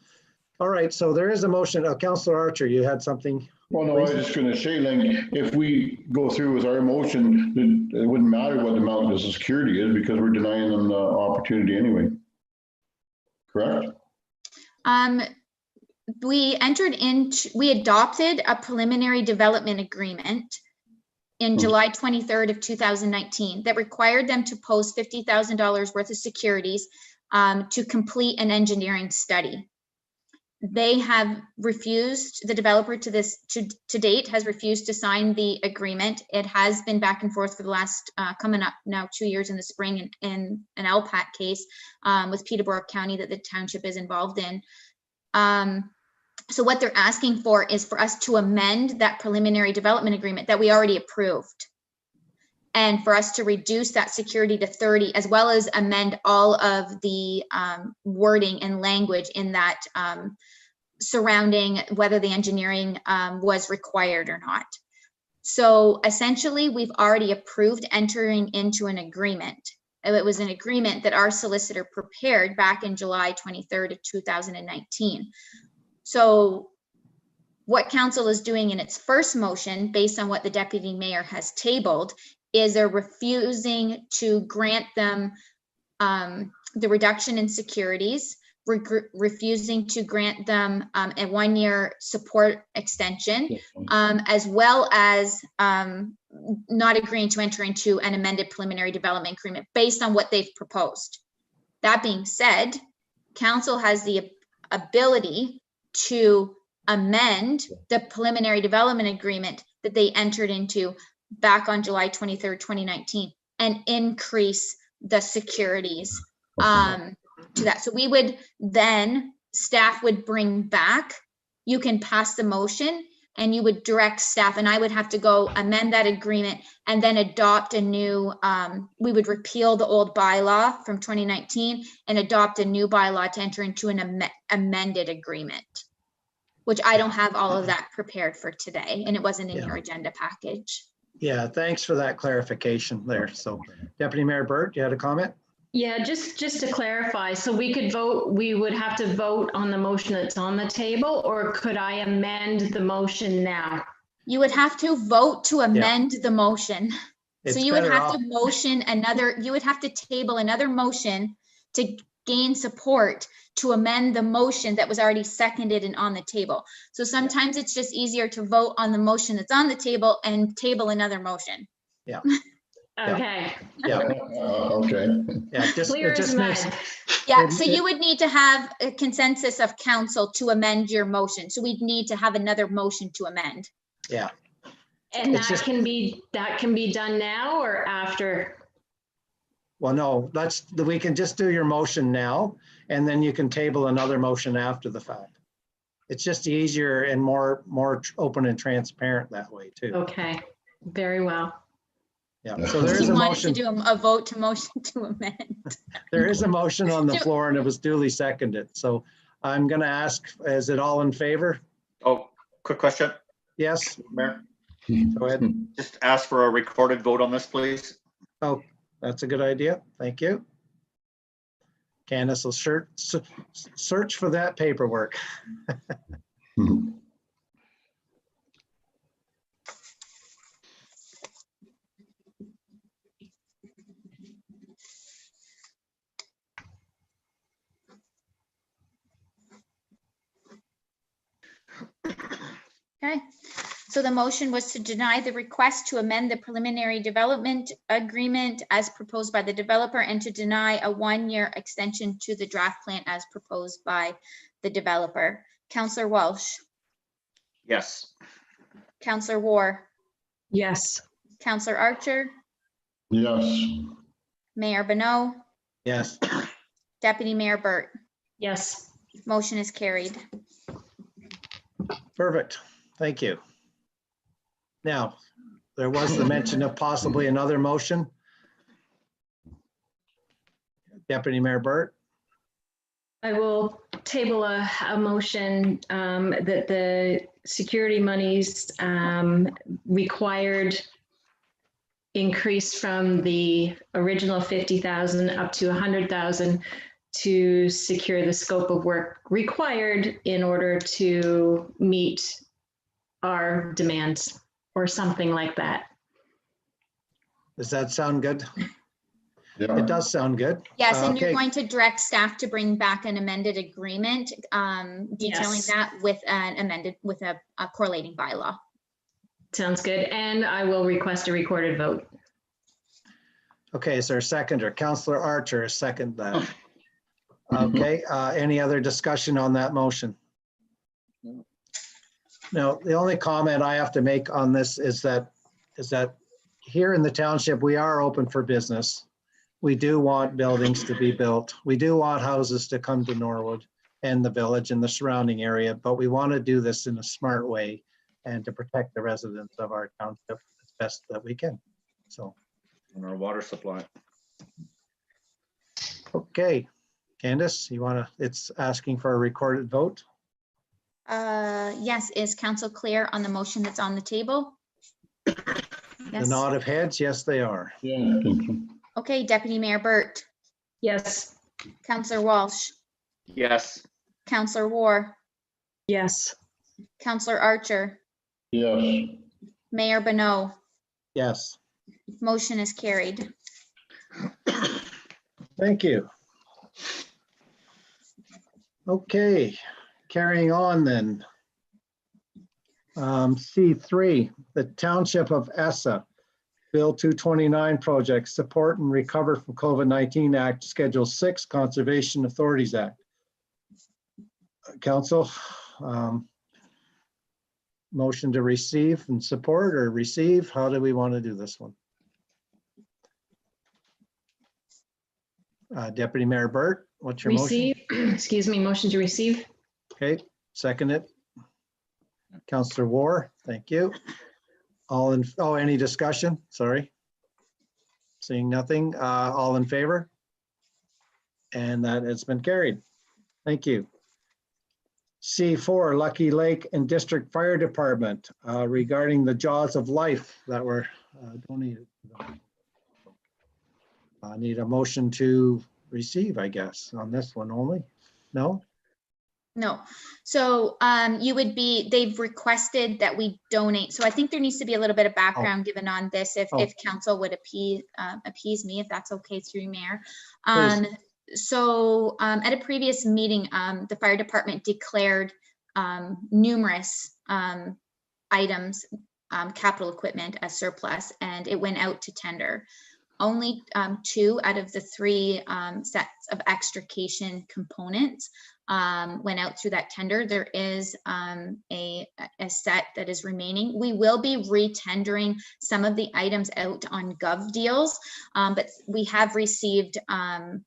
all right, so there is a motion. Councillor Archer, you had something? Well, no, I was just going to say, like, if we go through with our motion, it wouldn't matter what the amount of the security is because we're denying them the opportunity anyway. Correct? We adopted a preliminary development agreement in July 23rd of 2019 that required them to post $50,000 worth of securities to complete an engineering study. They have refused, the developer to date has refused to sign the agreement. It has been back and forth for the last, coming up now 2 years in the spring in an LPAT case with Peterborough County that the township is involved in. So what they're asking for is for us to amend that preliminary development agreement that we already approved, and for us to reduce that security to 30, as well as amend all of the wording and language in that surrounding whether the engineering was required or not. So essentially, we've already approved entering into an agreement. It was an agreement that our solicitor prepared back in July 23rd of 2019. So what council is doing in its first motion, based on what the deputy mayor has tabled, is they're refusing to grant them the reduction in securities, refusing to grant them a 1-year support extension, as well as not agreeing to enter into an amended preliminary development agreement based on what they've proposed. That being said, council has the ability to amend the preliminary development agreement that they entered into back on July 23rd, 2019, and increase the securities to that. So we would then, staff would bring back, you can pass the motion and you would direct staff, and I would have to go amend that agreement and then adopt a new, we would repeal the old bylaw from 2019 and adopt a new bylaw to enter into an amended agreement, which I don't have all of that prepared for today, and it wasn't in your agenda package. Yeah, thanks for that clarification there. So Deputy Mayor Burt, you had a comment? Yeah, just to clarify, so we could vote, we would have to vote on the motion that's on the table, or could I amend the motion now? You would have to vote to amend the motion. It's so you would better have off- to motion another, you would have to table another motion to gain support to amend the motion that was already seconded and on the table. So sometimes it's just easier to vote on the motion that's on the table and table another motion. Yeah. Okay. Yeah. Okay. Yeah, Clear it as just makes, mud. Yeah, so you would need to have a consensus of council to amend your motion. So we'd need to have another motion to amend. yeah. And It's that just- can be done now or after? Well, no, we can just do your motion now, and then you can table another motion after the fact. It's just easier and more open and transparent that way too. Okay, very well. Yeah, so there is He a wanted motion. to do a vote to motion to amend. There is a motion on the floor and it was duly seconded. So I'm going to ask, is it all in favor? Oh, quick question, Yes, Mayor. go ahead. Just ask for a recorded vote on this, please. Oh, that's a good idea. Thank you. Candace will search for that paperwork. Okay, so the motion was to deny the request to amend the preliminary development agreement as proposed by the developer and to deny a 1-year extension to the draft plan as proposed by the developer. Councillor Walsh, Yes. Councillor War, Yes. Councillor Archer, Yes. Mayor Bonneau, Yes, Deputy Mayor Burt. Yes. Motion is carried. perfect. Thank you. Now, there was the mention of possibly another motion. Deputy Mayor Burt. I will table a motion that the security monies required increase from the original 50,000 up to 100,000 to secure the scope of work required in order to meet our demands or something like that. Does that sound good? Yeah. It does sound good. Yes, and you're Okay. going to direct staff to bring back an amended agreement detailing Yes. that with an amended, with a correlating bylaw. Sounds good. And I will request a recorded vote. Okay, is there a seconder? Councillor Archer, second that. Okay, any other discussion on that motion? Now, the only comment I have to make on this is that here in the township, we are open for business. We do want buildings to be built. We do want houses to come to Norwood and the village and the surrounding area, but we want to do this in a smart way and to protect the residents of our township as best that we can. So, And our water supply. okay, Candace, you want to, it's asking for a recorded vote? Yes, is council clear on the motion that's on the table? The Yes. nod of heads, yes, they are. Yeah, I think so. Okay, Deputy Mayor Burt, Yes. Councillor Walsh, Yes. Councillor War, Yes. Councillor Archer, Yes. Mayor Bonneau. Yes, Motion is carried. thank you. Okay, carrying on then. C3, the Township of Essa, Bill 229 project, Support and Recover from COVID-19 Act, Schedule 6, Conservation Authorities Act. Council, motion to receive and support or receive, how do we want to do this one? Deputy Mayor Burt, what's your motion? Receive, excuse me, motion to receive. Okay, second it. Councillor War, thank you. All in, oh, any discussion? Sorry. Seeing nothing, all in favor? And that has been carried. Thank you. C4, Lucky Lake and District Fire Department regarding the Jaws of Life that were donated. I need a motion to receive, I guess, on this one only. No? No, so you would be, they've requested that we donate. So I think there needs to be a little bit of background given on this if council would appease me, if that's okay through you, Mayor. So at a previous meeting, the fire department declared numerous items, capital equipment as surplus, and it went out to tender. Only 2 out of the 3 sets of extrication components went out through that tender. There is a set that is remaining. We will be re-tendering some of the items out on Gov Deals, but we have received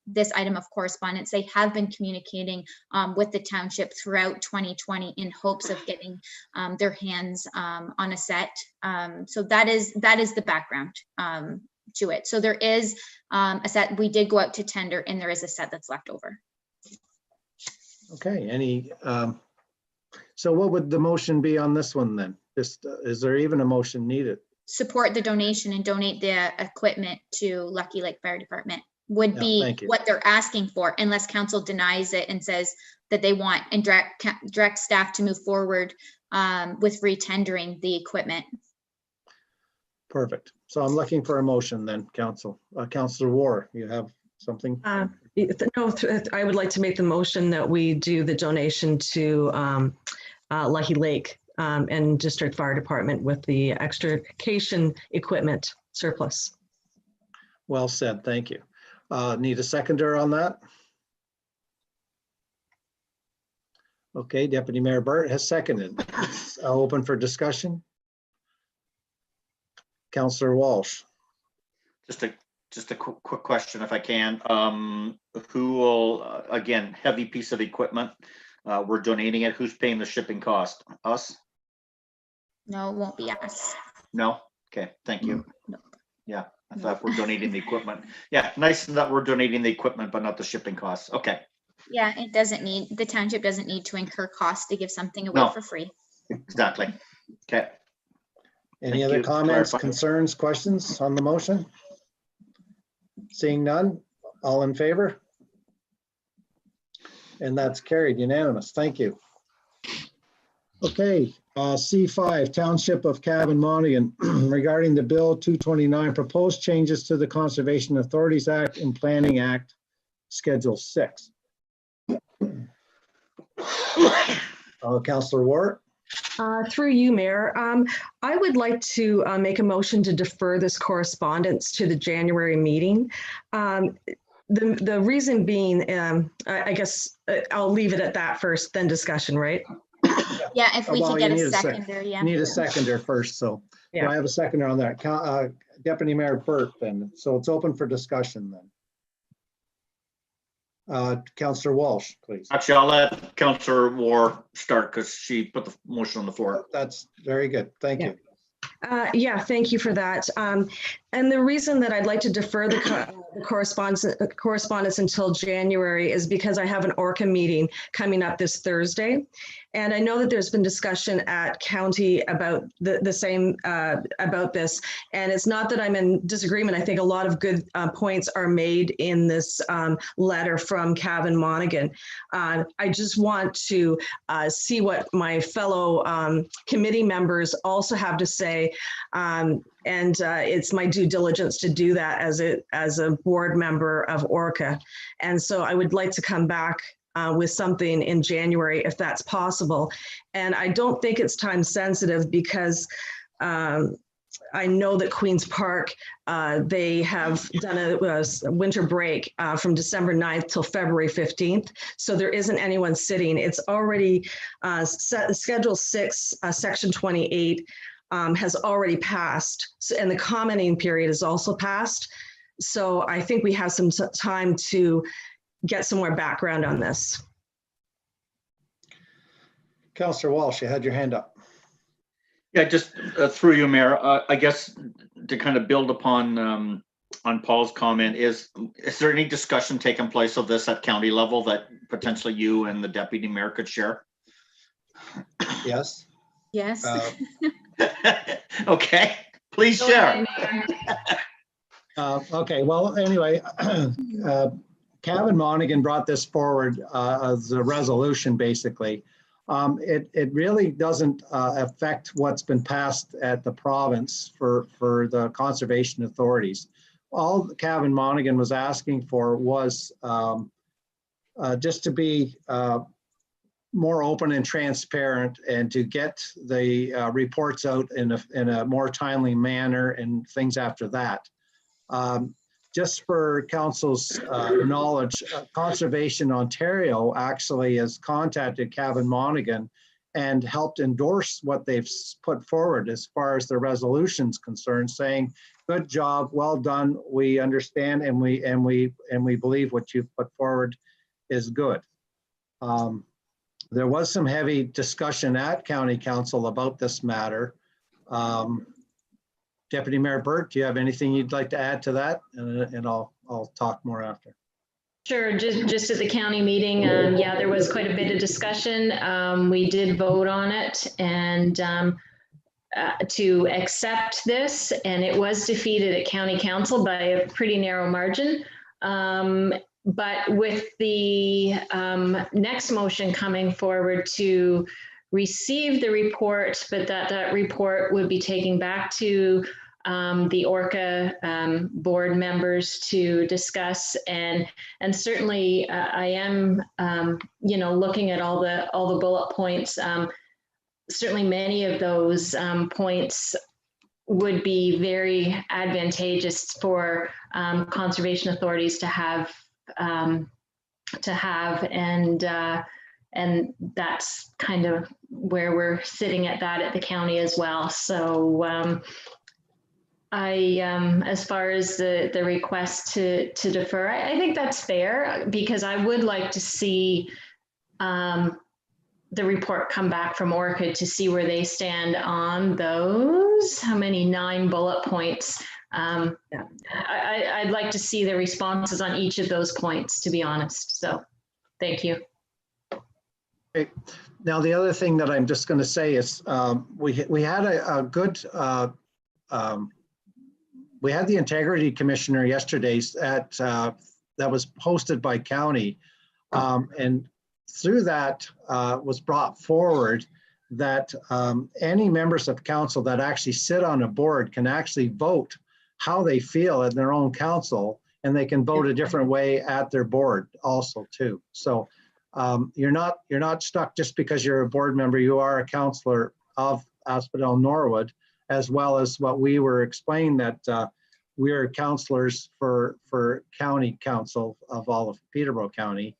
this item of correspondence. They have been communicating with the township throughout 2020 in hopes of getting their hands on a set. So that is the background to it. So there is a set. We did go out to tender, and there is a set that's left over. Okay, so what would the motion be on this one then? Just, is there even a motion needed? Support the donation and donate the equipment to Lucky Lake Fire Department would Yeah, be thank you. what they're asking for, unless council denies it and says that they want and direct staff to move forward with re-tendering the equipment. Perfect. So I'm looking for a motion then, Council. Councillor War, you have something? No, I would like to make the motion that we do the donation to Lucky Lake and District Fire Department with the extrication equipment surplus. Well said, thank you. Need a seconder on that? Okay, Deputy Mayor Burt has seconded. It's open for discussion. Councillor Walsh. Just a quick question, if I can. Who will, again, heavy piece of equipment, we're donating it. Who's paying the shipping cost? Us? No, it won't be us. No? Okay, thank you. No. Yeah, I thought we're donating the equipment. Yeah, nice that we're donating the equipment, but not the shipping costs. Okay. Yeah, the township doesn't need to incur costs to give something away No. for free. Exactly. Okay. Any Thank other you. comments, Clarify. concerns, questions on the motion? Seeing none, all in favor? And that's carried unanimous. Thank you. Okay, C5, Township of Cavan Monaghan, regarding the Bill 229, proposed changes to the Conservation Authorities Act and Planning Act, Schedule 6. Councillor Ward. Through you, Mayor, I would like to make a motion to defer this correspondence to the January meeting. The reason being, I guess I'll leave it at that first, then discussion, right? Yeah, if we Well, could you get need a a sec- seconder, yeah. Need a seconder first, so do Yeah. I have a seconder on that? Deputy Mayor Burt then, so it's open for discussion then. Councillor Walsh, please. Actually, I'll let Councillor War start because she put the motion on the floor. That's very good. Thank you. Yeah, thank you for that. And the reason that I'd like to defer the correspondence until January is because I have an ORCA meeting coming up this Thursday. And I know that there's been discussion at county about the same about this. And it's not that I'm in disagreement. I think a lot of good points are made in this letter from Cavan Monaghan. I just want to see what my fellow committee members also have to say. And it's my due diligence to do that as a board member of ORCA. And so I would like to come back with something in January if that's possible. And I don't think it's time sensitive because I know that Queen's Park, they have done a winter break from December 9th till February 15th. So there isn't anyone sitting. It's already Schedule 6, Section 28 has already passed. And the commenting period is also passed. So I think we have some time to get some more background on this. Councillor Walsh, you had your hand up. Yeah, just through you, Mayor. I guess to kind of build upon Paul's comment, is there any discussion taking place of this at county level that potentially you and the deputy mayor could share? Yes. Yes. Okay, please share. Okay, well, anyway, Cavan Monaghan brought this forward as a resolution, basically. It really doesn't affect what's been passed at the province for the conservation authorities. All Cavan Monaghan was asking for was just to be more open and transparent and to get the reports out in a more timely manner and things after that. just for council's knowledge, Conservation Ontario actually has contacted Kevin Monaghan and helped endorse what they've put forward as far as the resolution's concerned, saying, good job, well done, we understand and we believe what you've put forward is good. There was some heavy discussion at County Council about this matter. Deputy Mayor Burt, do you have anything you'd like to add to that? And I'll talk more after. Sure, just at the county meeting, yeah, there was quite a bit of discussion. We did vote on it and to accept this, and it was defeated at county council by a pretty narrow margin. But with the next motion coming forward to receive the report, but that report would be taken back to the ORCA board members to discuss, and certainly I am looking at all the bullet points. Certainly many of those points would be very advantageous for conservation authorities to have, and that's kind of where we're sitting at that at the county as well. So as far as the request to defer, I think that's fair, because I would like to see the report come back from ORCA to see where they stand on those, how many 9 bullet points. I'd like to see the responses on each of those points, to be honest. So thank you. Okay. Now, the other thing that I'm just going to say is we had a good, we had the integrity commissioner yesterday at that was posted by county, and through that was brought forward that any members of council that actually sit on a board can actually vote how they feel in their own council, and they can vote a different way at their board also too. So you're not stuck just because you're a board member. You are a councillor of Asphodel-Norwood, as well as what we were explaining, that we're councillors for county council of all of Peterborough County.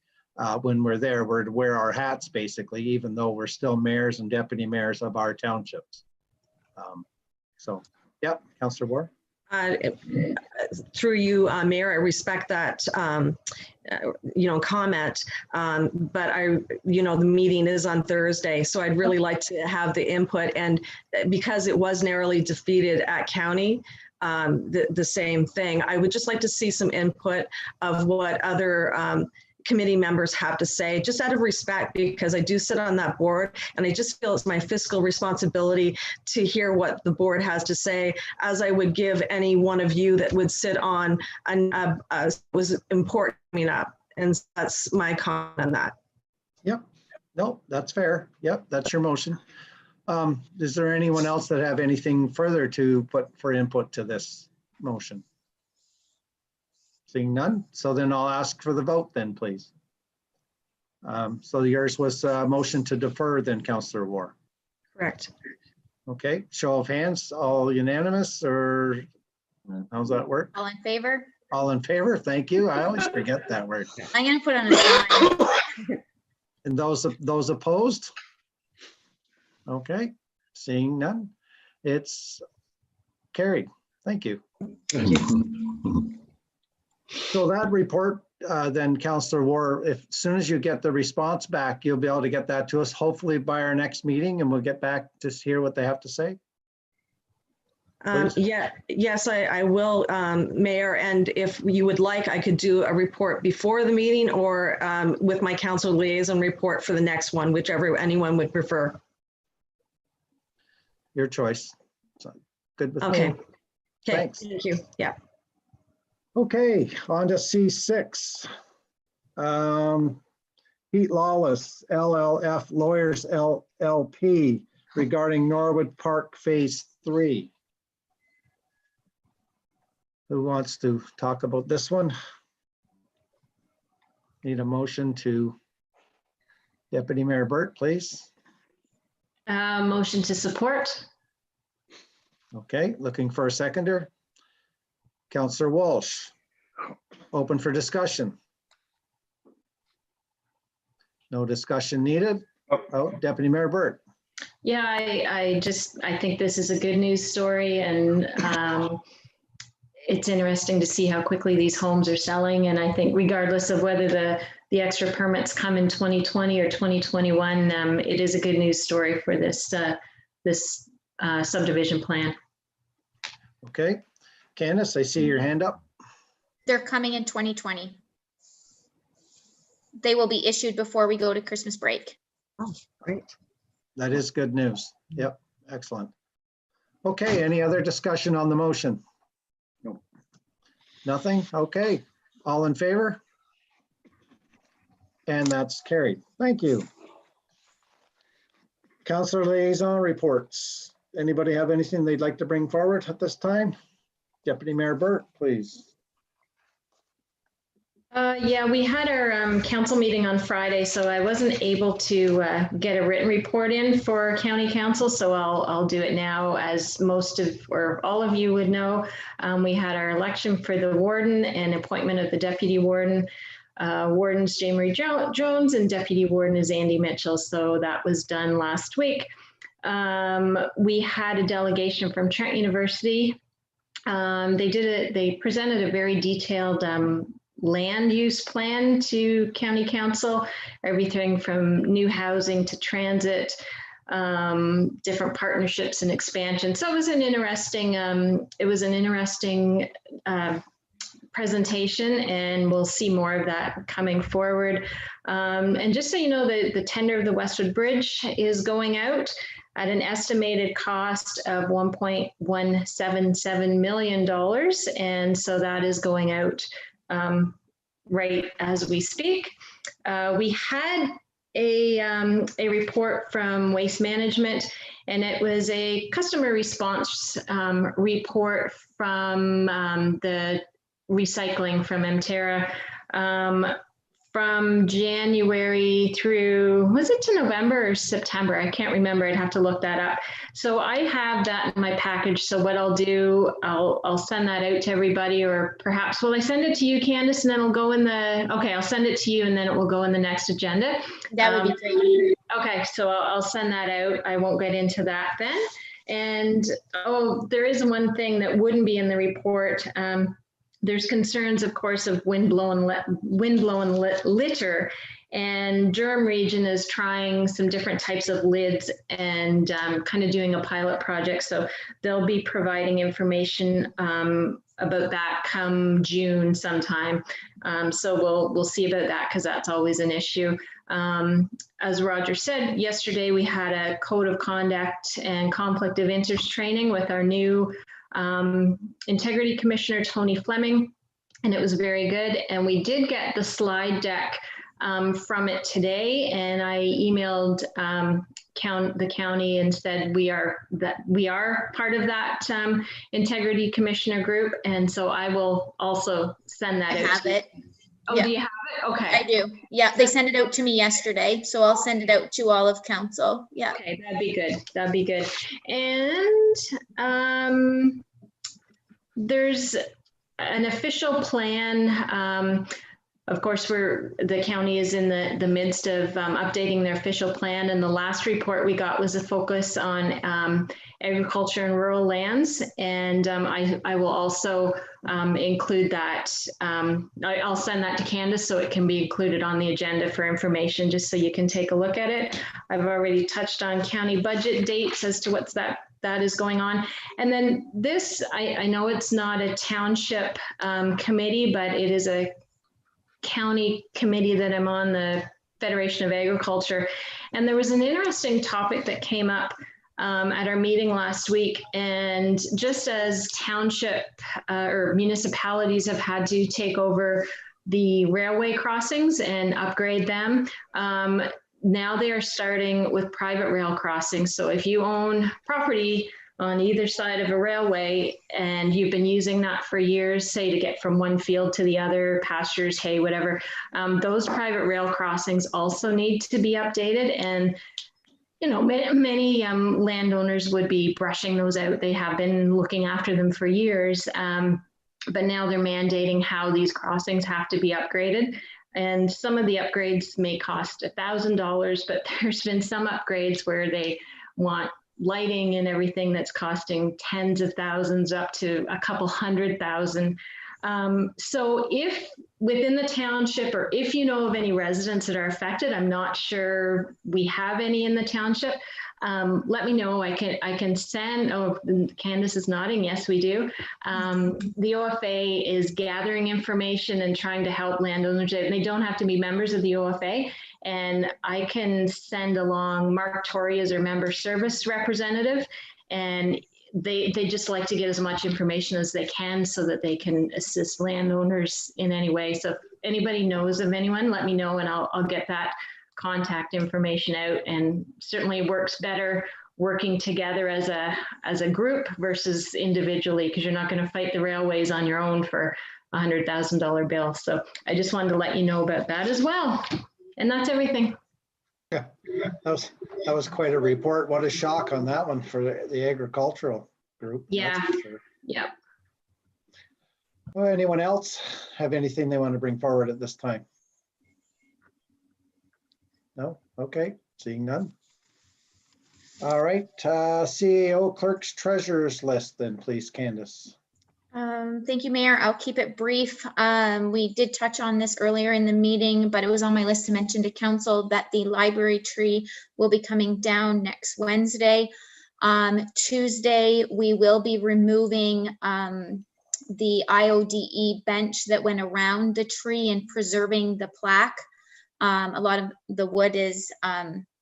When we're there, we're to wear our hats basically, even though we're still mayors and deputy mayors of our townships. So, yep, Councillor Ward. Through you, Mayor, I respect that, comment, but the meeting is on Thursday, so I'd really like to have the input, and because it was narrowly defeated at county, the same thing, I would just like to see some input of what other committee members have to say, just out of respect, because I do sit on that board, and I just feel it's my fiscal responsibility to hear what the board has to say, as I would give any one of you that would sit on was important coming up. And that's my comment on that. Yep, no, that's fair. Yep, that's your motion. Is there anyone else that have anything further to put for input to this motion? Seeing none, so then I'll ask for the vote then, please. So yours was a motion to defer then, Councillor Ward. Correct. Okay, show of hands, all unanimous, or how's that work? All in favor? All in favor, thank you. I always forget that word. I'm going to put on a sign. And those opposed? Okay, seeing none, it's carried. Thank you. So that report, then, Councillor Ward, as soon as you get the response back, you'll be able to get that to us, hopefully by our next meeting, and we'll get back to hear what they have to say. Yes, I will, Mayor, and if you would like, I could do a report before the meeting, or with my council liaison report for the next one, whichever anyone would prefer. Your choice. So, good with Okay. me. Okay, Thanks. thank you. Yeah. Okay, on to C6. Pete Lawless, LLF Lawyers LLP, regarding Norwood Park Phase 3. Who wants to talk about this one? Need a motion to Deputy Mayor Burt, please. Motion to support. Okay, looking for a seconder. Councillor Walsh. Open for discussion. No discussion needed. Oh, Deputy Mayor Burt. Yeah, I think this is a good news story, and it's interesting to see how quickly these homes are selling. And I think regardless of whether the extra permits come in 2020 or 2021, it is a good news story for this subdivision plan. Okay. Candace, I see your hand up. They're coming in 2020. They will be issued before we go to Christmas break. Oh, great. That is good news. Yep, excellent. Okay, any other discussion on the motion? No. Nothing? Okay, all in favor? And that's carried. Thank you. Councilor liaison reports. Anybody have anything they'd like to bring forward at this time? Deputy Mayor Burt, please. Yeah, we had our council meeting on Friday, so I wasn't able to get a written report in for county council, so I'll do it now. As most of, or all of you would know, we had our election for the warden and appointment of the deputy warden. Warden's Jane Marie Jones and deputy warden is Andy Mitchell, so that was done last week. We had a delegation from Trent University. They presented a very detailed land use plan to county council, everything from new housing to transit, different partnerships and expansion. So it was an interesting presentation, and we'll see more of that coming forward. And just so you know, the tender of the Westwood Bridge is going out at an estimated cost of $1.177 million. And so that is going out right as we speak. We had a report from Waste Management, and it was a customer response report from the recycling from Mterra from January through, was it to November or September? I can't remember. I'd have to look that up. So I have that in my package. So what I'll do, I'll send that out to everybody, or perhaps will I send it to you, Candace, and then it'll go in the, okay, I'll send it to you and then it will go in the next agenda. That would be great. Okay, so I'll send that out. I won't get into that then. And, oh, there is one thing that wouldn't be in the report. There's concerns, of course, of wind-blown litter, and Durham Region is trying some different types of lids and kind of doing a pilot project. So they'll be providing information about that come June sometime. So we'll see about that, because that's always an issue. As Roger said, yesterday we had a code of conduct and conflict of interest training with our new Integrity Commissioner, Tony Fleming, and it was very good. And we did get the slide deck from it today, and I emailed the county and said we are part of that Integrity Commissioner group, and so I will also send that out. I have it. Oh, yeah. Do you have it? Okay. I do. Yeah, they sent it out to me yesterday, so I'll send it out to all of council. Yeah. Okay, that'd be good. That'd be good. And there's an official plan. Of course, the county is in the midst of updating their official plan, and the last report we got was a focus on agriculture and rural lands. And I will also include that. I'll send that to Candace so it can be included on the agenda for information, just so you can take a look at it. I've already touched on county budget dates as to what's that is going on. And then this, I know it's not a township committee, but it is a county committee that I'm on, the Federation of Agriculture. And there was an interesting topic that came up at our meeting last week. And just as township or municipalities have had to take over the railway crossings and upgrade them, now they are starting with private rail crossings. So if you own property on either side of a railway and you've been using that for years, say to get from one field to the other, pastures, hay, whatever, those private rail crossings also need to be updated. And you know, many landowners would be brushing those out. They have been looking after them for years. but now they're mandating how these crossings have to be upgraded. And some of the upgrades may cost $1,000, but there's been some upgrades where they want lighting and everything that's costing tens of thousands up to a couple $100,000. So if within the township, or if you know of any residents that are affected, I'm not sure we have any in the township. Let me know. I can send. Oh, Candace is nodding. Yes, we do. The OFA is gathering information and trying to help landowners. They don't have to be members of the OFA, and I can send along Mark Torrey as their member service representative, and they just like to get as much information as they can so that they can assist landowners in any way. So if anybody knows of anyone, let me know, and I'll get that contact information out. And certainly works better working together as a group versus individually, because you're not going to fight the railways on your own for a $100,000 bill. So I just wanted to let you know about that as well. And that's everything. Yeah, that was quite a report. What a shock on that one for the agricultural group. Yeah. Sure. Yeah. Well, anyone else have anything they want to bring forward at this time? No? Okay, seeing none. All right, CEO clerk's treasurer's list then, please, Candace. Thank you, Mayor. I'll keep it brief. We did touch on this earlier in the meeting, but it was on my list to mention to council that the library tree will be coming down next Wednesday. Tuesday, we will be removing the IODE bench that went around the tree and preserving the plaque. A lot of the wood is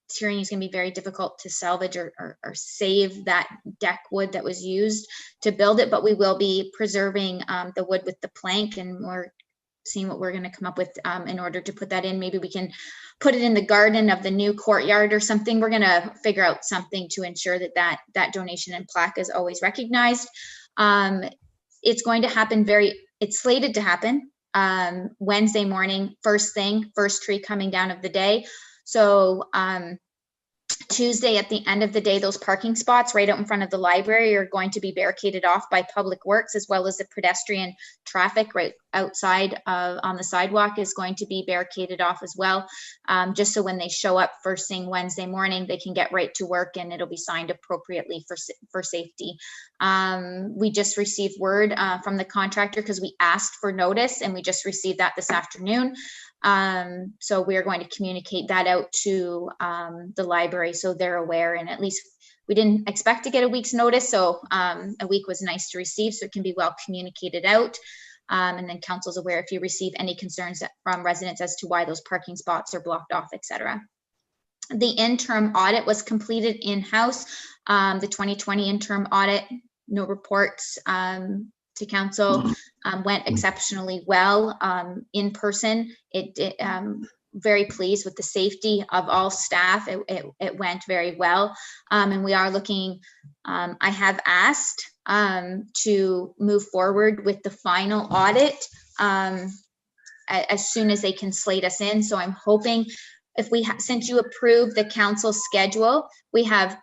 tyranny is going to be very difficult to salvage or save that deck wood that was used to build it, but we will be preserving the wood with the plank, and we're seeing what we're going to come up with in order to put that in. Maybe we can put it in the garden of the new courtyard or something. We're going to figure out something to ensure that that donation and plaque is always recognized. It's going to happen it's slated to happen Wednesday morning, first thing, first tree coming down of the day. So Tuesday at the end of the day, those parking spots right out in front of the library are going to be barricaded off by Public Works, as well as the pedestrian traffic right outside on the sidewalk is going to be barricaded off as well, just so when they show up first thing Wednesday morning, they can get right to work and it'll be signed appropriately for safety. We just received word from the contractor because we asked for notice, and we just received that this afternoon. So we are going to communicate that out to the library so they're aware, and at least we didn't expect to get a week's notice, so a week was nice to receive, so it can be well communicated out. And then council's aware if you receive any concerns from residents as to why those parking spots are blocked off, etc. The interim audit was completed in-house. The 2020 interim audit, no reports to council, went exceptionally well in person. It very pleased with the safety of all staff. It went very well. And we are looking, I have asked to move forward with the final audit as soon as they can slate us in. So I'm hoping if since you approved the council schedule, we have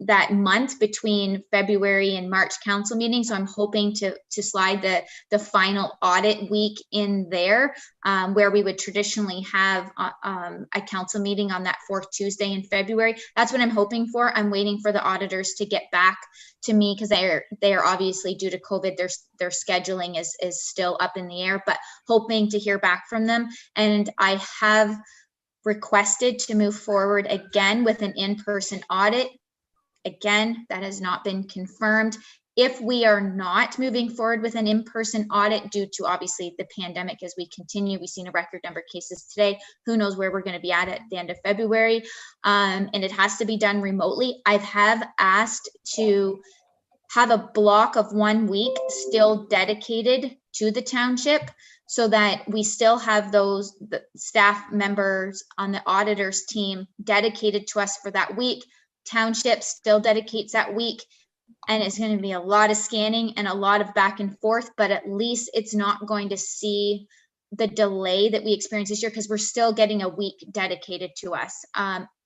that month between February and March council meeting. So I'm hoping to slide the final audit week in there, where we would traditionally have a council meeting on that fourth Tuesday in February. That's what I'm hoping for. I'm waiting for the auditors to get back to me because they are obviously, due to COVID, their scheduling is still up in the air, but hoping to hear back from them. And I have requested to move forward again with an in-person audit. Again, that has not been confirmed. If we are not moving forward with an in-person audit due to obviously the pandemic as we continue, we've seen a record number of cases today. Who knows where we're going to be at the end of February, and it has to be done remotely. I have asked to have a block of 1 week still dedicated to the township, so that we still have the staff members on the auditor's team dedicated to us for that week. Township still dedicates that week, and it's going to be a lot of scanning and a lot of back and forth, but at least it's not going to see the delay that we experienced this year because we're still getting a week dedicated to us.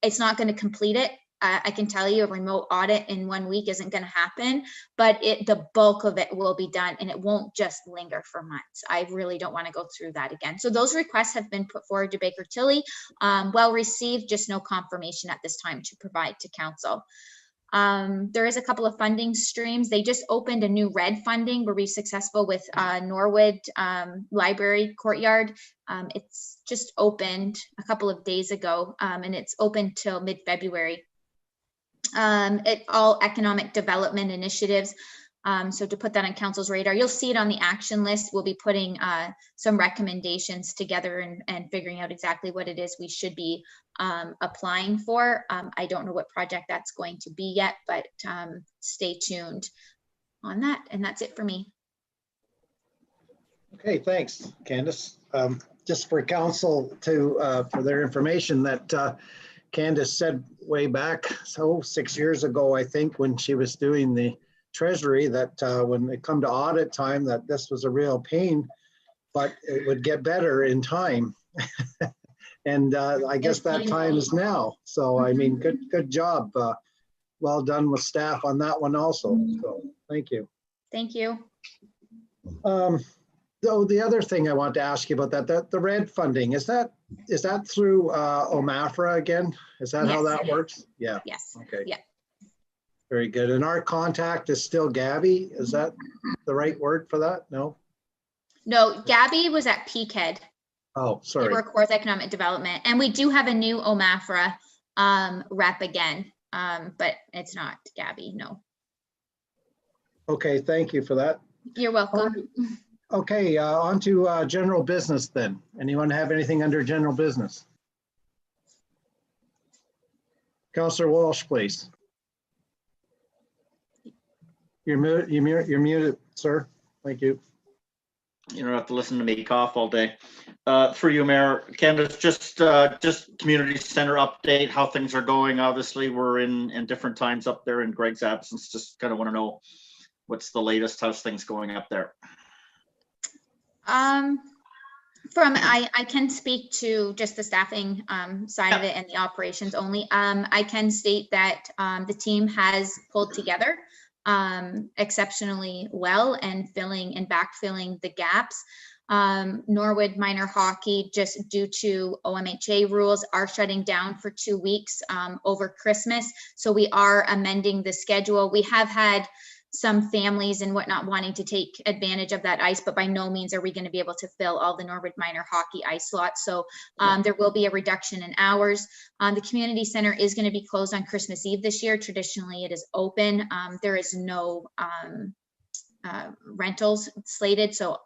It's not going to complete it. I can tell you a remote audit in 1 week isn't going to happen, but the bulk of it will be done, and it won't just linger for months. I really don't want to go through that again. So those requests have been put forward to Baker Tilly, well received, just no confirmation at this time to provide to council. There is a couple of funding streams. They just opened a new red funding. Were we successful with Norwood Library Courtyard? It's just opened a couple of days ago, and it's open till mid-February. All economic development initiatives. So to put that on council's radar, you'll see it on the action list. We'll be putting some recommendations together and figuring out exactly what it is we should be applying for. I don't know what project that's going to be yet, but stay tuned on that. And that's it for me. Okay, thanks, Candace. Just for council to for their information, that Candace said way back, 6 years ago, I think, when she was doing the Treasury, that when it come to audit time, that this was a real pain, but it would get better in time. And I guess that time is now. So I mean, good job. Well done with staff on that one also. So thank you. Thank you. Though the other thing I want to ask you about that the red funding, is that through OMAFRA again? Is that how that works? Yeah. Yes. Okay. Yeah. Very good. And our contact is still Gabby. Is that the right word for that? No? No, Gabby was at PKED. Oh, sorry. Workforce Economic Development. And we do have a new OMAFRA rep again, but it's not Gabby, no. Okay, thank you for that. You're welcome. Okay, on to general business then. Anyone have anything under general business? Councillor Walsh, please. You're muted, sir. Thank you. You don't have to listen to me cough all day. Through you, Mayor. Candace, just community center update, how things are going. Obviously, we're in different times up there in Greg's absence. Just kind of want to know what's the latest, how's things going up there? I can speak to just the staffing side of it and the operations only. I can state that the team has pulled together exceptionally well and backfilling the gaps. Norwood minor hockey, just due to OMHA rules, are shutting down for 2 weeks over Christmas. So we are amending the schedule. We have had some families and whatnot wanting to take advantage of that ice, but by no means are we going to be able to fill all the Norwood minor hockey ice slots. So there will be a reduction in hours. The community center is going to be closed on Christmas Eve this year. Traditionally, it is open. There is no rentals slated. So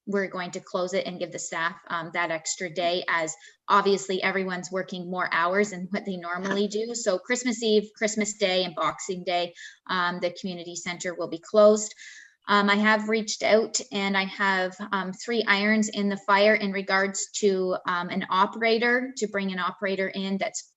we're going to close it and give the staff that extra day, as obviously everyone's working more hours than what they normally do. So Christmas Eve, Christmas Day, and Boxing Day, the community center will be closed. I have reached out and I have 3 irons in the fire in regards to an operator, to bring an operator in that's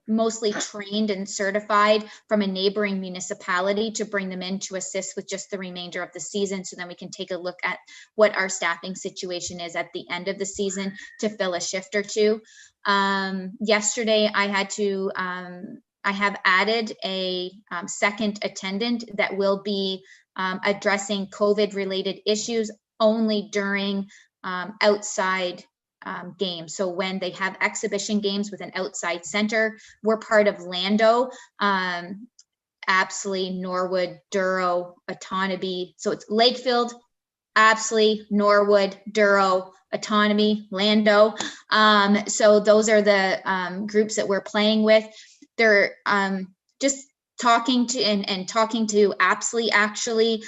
mostly trained and certified from a neighboring municipality, to bring them in to assist with just the remainder of the season, so then we can take a look at what our staffing situation is at the end of the season to fill a shift or two. Yesterday I had to I have added a second attendant that will be addressing COVID related issues only during outside games. So when they have exhibition games with an outside center, we're part of Lando, Apsley, Norwood, Duro, Autonomy. So it's Lakefield, Apsley, Norwood, Duro, Autonomy, Lando. So those are the groups that we're playing with. They're just talking to Apsley actually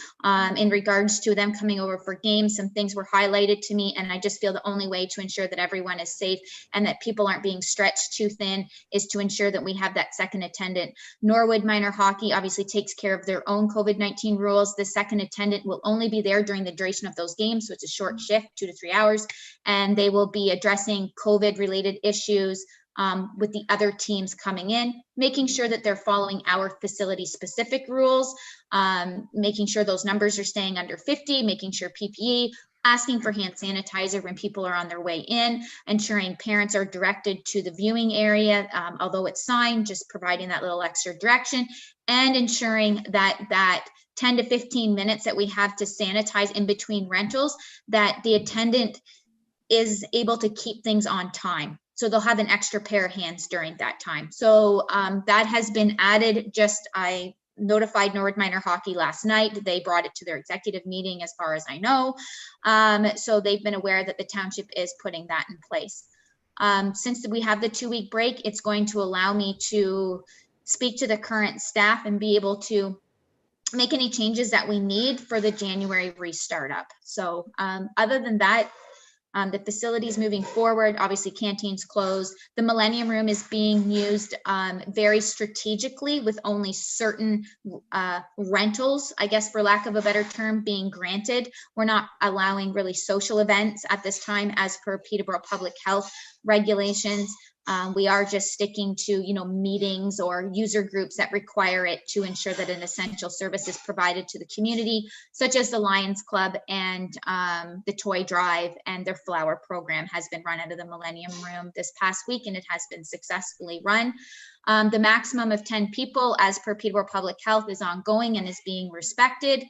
in regards to them coming over for games. Some things were highlighted to me, and I just feel the only way to ensure that everyone is safe and that people aren't being stretched too thin is to ensure that we have that second attendant. Norwood minor hockey obviously takes care of their own COVID-19 rules. The second attendant will only be there during the duration of those games, so it's a short shift, 2 to 3 hours, and they will be addressing COVID related issues with the other teams coming in, making sure that they're following our facility specific rules, making sure those numbers are staying under 50, making sure PPE, asking for hand sanitizer when people are on their way in, ensuring parents are directed to the viewing area, although it's signed, just providing that little extra direction, and ensuring that 10 to 15 minutes that we have to sanitize in between rentals, that the attendant is able to keep things on time. So they'll have an extra pair of hands during that time. So that has been added. I notified Norwood Minor Hockey last night. They brought it to their executive meeting, as far as I know. So they've been aware that the township is putting that in place. Since we have the 2-week break, it's going to allow me to speak to the current staff and be able to make any changes that we need for the January restart up. So other than that, the facilities moving forward, obviously canteens closed. The Millennium Room is being used very strategically, with only certain rentals, I guess for lack of a better term, being granted. We're not allowing really social events at this time as per Peterborough Public Health regulations. We are just sticking to, meetings or user groups that require it to ensure that an essential service is provided to the community, such as the Lions Club and the toy drive, and their flower program has been run out of the Millennium Room this past week, and it has been successfully run. The maximum of 10 people as per Peterborough Public Health is ongoing and is being respected.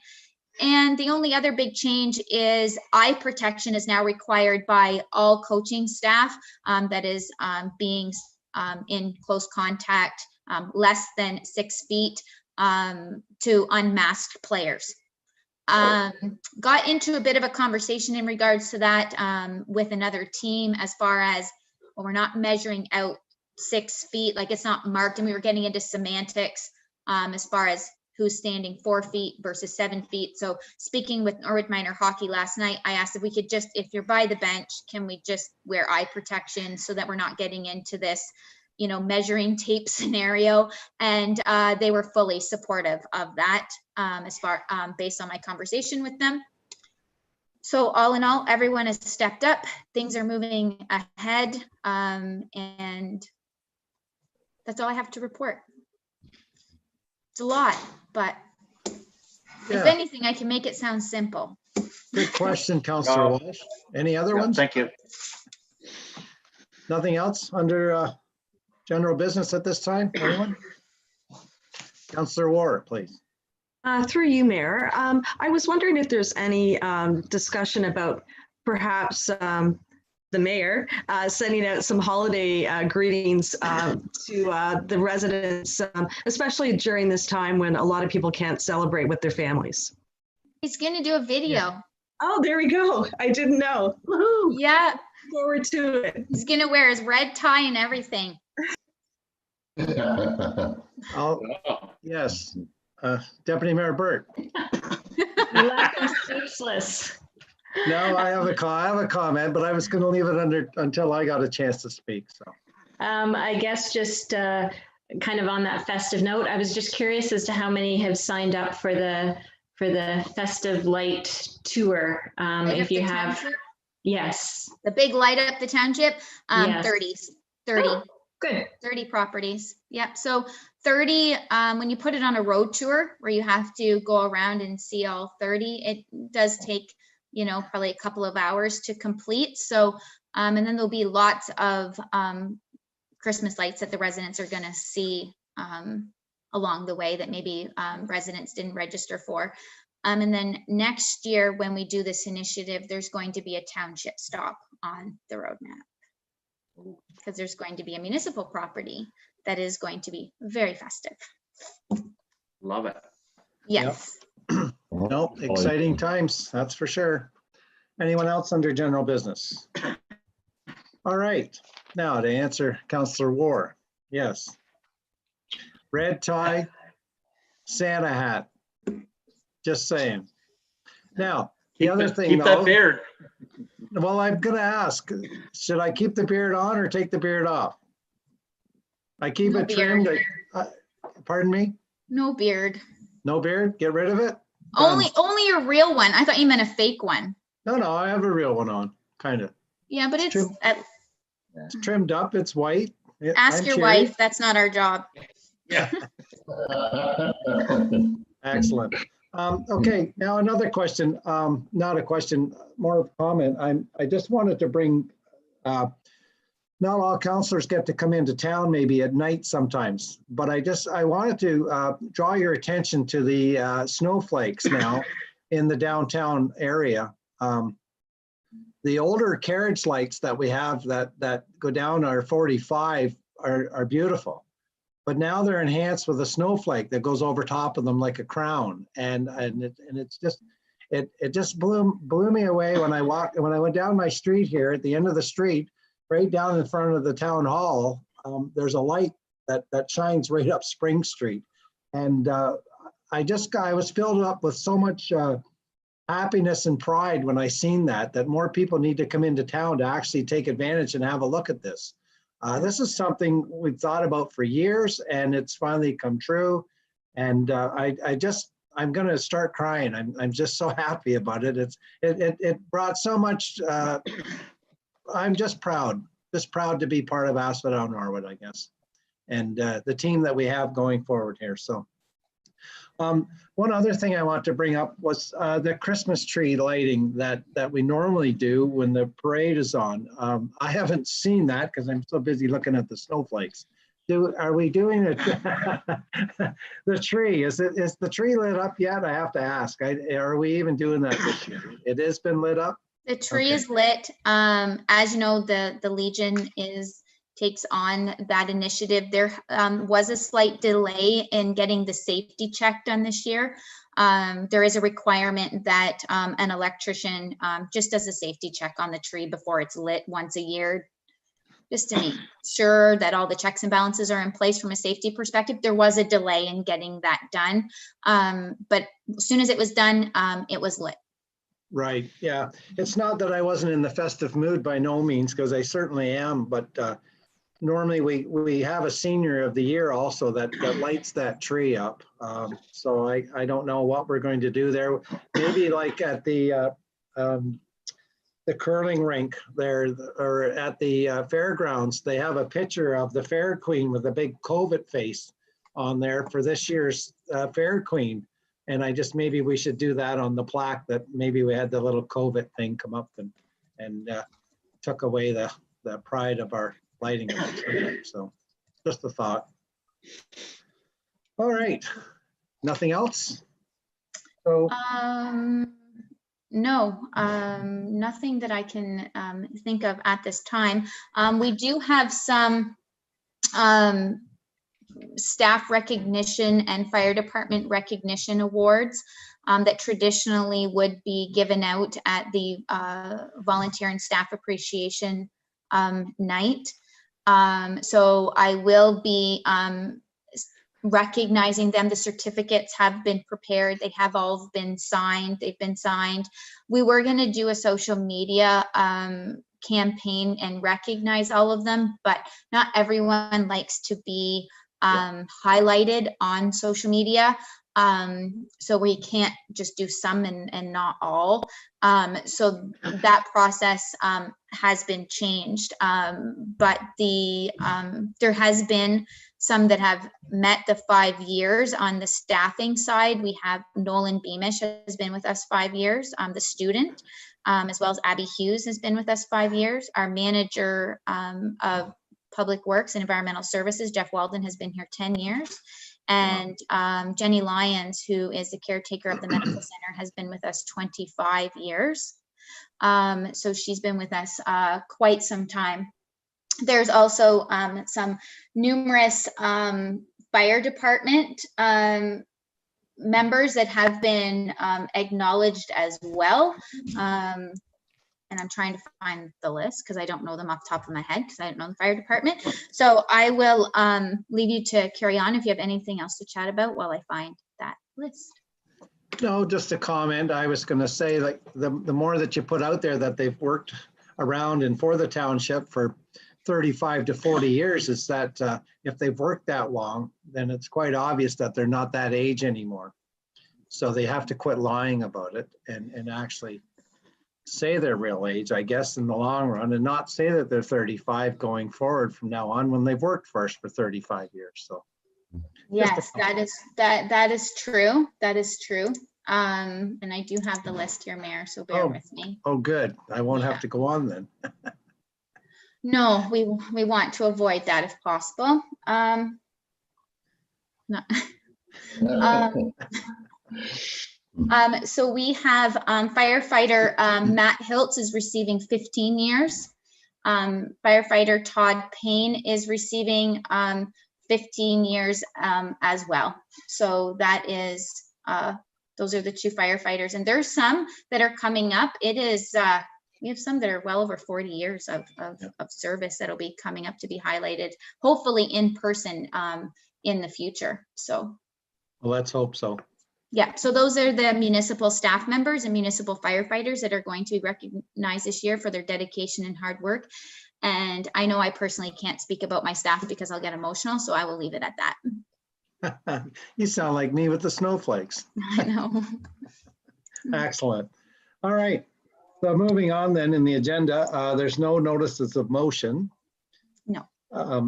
And the only other big change is eye protection is now required by all coaching staff that is being in close contact, less than 6 feet, to unmasked players. Got into a bit of a conversation in regards to that with another team, as far as, well, we're not measuring out 6 feet, like it's not marked, and we were getting into semantics as far as who's standing 4 feet versus 7 feet. So speaking with Norwood Minor Hockey last night, I asked if we could just, if you're by the bench, can we just wear eye protection so that we're not getting into this, measuring tape scenario? And they were fully supportive of that based on my conversation with them. So all in all, everyone has stepped up. Things are moving ahead. And that's all I have to report. It's a lot, but if anything, I can make it sound simple. Good question, Councillor Walsh. Any other ones? Thank you. Nothing else under general business at this time? Anyone? Councillor Ward, please. Through you, Mayor. I was wondering if there's any discussion about perhaps the mayor sending out some holiday greetings to the residents, especially during this time when a lot of people can't celebrate with their families. He's going to do a video. Yeah. Oh, there we go. I didn't know. Woohoo. Yeah. Look forward to it. He's going to wear his red tie and everything. Oh, yes. Deputy Mayor Burt. You left him speechless. No, I have a comment, but I was going to leave it until I got a chance to speak. So, I guess just kind of on that festive note, I was just curious as to how many have signed up for the festive light tour. If you have, yes, the big light up the township, yes. 30. Oh, good. 30 properties. Yep. So 30, when you put it on a road tour where you have to go around and see all 30, it does take, probably a couple of hours to complete. So, and then there'll be lots of Christmas lights that the residents are going to see along the way that maybe residents didn't register for. And then next year, when we do this initiative, there's going to be a township stop on the roadmap, because there's going to be a municipal property that is going to be very festive. Love it. Yes. Yep. Nope, exciting times, that's for sure. Anyone else under general business? All right, now to answer Councillor Ward. Yes. Red tie, Santa hat. Just saying. Now, the other thing, keep that beard. Well, I'm gonna ask, should I keep the beard on or take the beard off? I keep No it trimmed. beard. Pardon me? No beard. No beard? Get rid of it? Only a real one. I thought you meant a fake one. No, I have a real one on, kind of. Yeah, but it's It's trimmed up, it's white. ask I'm your cheery. wife. That's not our job. Yeah. Excellent. Okay, now another question, not a question, more of a comment. I just wanted to bring, not all counselors get to come into town maybe at night sometimes, but I wanted to draw your attention to the snowflakes now in the downtown area. The older carriage lights that we have that go down our 45 are beautiful. But now they're enhanced with a snowflake that goes over top of them like a crown, and it's just it just blew me away when I went down my street here at the end of the street, right down in front of the town hall. There's a light that shines right up Spring Street, and I was filled up with so much happiness and pride when I seen that more people need to come into town to actually take advantage and have a look at this. This is something we've thought about for years, and it's finally come true. And I'm going to start crying. I'm just so happy about it. It brought so much. I'm just proud to be part of Asphodel-Norwood, I guess, and the team that we have going forward here. So. One other thing I want to bring up was the Christmas tree lighting that we normally do when the parade is on. I haven't seen that because I'm so busy looking at the snowflakes. Are we doing it? The tree, is the tree lit up yet? I have to ask. Are we even doing that this year? It has been lit up? The tree Okay. is lit. As you know, the Legion takes on that initiative. There was a slight delay in getting the safety check done this year. There is a requirement that an electrician just does a safety check on the tree before it's lit once a year, just to make sure that all the checks and balances are in place from a safety perspective. There was a delay in getting that done, but as soon as it was done, it was lit. Right, yeah. It's not that I wasn't in the festive mood by no means, because I certainly am, but normally we have a senior of the year also that lights that tree up. So I don't know what we're going to do there. Maybe like at the curling rink there, or at the fairgrounds, they have a picture of the Fair Queen with a big COVID face on there for this year's Fair Queen. And maybe we should do that on the plaque, that maybe we had the little COVID thing come up and took away the pride of our lighting of the tree. So just a thought. All right, nothing else? So no, nothing that I can think of at this time. We do have some staff recognition and fire department recognition awards that traditionally would be given out at the volunteer and staff appreciation night. So I will be recognizing them. The certificates have been prepared. They have all been signed. They've been signed. We were going to do a social media campaign and recognize all of them, but not everyone likes to be highlighted on social media. So we can't just do some and not all. So that process has been changed. But there has been some that have met the 5 years on the staffing side. We have Nolan Beamish has been with us 5 years, the student, as well as Abby Hughes has been with us 5 years. Our manager of Public Works and Environmental Services, Jeff Walden, has been here 10 years. And Jenny Lyons, who is the caretaker of the medical center, has been with us 25 years. So she's been with us quite some time. There's also some numerous fire department members that have been acknowledged as well. And I'm trying to find the list because I don't know them off the top of my head because I don't know the fire department. So I will leave you to carry on if you have anything else to chat about while I find that list. no, just a comment. I was going to say, like, the more that you put out there that they've worked around and for the township for 35 to 40 years, is that if they've worked that long, then it's quite obvious that they're not that age anymore. So they have to quit lying about it and actually say their real age, I guess, in the long run, and not say that they're 35 going forward from now on when they've worked for us for 35 years. So yes, that is true. That is true. And I do have the list here, Mayor, so bear Oh. with me. Oh, good. I won't have to go on then. No, we want to avoid that if possible. No. So we have firefighter Matt Hiltz is receiving 15 years. Firefighter Todd Payne is receiving 15 years as well. So that is, those are the two firefighters. And there's some that are coming up. It is, we have some that are well over 40 years of service that'll be coming up to be highlighted, hopefully in person in the future. So. Well, let's hope so. Yeah, so those are the municipal staff members and municipal firefighters that are going to be recognized this year for their dedication and hard work. And I know I personally can't speak about my staff because I'll get emotional, so I will leave it at that. You sound like me with the snowflakes. I know. Excellent. All right. So moving on then in the agenda, there's no notices of motion. No.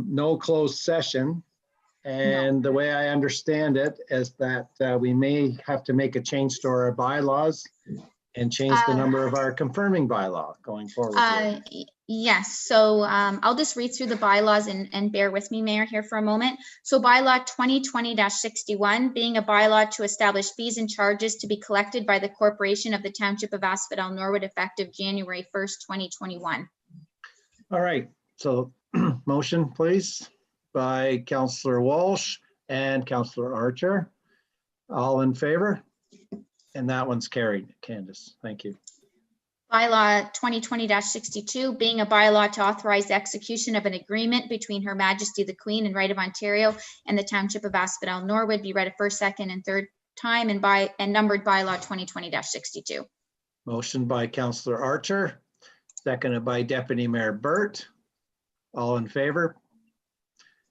No closed session. And the way I understand it is that we may have to make a change to our bylaws and change the number of our confirming bylaw going forward. Yes, so I'll just read through the bylaws and bear with me, Mayor, here for a moment. So bylaw 2020-61, being a bylaw to establish fees and charges to be collected by the corporation of the Township of Asphodel-Norwood effective January 1st, 2021. All right, so motion, please, by Councillor Walsh and Councillor Archer. All in favor? And that one's carried. Candace, thank you. Bylaw 2020-62, being a bylaw to authorize the execution of an agreement between Her Majesty the Queen and Right of Ontario and the Township of Asphodel-Norwood, be read a first, second, and third time, and numbered bylaw 2020-62. Motion by Councillor Archer, seconded by Deputy Mayor Burt. All in favor?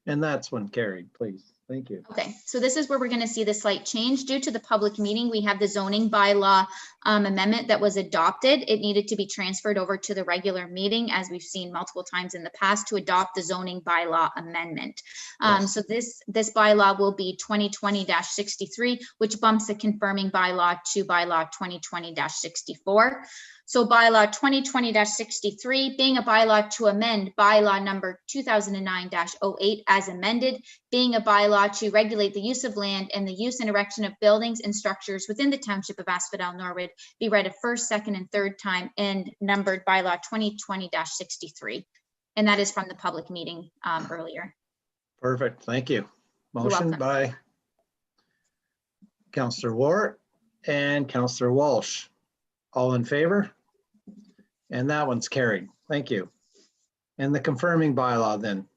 And that's one carried, please. Thank you. Okay, so this is where we're going to see the slight change. Due to the public meeting, we have the zoning bylaw amendment that was adopted. It needed to be transferred over to the regular meeting, as we've seen multiple times in the past, to adopt the zoning bylaw amendment. Yes. So this bylaw will be 2020-63, which bumps the confirming bylaw to bylaw 2020-64. So bylaw 2020-63, being a bylaw to amend bylaw number 2009-08 as amended, being a bylaw to regulate the use of land and the use and erection of buildings and structures within the Township of Asphodel-Norwood, be read a first, second, and third time, and numbered bylaw 2020-63. And that is from the public meeting earlier. Perfect, thank you. You're Motion welcome. by Councillor Ward and Councillor Walsh. All in favor? And that one's carried. Thank you. And the confirming bylaw then.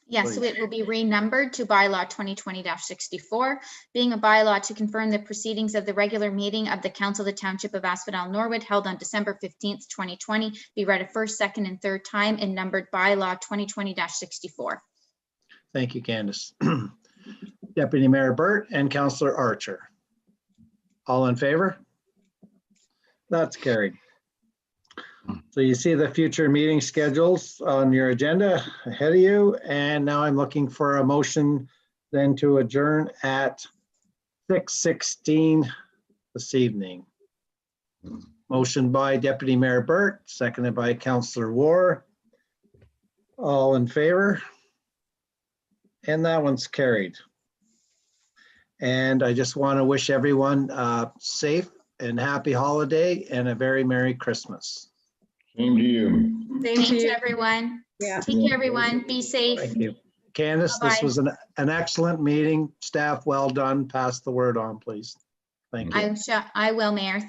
Yes, so Please. it will be renumbered to bylaw 2020-64, being a bylaw to confirm the proceedings of the regular meeting of the Council of the Township of Asphodel-Norwood held on December 15th, 2020, be read a first, second, and third time, and numbered bylaw 2020-64. Thank you, Candace. Deputy Mayor Burt and Councillor Archer. All in favor? That's carried. So you see the future meeting schedules on your agenda ahead of you. And now I'm looking for a motion then to adjourn at 6:16 this evening. Motion by Deputy Mayor Burt, seconded by Councillor Ward. All in favor? And that one's carried. And I just want to wish everyone safe and happy holiday and a very Merry Christmas. Same to you. Thank you, everyone. Yeah. Take care, everyone. Be safe. Thank you. Candace, this Bye-bye. was an excellent meeting. Staff, well done. Pass the word on, please. Thank you. I will, Mayor.